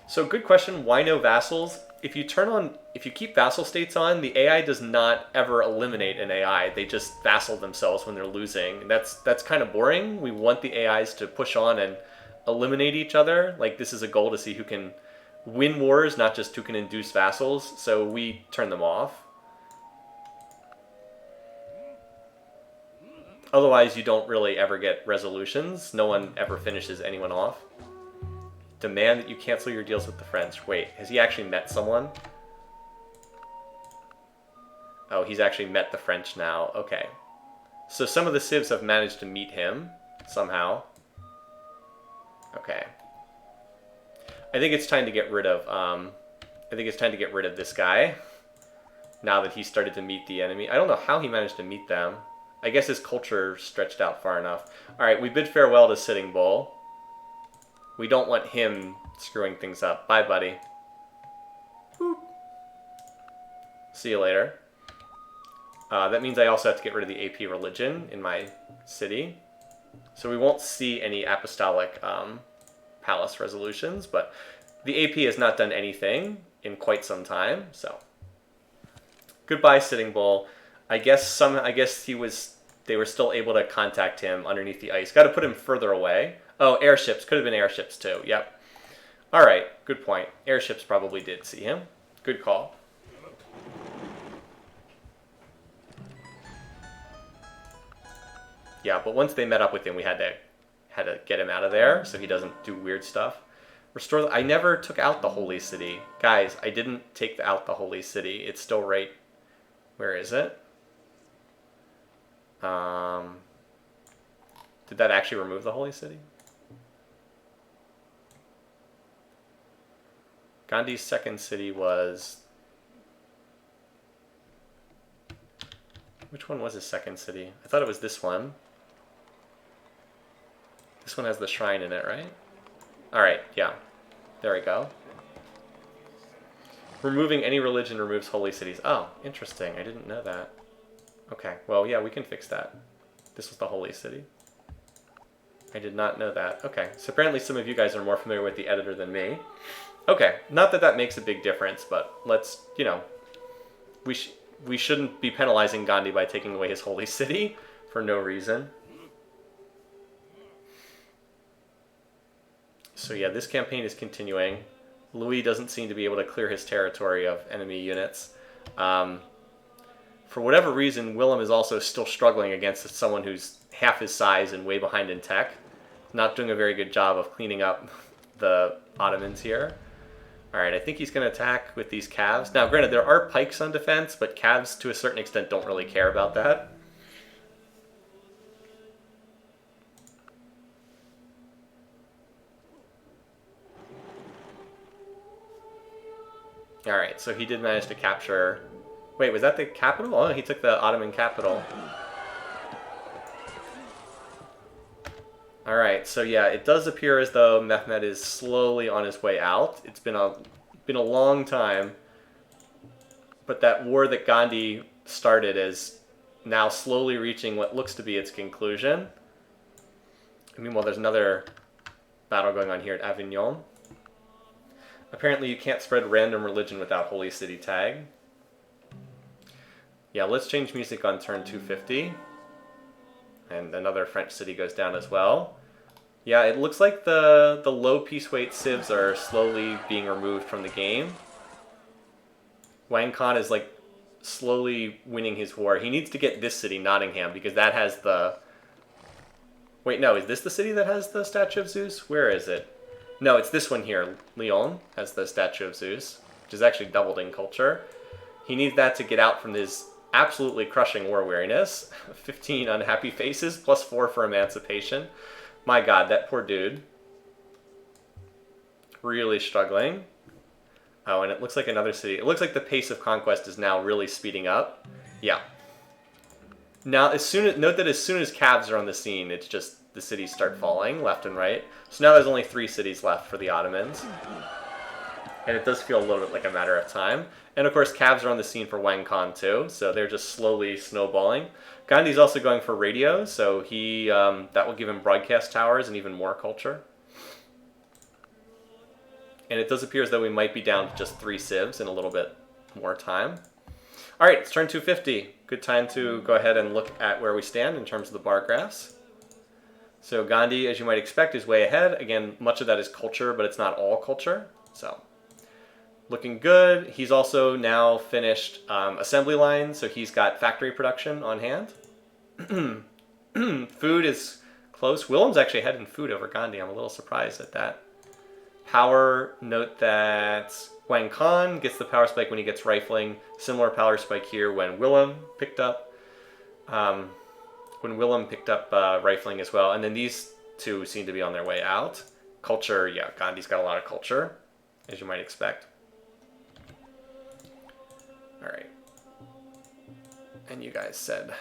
So good question, why no vassals? If you keep vassal states on, the AI does not ever eliminate an AI. They just vassal themselves when they're losing. And that's kind of boring. We want the AIs to push on and eliminate each other. Like, this is a goal to see who can win wars, not just who can induce vassals. So we turn them off. Otherwise, you don't really ever get resolutions. No one ever finishes anyone off. Demand that you cancel your deals with the French. Wait, has he actually met someone? Oh, he's actually met the French now. Okay. So some of the civs have managed to meet him somehow. Okay. I think it's time to get rid of this guy. Now that he started to meet the enemy. I don't know how he managed to meet them. I guess his culture stretched out far enough. Alright, we bid farewell to Sitting Bull. We don't want him screwing things up. Bye, buddy. Boop. See you later. That means I also have to get rid of the AP religion in my city. So we won't see any apostolic palace resolutions, but the AP has not done anything in quite some time, so. Goodbye, Sitting Bull. I guess they were still able to contact him underneath the ice. Got to put him further away. Oh, airships. Could have been airships too. Yep. All right. Good point. Airships probably did see him. Good call. Yeah, but once they met up with him, we had to get him out of there so he doesn't do weird stuff. Restore. I never took out the Holy City, guys. I didn't take out the Holy City. It's still right. Where is it? Did that actually remove the Holy City? Gandhi's second city was Which one was his second city? I thought it was this one. This one has the shrine in it, right? Alright, yeah. There we go. Removing any religion removes holy cities. Oh, interesting. I didn't know that. Okay, well, yeah, we can fix that. This was the holy city. I did not know that. Okay, so apparently some of you guys are more familiar with the editor than me. Okay, not that that makes a big difference, but let's, you know, we shouldn't be penalizing Gandhi by taking away his holy city for no reason. So yeah, this campaign is continuing. Louis doesn't seem to be able to clear his territory of enemy units. For whatever reason, Willem is also still struggling against someone who's half his size and way behind in tech. Not doing a very good job of cleaning up the Ottomans here. Alright, I think he's going to attack with these calves. Now, granted, there are pikes on defense, but calves, to a certain extent, don't really care about that. Alright, so he did manage to capture... Wait, was that the capital? Oh, he took the Ottoman capital. Alright, so yeah, it does appear as though Mehmed is slowly on his way out. It's been a long time, but that war that Gandhi started is now slowly reaching what looks to be its conclusion. Meanwhile, there's another battle going on here at Avignon. Apparently you can't spread random religion without Holy City tag. Yeah, let's change music on turn 250. And another French city goes down as well. Yeah, it looks like the low piece weight civs are slowly being removed from the game. Wang Khan is like slowly winning his war. He needs to get this city, Nottingham, because that has the... Wait, no, is this the city that has the statue of Zeus? Where is it? No, it's this one here. Lyon has the statue of Zeus, which is actually doubled in culture. He needs that to get out from this absolutely crushing war weariness. 15 unhappy faces, plus 4 for emancipation. My god, that poor dude. Really struggling. Oh, and it looks like another city. It looks like the pace of conquest is now really speeding up. Yeah. Now, note that as soon as Cavs are on the scene, it's just the cities start falling left and right. So now there's only 3 cities left for the Ottomans. And it does feel a little bit like a matter of time. And of course, Cavs are on the scene for Wang Khan too, so they're just slowly snowballing. Gandhi's also going for radio, so he that will give him broadcast towers and even more culture. And it does appear as though we might be down to just 3 civs in a little bit more time. All right, it's turn 250. Good time to go ahead and look at where we stand in terms of the bar graphs. So Gandhi, as you might expect, is way ahead. Again, much of that is culture, but it's not all culture. So looking good. He's also now finished assembly line, so he's got factory production on hand. Food is close. Willem's actually ahead in food over Gandhi. I'm a little surprised at that. Power, note that Wang Khan gets the power spike when he gets rifling. Similar power spike here when Willem picked up rifling as well. And then these two seem to be on their way out. Culture, yeah, Gandhi's got a lot of culture, as you might expect. All right. And you guys said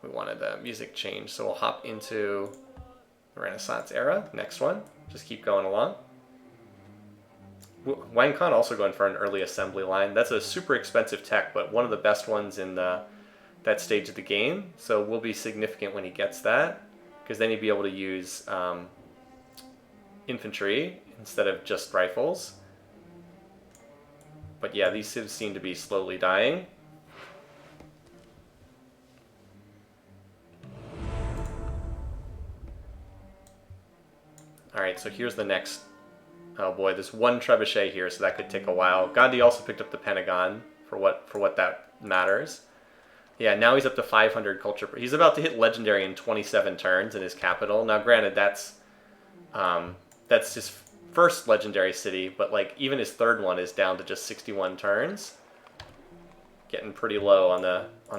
we wanted the music change, so we'll hop into the Renaissance era. Next one. Just keep going along. Wang Khan also going for an early assembly line. That's a super expensive tech, but one of the best ones in that stage of the game. So will be significant when he gets that, because then he'd be able to use infantry instead of just rifles. But yeah, these civs seem to be slowly dying. Alright, so here's the next... Oh boy, there's one trebuchet here, so that could take a while. Gandhi also picked up the Pentagon for what that matters. Yeah, now he's up to 500 culture. He's about to hit legendary in 27 turns in his capital. Now, granted, that's his first legendary city, but like even his third one is down to just 61 turns. Getting pretty low on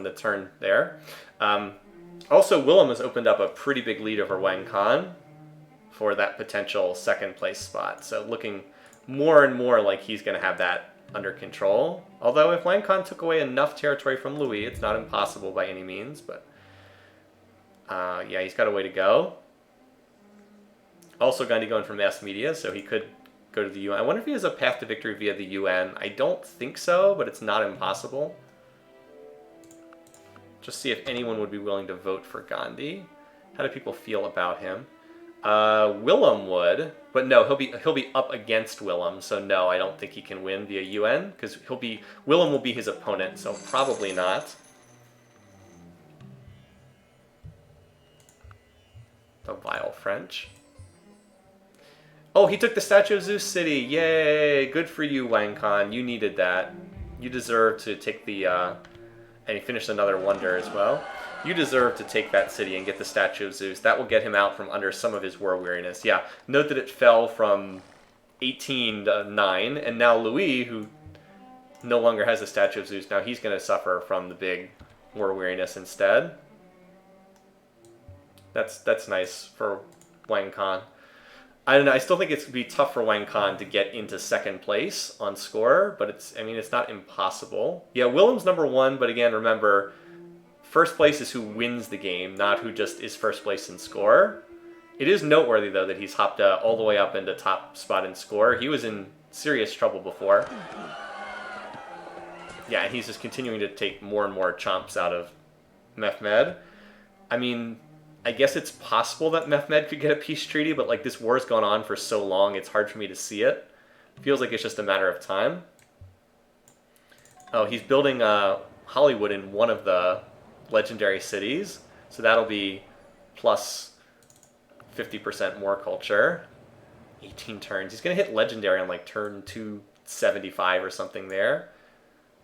the turn there. Also, Willem has opened up a pretty big lead over Wang Khan for that potential second place spot. So looking more and more like he's going to have that under control. Although if Wang Khan took away enough territory from Louis, it's not impossible by any means, but yeah, he's got a way to go. Also Gandhi going for mass media, so he could go to the UN. I wonder if he has a path to victory via the UN. I don't think so, but it's not impossible. Just see if anyone would be willing to vote for Gandhi. How do people feel about him? Willem would, but no, he'll be up against Willem, so no, I don't think he can win via UN, because Willem will be his opponent, so probably not. The vile French. Oh, he took the Statue of Zeus City. Yay! Good for you, Wang Khan. You needed that. You deserve to take the... and he finished another wonder as well. You deserve to take that city and get the Statue of Zeus. That will get him out from under some of his war weariness. Yeah, note that it fell from 18 to 9, and now Louis, who no longer has the Statue of Zeus, now he's going to suffer from the big war weariness instead. That's nice for Wang Khan. I don't know. I still think it's going to be tough for Wang Khan to get into second place on score, but it's not impossible. Yeah, Willem's number 1, but again, remember, first place is who wins the game, not who just is first place in score. It is noteworthy, though, that he's hopped all the way up into top spot in score. He was in serious trouble before. Yeah, and he's just continuing to take more and more chomps out of Mehmed. I mean, I guess it's possible that Mehmed could get a peace treaty, but like this war's gone on for so long, it's hard for me to see it. Feels like it's just a matter of time. Oh, he's building Hollywood in one of the legendary cities, so that'll be plus 50% more culture. 18 turns. He's gonna hit legendary on like turn 275 or something there.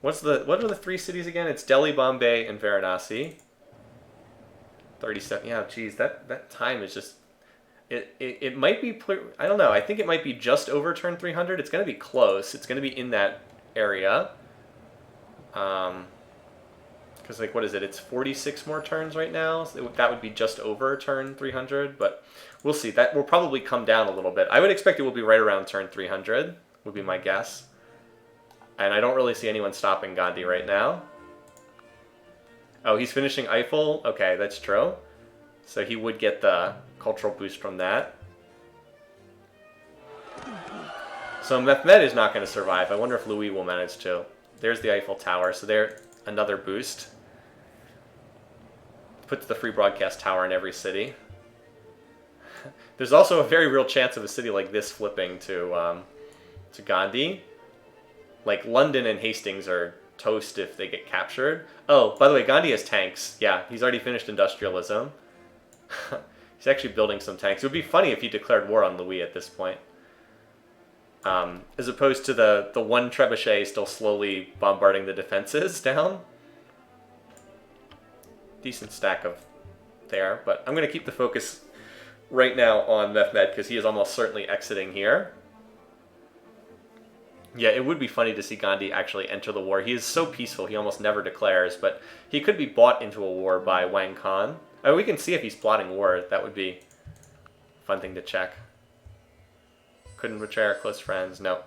What are the 3 cities again? It's Delhi, Bombay, and Varanasi. 37. Yeah, geez, that time is just... It might be... I don't know. I think it might be just over turn 300. It's going to be close. It's going to be in that area. Because, like, what is it? It's 46 more turns right now. So that would be just over turn 300. But we'll see. That will probably come down a little bit. I would expect it will be right around turn 300, would be my guess. And I don't really see anyone stopping Gandhi right now. Oh, he's finishing Eiffel? Okay, that's true. So he would get the cultural boost from that. So Mehmed is not going to survive. I wonder if Louis will manage to. There's the Eiffel Tower, so there, another boost. Puts the free broadcast tower in every city. There's also a very real chance of a city like this flipping to Gandhi. Like London and Hastings are toast if they get captured. Oh, by the way, Gandhi has tanks. Yeah, he's already finished industrialism. He's actually building some tanks. It would be funny if he declared war on Louis at this point. As opposed to the one trebuchet still slowly bombarding the defenses down. Decent stack of there, but I'm going to keep the focus right now on Mehmed because he is almost certainly exiting here. Yeah, it would be funny to see Gandhi actually enter the war. He is so peaceful, he almost never declares, but he could be bought into a war by Wang Khan. I mean, we can see if he's plotting war. That would be a fun thing to check. Couldn't betray our close friends. No.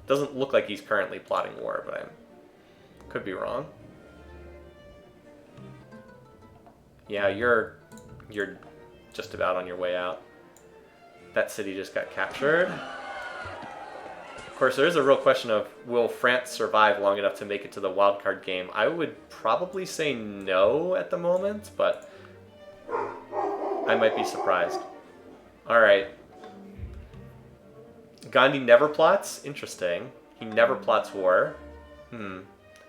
Doesn't look like he's currently plotting war, but I could be wrong. Yeah, you're just about on your way out. That city just got captured. Of course, there is a real question of, will France survive long enough to make it to the wildcard game? I would probably say no at the moment, but I might be surprised. Alright. Gandhi never plots? Interesting. He never plots war.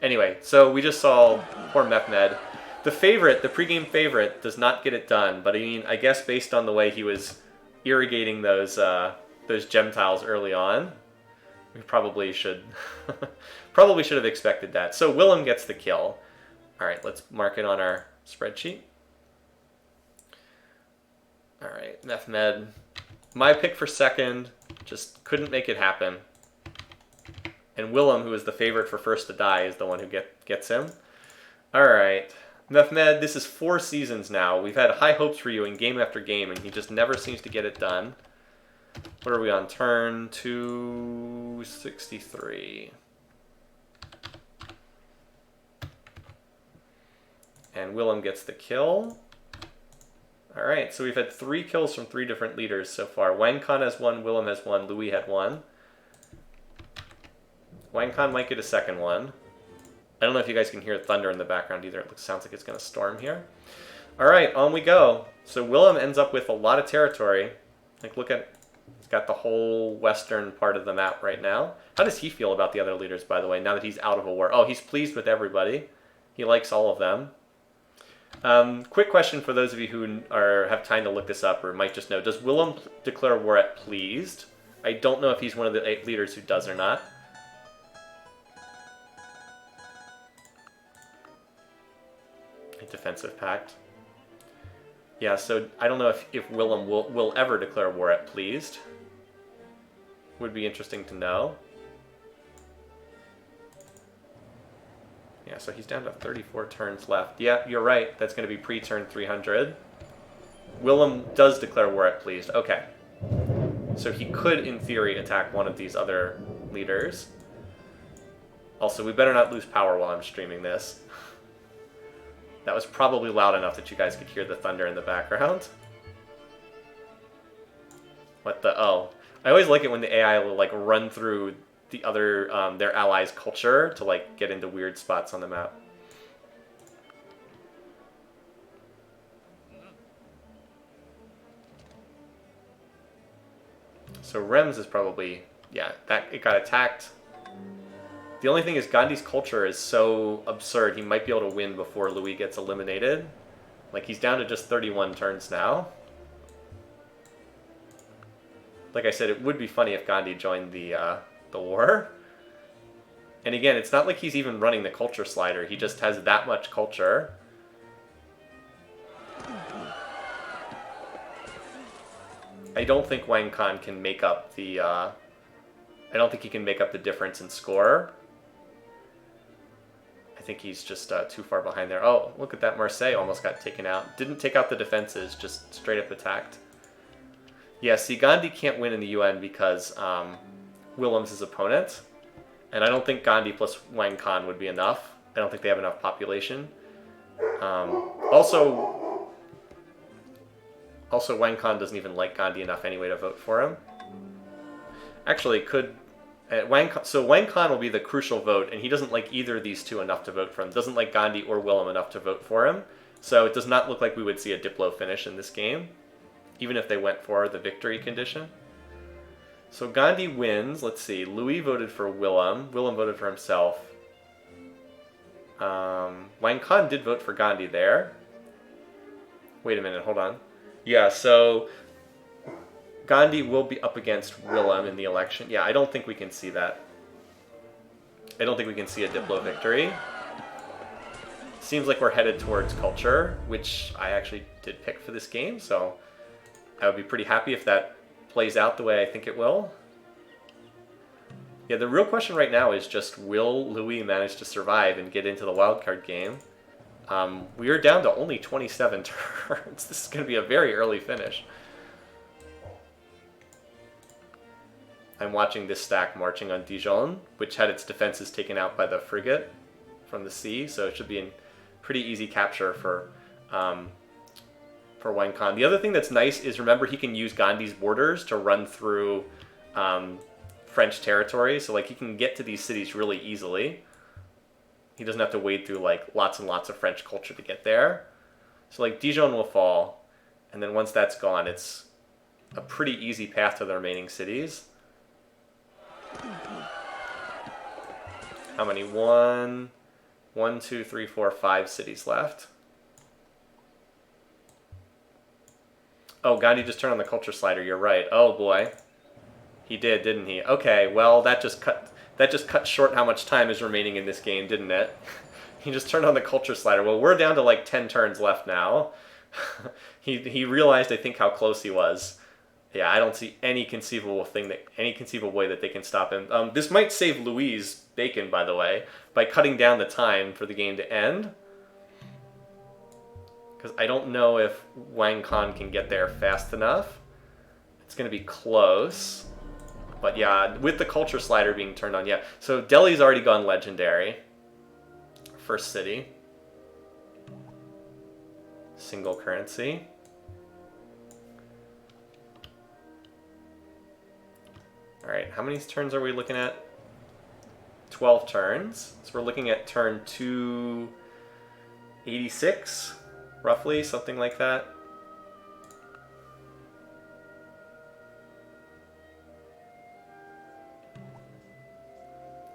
Anyway, so we just saw poor Mehmed. The favorite, the pregame favorite, does not get it done, but I mean, I guess based on the way he was irrigating those gem tiles early on, we probably should have expected that. So Willem gets the kill. All right, let's mark it on our spreadsheet. All right, Mehmed, my pick for second, just couldn't make it happen. And Willem, who is the favorite for first to die, is the one who gets him. All right. Mehmed, this is 4 seasons now. We've had high hopes for you in game after game, and he just never seems to get it done. What are we on? Turn 263. And Willem gets the kill. Alright, so we've had 3 kills from 3 different leaders so far. Wang Khan has 1, Willem has 1, Louis had 1. Wang Khan might get a second one. I don't know if you guys can hear thunder in the background either. It sounds like it's going to storm here. Alright, on we go. So Willem ends up with a lot of territory. Like, look at, he's got the whole western part of the map right now. How does he feel about the other leaders, by the way, now that he's out of a war? Oh, he's pleased with everybody. He likes all of them. Quick question for those of you who have time to look this up or might just know. Does Willem declare war at pleased? I don't know if he's one of the 8 leaders who does or not. A defensive pact. Yeah, so I don't know if Willem will ever declare war at pleased. Would be interesting to know. Yeah, so he's down to 34 turns left. Yeah, you're right. That's going to be pre-turn 300. Willem does declare war at pleased. Okay. So he could, in theory, attack one of these other leaders. Also, we better not lose power while I'm streaming this. That was probably loud enough that you guys could hear the thunder in the background. What the... Oh. I always like it when the AI will, like, run through the other, their allies' culture to, like, get into weird spots on the map. So Rems is probably, yeah, that it got attacked. The only thing is Gandhi's culture is so absurd, he might be able to win before Louis gets eliminated. Like, he's down to just 31 turns now. Like I said, it would be funny if Gandhi joined the war. And again, it's not like he's even running the culture slider. He just has that much culture. I don't think Wang Khan can make up the... I don't think he can make up the difference in score. I think he's just too far behind there. Oh, look at that. Marseille almost got taken out. Didn't take out the defenses, just straight up attacked. Yeah, see, Gandhi can't win in the UN because Willem's his opponent. And I don't think Gandhi plus Wang Khan would be enough. I don't think they have enough population. Also, Wang Khan doesn't even like Gandhi enough anyway to vote for him. Actually, could... Wang Khan will be the crucial vote, and he doesn't like either of these two enough to vote for him. Doesn't like Gandhi or Willem enough to vote for him. So it does not look like we would see a Diplo finish in this game, even if they went for the victory condition. So Gandhi wins. Let's see. Louis voted for Willem. Willem voted for himself. Wang Khan did vote for Gandhi there. Wait a minute. Hold on. Yeah, so... Gandhi will be up against Willem in the election. Yeah, I don't think we can see that. I don't think we can see a Diplo victory. Seems like we're headed towards culture, which I actually did pick for this game, so I would be pretty happy if that plays out the way I think it will. Yeah, the real question right now is just, will Louis manage to survive and get into the wildcard game? We are down to only 27 turns. This is going to be a very early finish. I'm watching this stack marching on Dijon, which had its defenses taken out by the frigate from the sea, so it should be a pretty easy capture for Wang Khan. The other thing that's nice is, remember, he can use Gandhi's borders to run through French territory, so like he can get to these cities really easily. He doesn't have to wade through like lots and lots of French culture to get there. So like Dijon will fall, and then once that's gone, it's a pretty easy path to the remaining cities. How many? 1, 2, 3, 4, 5 cities left. Oh, Gandhi just turned on the culture slider. You're right. Oh boy, he did, didn't he? Okay, well that just cut short how much time is remaining in this game, didn't it? He just turned on the culture slider. Well, we're down to like 10 turns left now. He realized, I think, how close he was. Yeah, I don't see any conceivable way that they can stop him. This might save Louis bacon, by the way, by cutting down the time for the game to end. Because I don't know if Wang Khan can get there fast enough. It's going to be close. But yeah, with the culture slider being turned on, yeah. So Delhi's already gone legendary. First city. Single currency. Alright, how many turns are we looking at? 12 turns. So we're looking at turn 286, roughly, something like that.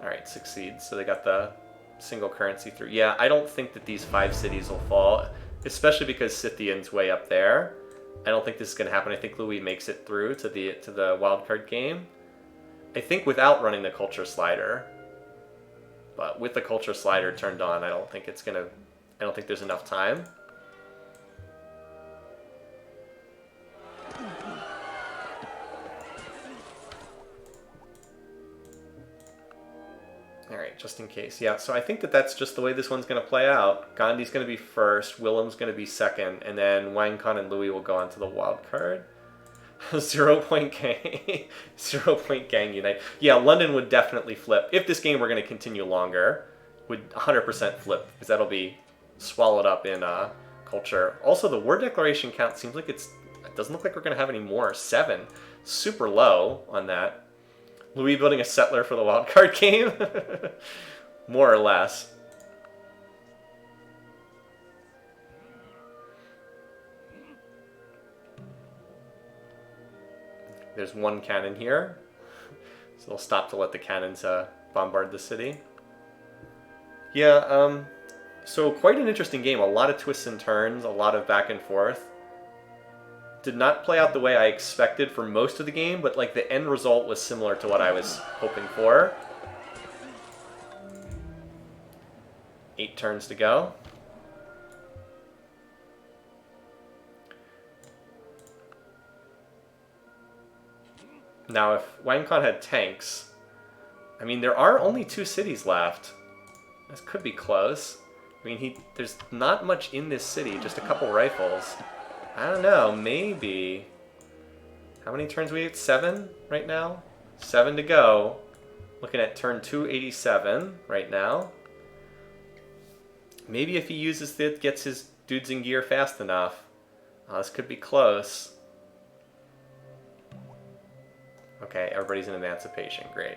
Alright, succeeds. So they got the single currency through. Yeah, I don't think that these 5 cities will fall, especially because Scythian's way up there. I don't think this is going to happen. I think Louis makes it through to the wildcard game. I think without running the culture slider. But with the culture slider turned on, I don't think there's enough time. Alright, just in case. Yeah, so I think that's just the way this one's going to play out. Gandhi's going to be first, Willem's going to be second, and then Wang Khan and Louis will go on to the wild card. 0 point gang. 0 point gang unite. Yeah, London would definitely flip. If this game were going to continue longer, would 100% flip, because that'll be swallowed up in culture. Also, the war declaration count seems like it doesn't look like we're going to have any more. 7. Super low on that. Louis building a settler for the wildcard game? More or less. There's one cannon here. So they'll stop to let the cannons bombard the city. Yeah, so quite an interesting game. A lot of twists and turns, a lot of back and forth. Did not play out the way I expected for most of the game, but like the end result was similar to what I was hoping for. 8 turns to go. Now, if Wang Khan had tanks, I mean, there are only 2 cities left. This could be close. I mean, there's not much in this city, just a couple rifles. I don't know, maybe. How many turns we have? 7 right now? 7 to go. Looking at turn 287 right now. Maybe if he uses it, gets his dudes in gear fast enough. This could be close. Okay, everybody's in emancipation. Great.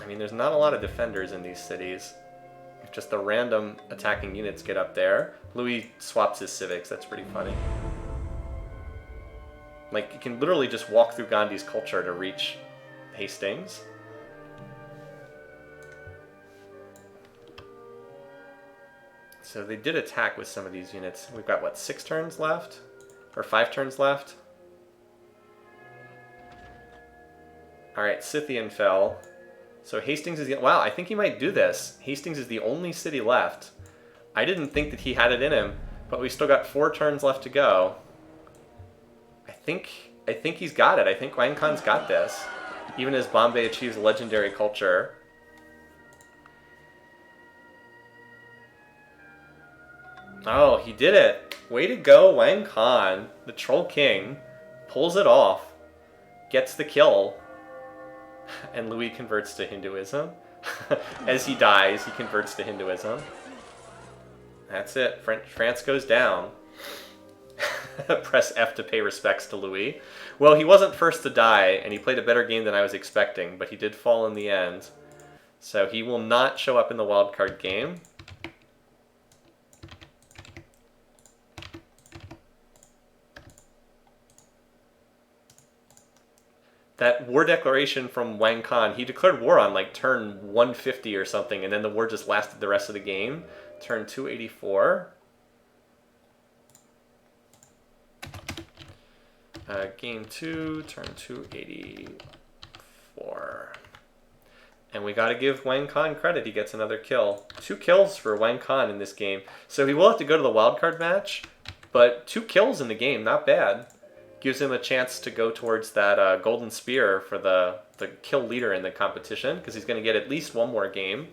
I mean, there's not a lot of defenders in these cities. If just the random attacking units get up there. Louis swaps his civics. That's pretty funny. Like, you can literally just walk through Gandhi's culture to reach Hastings. So they did attack with some of these units. We've got, what, 6 turns left? Or 5 turns left? Alright, Scythian fell. So Hastings is... Wow, I think he might do this. Hastings is the only city left. I didn't think that he had it in him, but we still got 4 turns left to go. I think he's got it. I think Wang Khan's got this. Even as Bombay achieves legendary culture. Oh, he did it. Way to go, Wang Khan. The Troll King pulls it off. Gets the kill. And Louis converts to Hinduism. As he dies, he converts to Hinduism. That's it. France goes down. Press F to pay respects to Louis. Well, he wasn't first to die, and he played a better game than I was expecting, but he did fall in the end. So he will not show up in the wildcard game. That war declaration from Wang Khan, he declared war on like turn 150 or something, and then the war just lasted the rest of the game. Turn 284. Game 2, turn 284. And we gotta give Wang Khan credit, he gets another kill. 2 kills for Wang Khan in this game. So he will have to go to the wildcard match, but 2 kills in the game, not bad. Gives him a chance to go towards that golden spear for the kill leader in the competition, because he's going to get at least 1 more game.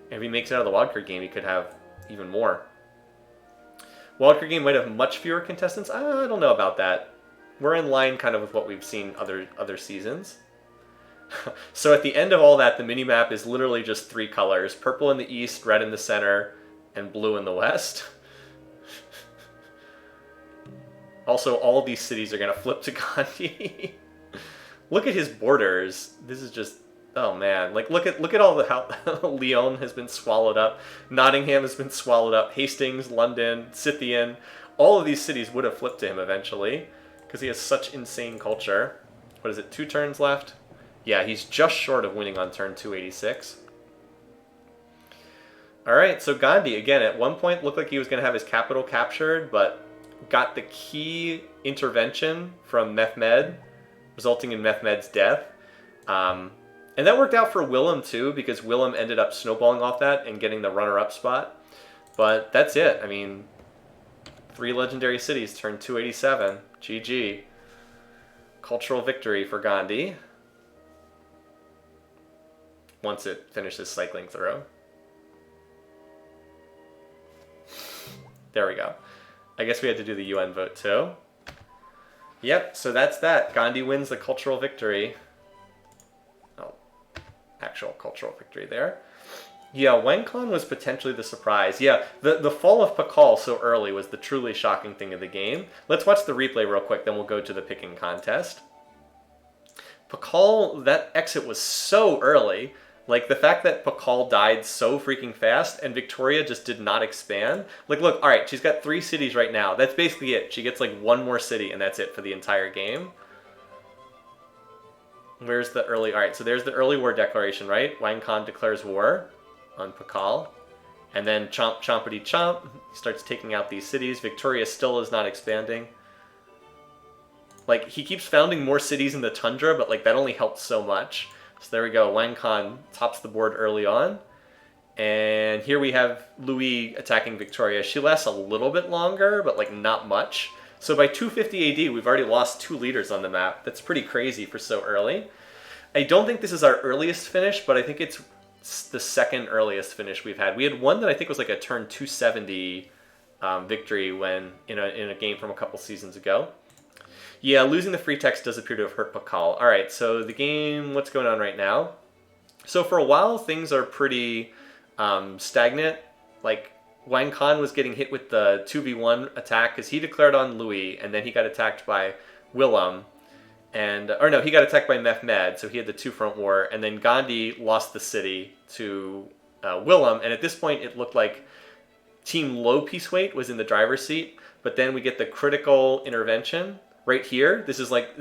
And if he makes it out of the wildcard game, he could have even more. Wildcard game might have much fewer contestants. I don't know about that. We're in line kind of with what we've seen other seasons. So at the end of all that, the minimap is literally just 3 colors. Purple in the east, red in the center, and blue in the west. Also, all these cities are going to flip to Gandhi. Look at his borders. This is just... Oh man, like look at all the how Lyon has been swallowed up, Nottingham has been swallowed up, Hastings, London, Scythian, all of these cities would have flipped to him eventually because he has such insane culture. What is it, 2 turns left? Yeah, he's just short of winning on turn 286. All right, so Gandhi again at one point looked like he was going to have his capital captured, but got the key intervention from Mehmed, resulting in Mehmed's death. And that worked out for Willem too, because Willem ended up snowballing off that and getting the runner-up spot. But that's it. I mean, 3 legendary cities turned 287. GG. Cultural victory for Gandhi. Once it finishes cycling through. There we go. I guess we had to do the UN vote too. Yep, so that's that. Gandhi wins the cultural victory. Actual cultural victory there. Yeah, Wang Khan was potentially the surprise. Yeah, the fall of Pakal so early was the truly shocking thing of the game. Let's watch the replay real quick, then we'll go to the picking contest. Pakal, that exit was so early. Like, the fact that Pakal died so freaking fast and Victoria just did not expand. Like, look, all right, she's got 3 cities right now. That's basically it. She gets, like, 1 more city, and that's it for the entire game. Where's the early... All right, so there's the early war declaration, right? Wang Khan declares war on Pakal. And then chomp, chompity chomp. He starts taking out these cities. Victoria still is not expanding. Like, he keeps founding more cities in the tundra, but, like, that only helps so much. So there we go. Wang Khan tops the board early on. And here we have Louis attacking Victoria. She lasts a little bit longer, but, like, not much. So by 250 AD, we've already lost 2 leaders on the map. That's pretty crazy for so early. I don't think this is our earliest finish, but I think it's the second earliest finish we've had. We had one that I think was like a turn 270 victory when in a game from a couple seasons ago. Yeah, losing the free text does appear to have hurt Pakal. All right, so the game, what's going on right now? So for a while, things are pretty stagnant. Like, Wang Khan was getting hit with the 2v1 attack because he declared on Louis, and then he got attacked by Willem. Or no, he got attacked by Mehmed, so he had the 2-front war. And then Gandhi lost the city to Willem, and at this point it looked like Team Low Peace Weight was in the driver's seat. But then we get the critical intervention right here. This is like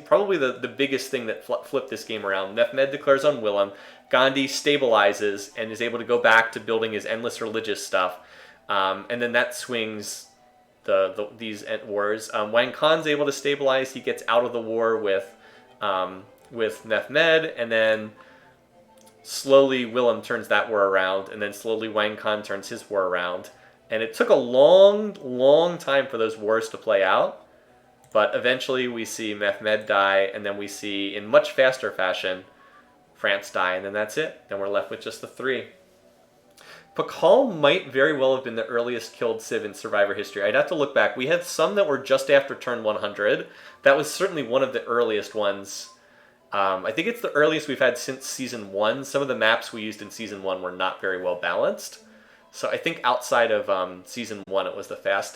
probably the biggest thing that flipped this game around. Mehmed declares on Willem. Gandhi stabilizes and is able to go back to building his endless religious stuff. And then that swings these wars. Wang Khan's able to stabilize. He gets out of the war with Mehmed, and then slowly Willem turns that war around, and then slowly Wang Khan turns his war around. And it took a long, long time for those wars to play out, but eventually we see Mehmed die, and then we see, in much faster fashion, France die, and then that's it. Then we're left with just the 3. Pakal might very well have been the earliest killed Civ in Survivor history. I'd have to look back. We had some that were just after turn 100. That was certainly one of the earliest ones. I think it's the earliest we've had since Season 1. Some of the maps we used in Season 1 were not very well balanced. So I think outside of Season 1 it was the fastest.